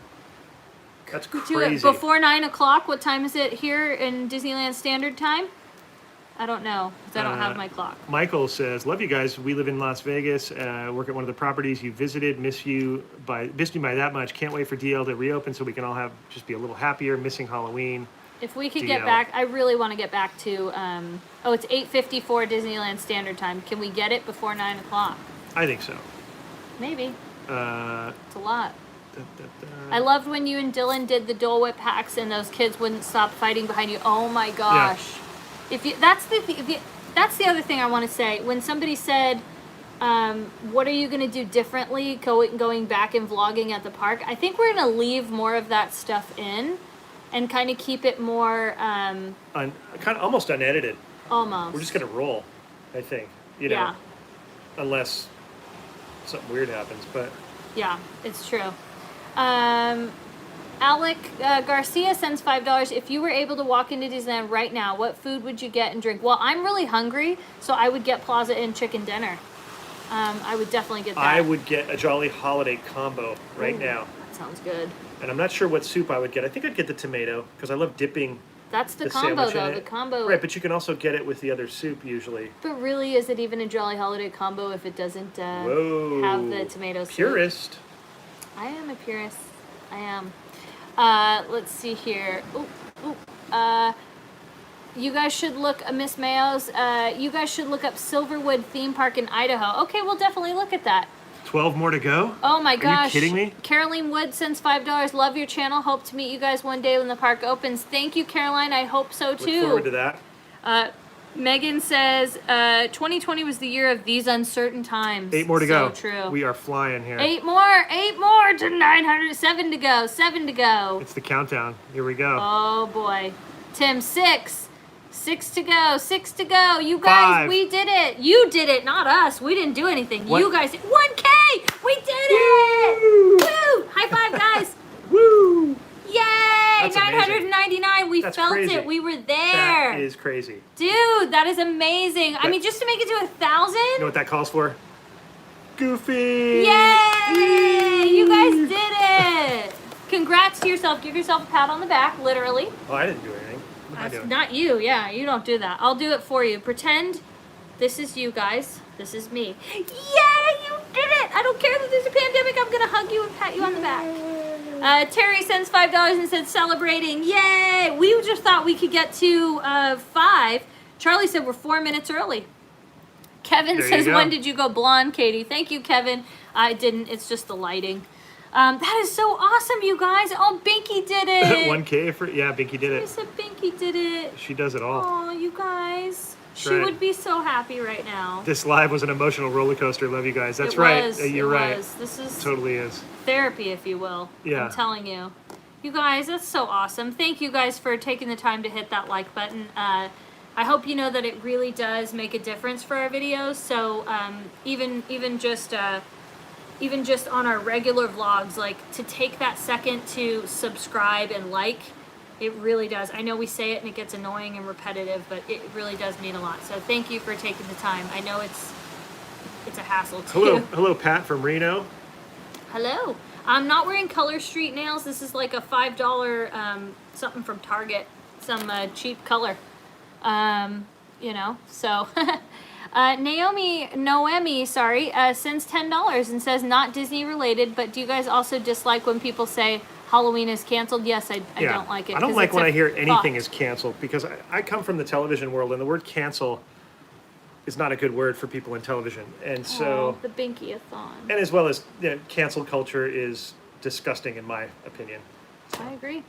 That's crazy. Before 9 o'clock, what time is it here in Disneyland Standard Time? I don't know, because I don't have my clock. Michael says, love you guys. We live in Las Vegas, work at one of the properties you visited. Missed you by that much. Can't wait for DL to reopen so we can all just be a little happier. Missing Halloween. If we could DL. get back, I really want to get back to, it's 8:54 Disneyland Standard Time. Can we get it before 9 o'clock? I think so. Maybe. It's a lot. Da. I loved when you and Dylan did the Dole Whip hacks and those kids wouldn't stop fighting behind you. Oh my gosh. That's the other thing I want to say. When somebody said, what are you going to do differently going back and vlogging at the park? I think we're going to leave more of that stuff in and kind of keep it more... kind of almost unedited. Almost. We're just going to roll, I think. You know, Yeah. Unless something weird happens, but... Yeah, it's true. Alec Garcia sends $5. If you were able to walk into Disneyland right now, what food would you get and drink? Well, I'm really hungry, so I would get Plaza Inn chicken dinner. I would definitely get that. I would get a Jolly Holiday combo right now. That sounds good. And I'm not sure what soup I would get. I think I'd get the tomato because I love dipping. That's the sandwich combo, in though. it. The combo. Right, but you can also get it with the other soup usually. But really, is it even a Jolly Holiday combo if it doesn't Whoa. have the tomato soup? Purist. I am a purist. I am. Let's see here. You guys should look, Miss Mayos, you guys should look up Silverwood Theme Park in Idaho. Okay, we'll definitely look at that. 12 more to go? Oh my gosh. Are you kidding me? Caroline Wood sends $5. Love your channel. Hope to meet you guys one day when the park opens. Thank you, Caroline. I hope so too. Look forward to that. Megan says, 2020 was the year of these uncertain times. 8 more to go. So true. We are flying here. 8 more to 900. 7 to go. 7 to go. It's the countdown. Here we go. Oh boy. Tim, 6. 6 to go. 6 to go. You guys, 5. we did it. You did it, not us. We didn't do anything. What? You guys did. 1K. We did it. Woo! High five, guys. Woo! Yay! That's amazing. 999. We That's felt crazy. it. We were there. That is crazy. Dude, that is amazing. I mean, just to make it to 1,000. You know what that calls for? Goofy! Yay! You guys did it. Congrats to yourself. Give yourself a pat on the back, literally. Oh, I didn't do anything. What am I doing? Not you. Yeah, you don't do that. I'll do it for you. Pretend this is you guys. This is me. Yay! You did it. I don't care that there's a pandemic. I'm going to hug you and pat you on the back. Terry sends $5 and said celebrating. Yay! We just thought we could get to 5. Charlie said we're 4 minutes early. Kevin There you says, go. when did you go blonde, Katie? Thank you, Kevin. I didn't. It's just the lighting. That is so awesome, you guys. Oh, Binky did it. 1K for Binky did I it. said Binky did it. She does it all. Oh, you guys. She right. would be so happy right now. This live was an emotional roller coaster. Love you guys. That's It right. was, You're it right. was. This is Totally is. therapy, if you will. Yeah. I'm telling you. You guys, that's so awesome. Thank you guys for taking the time to hit that like button. I hope you know that it really does make a difference for our videos. So even just on our regular vlogs, like to take that second to subscribe and like, it really does. I know we say it and it gets annoying and repetitive, but it really does mean a lot. So thank you for taking the time. I know it's a hassle too. Hello, Pat from Reno. Hello. I'm not wearing Color Street nails. This is like a $5 something from Target, some cheap color. So Noemi, sends $10 and says not Disney related, but do you guys also dislike when people say Halloween is canceled? Yes, I don't like it. I don't 'cause like it's when a I hear anything thought. is canceled because I come from the television world and the word cancel is not a good word for people in television. And so, the Binky-a-thon. and as well as cancel culture is disgusting in my opinion. I agree.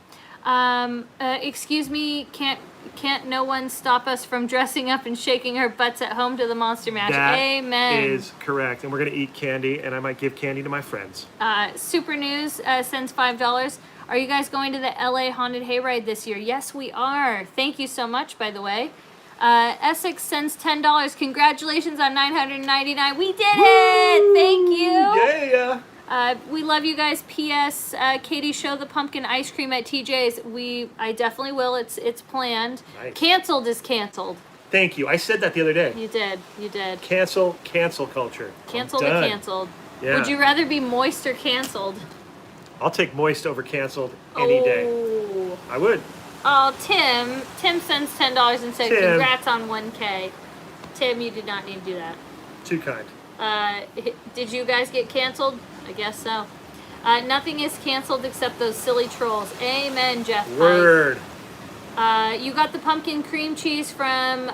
Excuse me, can't no one stop us from dressing up and shaking our butts at home to the Monster Mash? That Amen. is correct. And we're going to eat candy and I might give candy to my friends. Super News sends $5. Are you guys going to the LA Haunted Hayride this year? Yes, we are. Thank you so much, by the way. Essex sends $10. Congratulations on 999. We did it! Thank you. Yeah. We love you guys. P.S. Katie, show the pumpkin ice cream at TJ's. I definitely will. It's planned. Nice. Canceled is canceled. Thank you. I said that the other day. You did. Cancel culture. Canceled I'm or done. canceled? Yeah. Would you rather be moist or canceled? I'll take moist over canceled any day. Oh. I would. Oh, Tim sends $10 and said, Tim. congrats on 1K. Tim, you did not need to do that. Too kind. Did you guys get canceled? I guess so. Nothing is canceled except those silly trolls. Amen, Jeff. Word. You got the pumpkin cream cheese from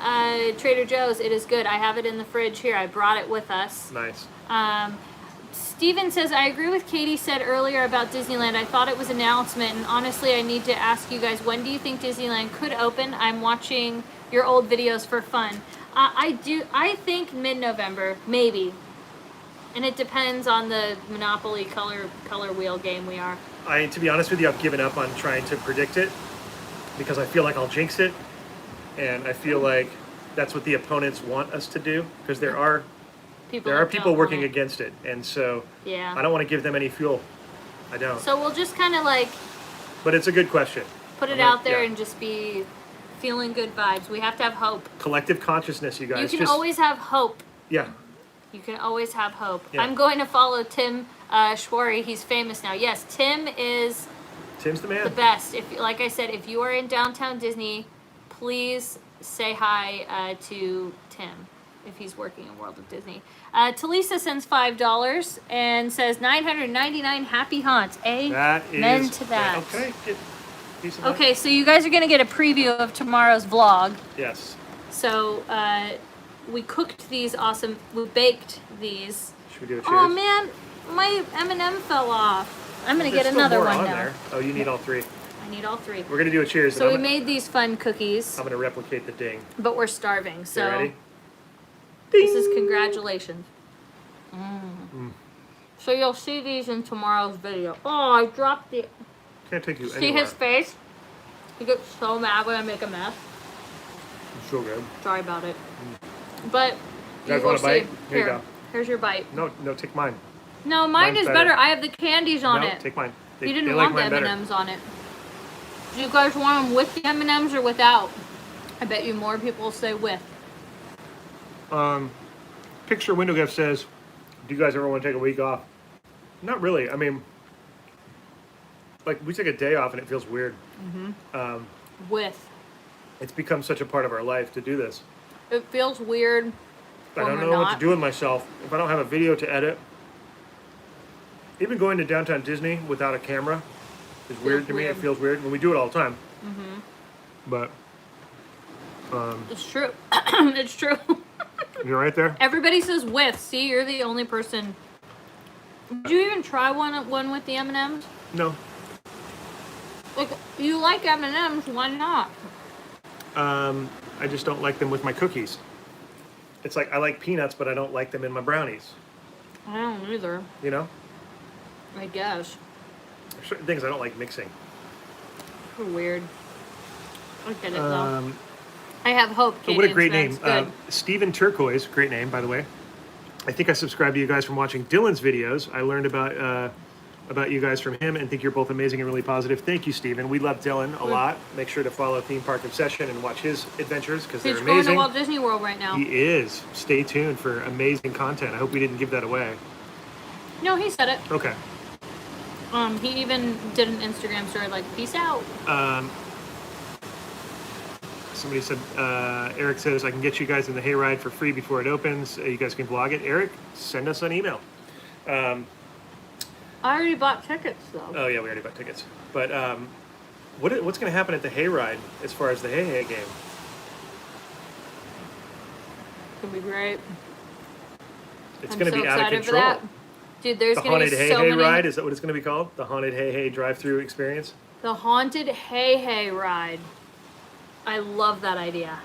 Trader Joe's. It is good. I have it in the fridge here. I brought it with us. Nice. Steven says, I agree with Katie said earlier about Disneyland. I thought it was an announcement, and honestly, I need to ask you guys, when do you think Disneyland could open? I'm watching your old videos for fun. I think mid-November, maybe. And it depends on the Monopoly color wheel game we are. To be honest with you, I've given up on trying to predict it because I feel like I'll jinx it. And I feel like that's what the opponents want us to do because there are people working against it. And so Yeah. I don't want to give them any fuel. I don't. So we'll just kind of like But it's a good question. Put it I'm not- out there yeah. and just be feeling good vibes. We have to have hope. Collective consciousness, you guys. You can always have hope. Yeah. You can always have hope. Yeah. I'm going to follow Tim Schwarry. He's famous now. Yes, Tim is Tim's the man. the best. If, like I said, if you are in downtown Disney, please say hi to Tim if he's working in World of Disney. Talisa sends $5 and says 999 happy haunts. Amen to that. Okay. Piece of Okay, so you guys are going to get a preview of tomorrow's vlog. Yes. So we cooked these awesome, we baked these. Should we do a cheers? Oh man, my M&M fell off. I'm going to get There's still another more one on now. there. Oh, you need all three. I need all three. We're gonna do a cheers. So and we made these fun cookies, I'm gonna replicate the ding. but we're starving. You So ready? this is congratulations. So you'll see these in tomorrow's video. Oh, I dropped the. Can't take you See anywhere. his face? He gets so mad when I make a mess. It's so good. Sorry about it. But You guys will want a bite? see. Here you go. Here's your bite. No, take mine. No, mine Mine's is better. better. I have the candies on No, it. take mine. You They didn't like want the mine better. M&Ms on it. Do you guys want them with the M&Ms or without? I bet you more people will say with. Picture window gift says, "Do you guys ever want to take a week off?" Not really. I mean, like we take a day off and it feels weird. With. It's become such a part of our life to do this. It feels weird. I when don't we're know what not. to do with myself if I don't have a video to edit. Even going to downtown Disney without a camera is weird to me. weird. It feels weird when we do it all the time. But It's true. It's true. you're right there. Everybody says with. See, you're the only person. Did you even try one with the M&Ms? No. Like, you like M&Ms, why not? I just don't like them with my cookies. It's like I like peanuts, but I don't like them in my brownies. I don't either, You know, I guess. there's certain things I don't like mixing. Weird. I get it though. I have hope, Katie. What a great name, Good. Steven Turquoise. Great name, by the way. I think I subscribed to you guys from watching Dylan's videos. I learned about you guys from him and think you're both amazing and really positive. Thank you, Steven. We love Dylan a lot. Make sure to follow Theme Park Obsession and watch his adventures because they're He's going to amazing. Walt Disney World right now. He is. Stay tuned for amazing content. I hope we didn't give that away. No, he said it. Okay. He even did an Instagram story like, peace out. Somebody said, Eric says, I can get you guys in the hayride for free before it opens. You guys can vlog it. Eric, send us an email. I already bought tickets though. Oh, yeah, we already bought tickets. But what's going to happen at the hayride as far as the Hey Hey game? It's going to be great. It's I'm going to so be out of excited for control. that. Dude, there's The going to Haunted be Hey so Hey many. ride? Is that what it's going to be called? The Haunted Hey Hey drive-through experience? The Haunted Hey Hey ride. I love that idea.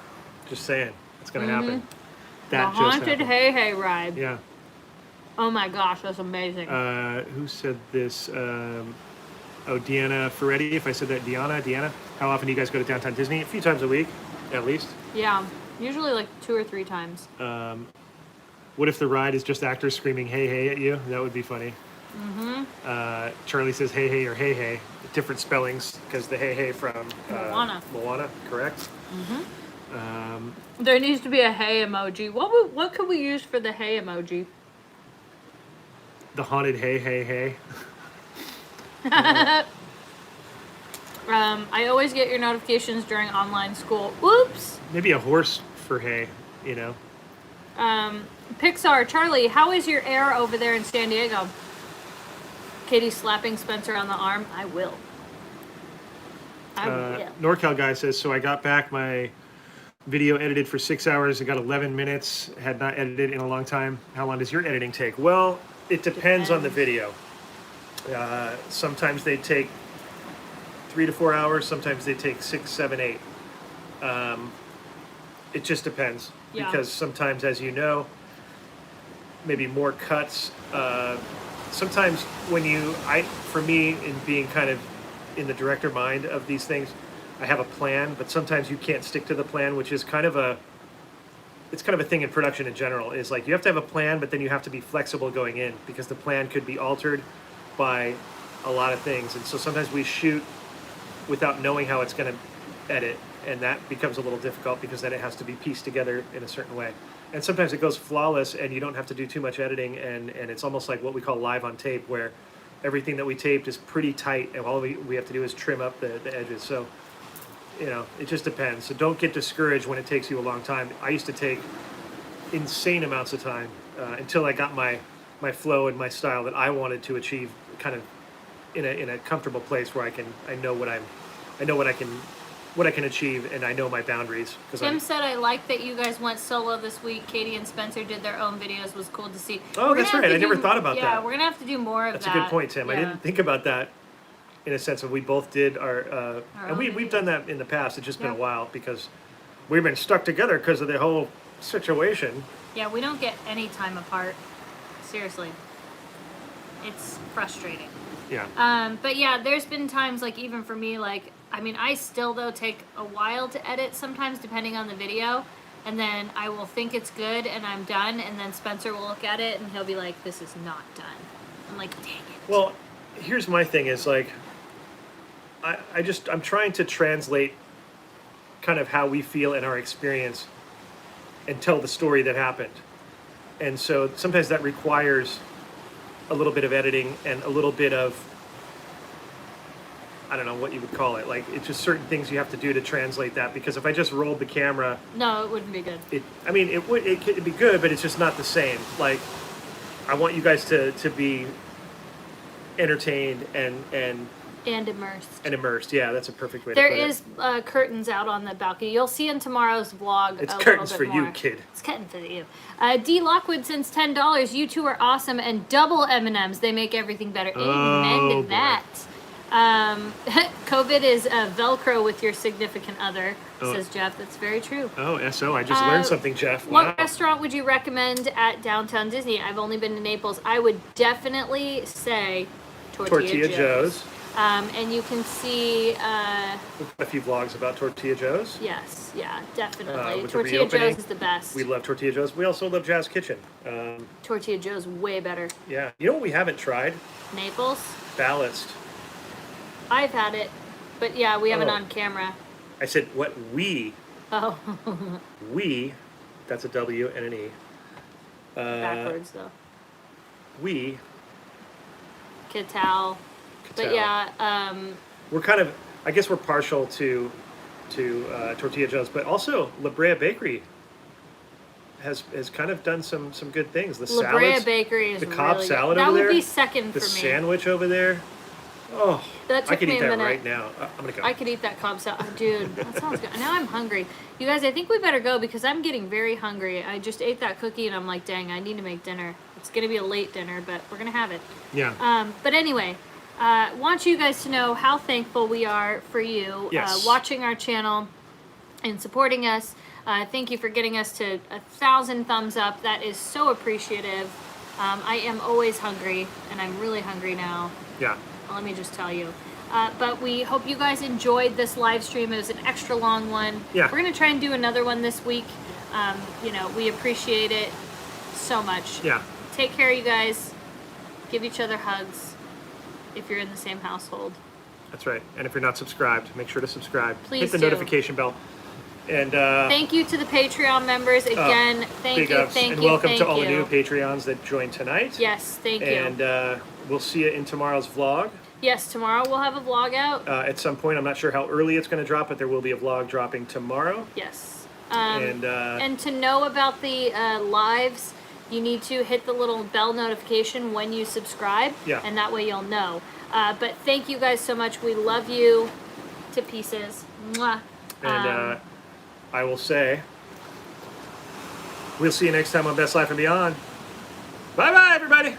Just saying. It's going to happen. The That just Haunted happened. Hey Hey ride. Yeah. Oh my gosh, that's amazing. Who said this? Deanna Ferretti. If I said that, Deanna. How often do you guys go to downtown Disney? A few times a week, at least. Yeah, usually like 2 or 3 times. What if the ride is just actors screaming "Hey Hey" at you? That would be funny. Charlie says "Hey Hey" or "Hey Hey," different spellings because the "Hey Hey" from Moana, correct? There needs to be a hey emoji. What could we use for the hey emoji? The haunted "Hey Hey Hey." I always get your notifications during online school. Oops. Maybe a horse for "Hey," you know. Pixar, Charlie, how is your air over there in San Diego? Katie slapping Spencer on the arm. I will. I will. NorCal guy says, so I got back my video edited for 6 hours. I got 11 minutes. Had not edited in a long time. How long does your editing take? Well, it depends on the video. Sometimes they take 3 to 4 hours. Sometimes they take 6, 7, 8. It just depends. Yeah. Because sometimes, as you know, maybe more cuts. Sometimes when for me, in being kind of in the director mind of these things, I have a plan, but sometimes you can't stick to the plan, which is kind of a thing in production in general, is like you have to have a plan, but then you have to be flexible going in because the plan could be altered by a lot of things. And so sometimes we shoot without knowing how it's going to edit, and that becomes a little difficult because then it has to be pieced together in a certain way. And sometimes it goes flawless, and you don't have to do too much editing, and it's almost like what we call live on tape, where everything that we taped is pretty tight, and all we have to do is trim up the edges. So, you know, it just depends. So don't get discouraged when it takes you a long time. I used to take insane amounts of time until I got my flow and my style that I wanted to achieve, kind of in a comfortable place where I know what I can achieve, and I know my boundaries. Tim said, I like that you guys went solo this week. Katie and Spencer did their own videos. Was cool to see. Oh, that's right. I never thought about that. Yeah, we're going to have to do more of that. That's a good point, Tim. Yeah. I didn't think about that in a sense of we both did our and we've done that in the past. It's just been a while because we've been stuck together because of the whole situation. Yeah, we don't get any time apart. Seriously. It's frustrating. Yeah. But yeah, there's been times, like, even for me, like, I mean, I still, though, take a while to edit sometimes, depending on the video. And then I will think it's good, and I'm done. And then Spencer will look at it, and he'll be like, this is not done. I'm like, dang it. Well, here's my thing is, like, I'm trying to translate kind of how we feel in our experience and tell the story that happened. And so sometimes that requires a little bit of editing and a little bit of, I don't know what you would call it. Like, it's just certain things you have to do to translate that, because if I just rolled the camera, no, it wouldn't be good. It could be good, but it's just not the same. Like, I want you guys to be entertained and immersed. And immersed, yeah, that's a perfect way there to put is curtains out on the balcony. You'll see in tomorrow's vlog. It's a curtains little bit for more. you, kid. It's curtains for you. D. Lockwood sends $10. You two are awesome, and double M&Ms. They make everything better. Amen to that. COVID is Velcro with your significant other, says Jeff. That's very true. Oh, SO, I just learned something, Jeff. Wow. What restaurant would you recommend at Downtown Disney? I've only been to Naples. I would definitely say Tortilla Joe's. And you can see... We've got a few vlogs about Tortilla Joe's. Yes, yeah, definitely. With Tortilla Joe's is the best. We love Tortilla Joe's. We also love Jazz Kitchen. Tortilla Joe's way better. Yeah. You know what we haven't tried? Naples? Ballast. I've had it, but yeah, we haven't on camera. I said what we... Oh. We, that's a W and an E. Backwards, though. We... Catal. But yeah, we're kind of, I guess we're partial to Tortilla Joe's, but also La Brea Bakery has kind of done some good things. The La Brea salads, Bakery is the Cobb really salad good. over there. That would be second for the me. The sandwich over there. Oh, that I could eat a that minute. right now. I'm gonna go. I could eat that Cobb salad, dude. That sounds good. Now I'm hungry. You guys, I think we better go because I'm getting very hungry. I just ate that cookie and I'm like, dang, I need to make dinner. It's gonna be a late dinner, but we're gonna have it. Yeah. But anyway. Want you guys to know how thankful we are for you watching our channel and supporting us. Thank you for getting us to 1,000 thumbs up. That is so appreciative. I am always hungry, and I'm really hungry now. Yeah. Let me just tell you. But we hope you guys enjoyed this live stream. It was an extra long one. Yeah. We're going to try and do another one this week. You know, we appreciate it so much. Yeah. Take care, you guys. Give each other hugs. If you're in the same household. That's right. And if you're not subscribed, make sure to subscribe. Please hit the notification bell. And thank you to the Patreon members again. Thank you, and welcome to all the new Patreons that joined tonight. Yes, thank you. And we'll see you in tomorrow's vlog. Yes, tomorrow we'll have a vlog out. At some point, I'm not sure how early it's going to drop, but there will be a vlog dropping tomorrow. Yes. And to know about the lives, you need to hit the little bell notification when you subscribe, and that way you'll know. But thank you guys so much. We love you to pieces. Mwah. And I will say, we'll see you next time on Best Life and Beyond. Bye-bye, everybody.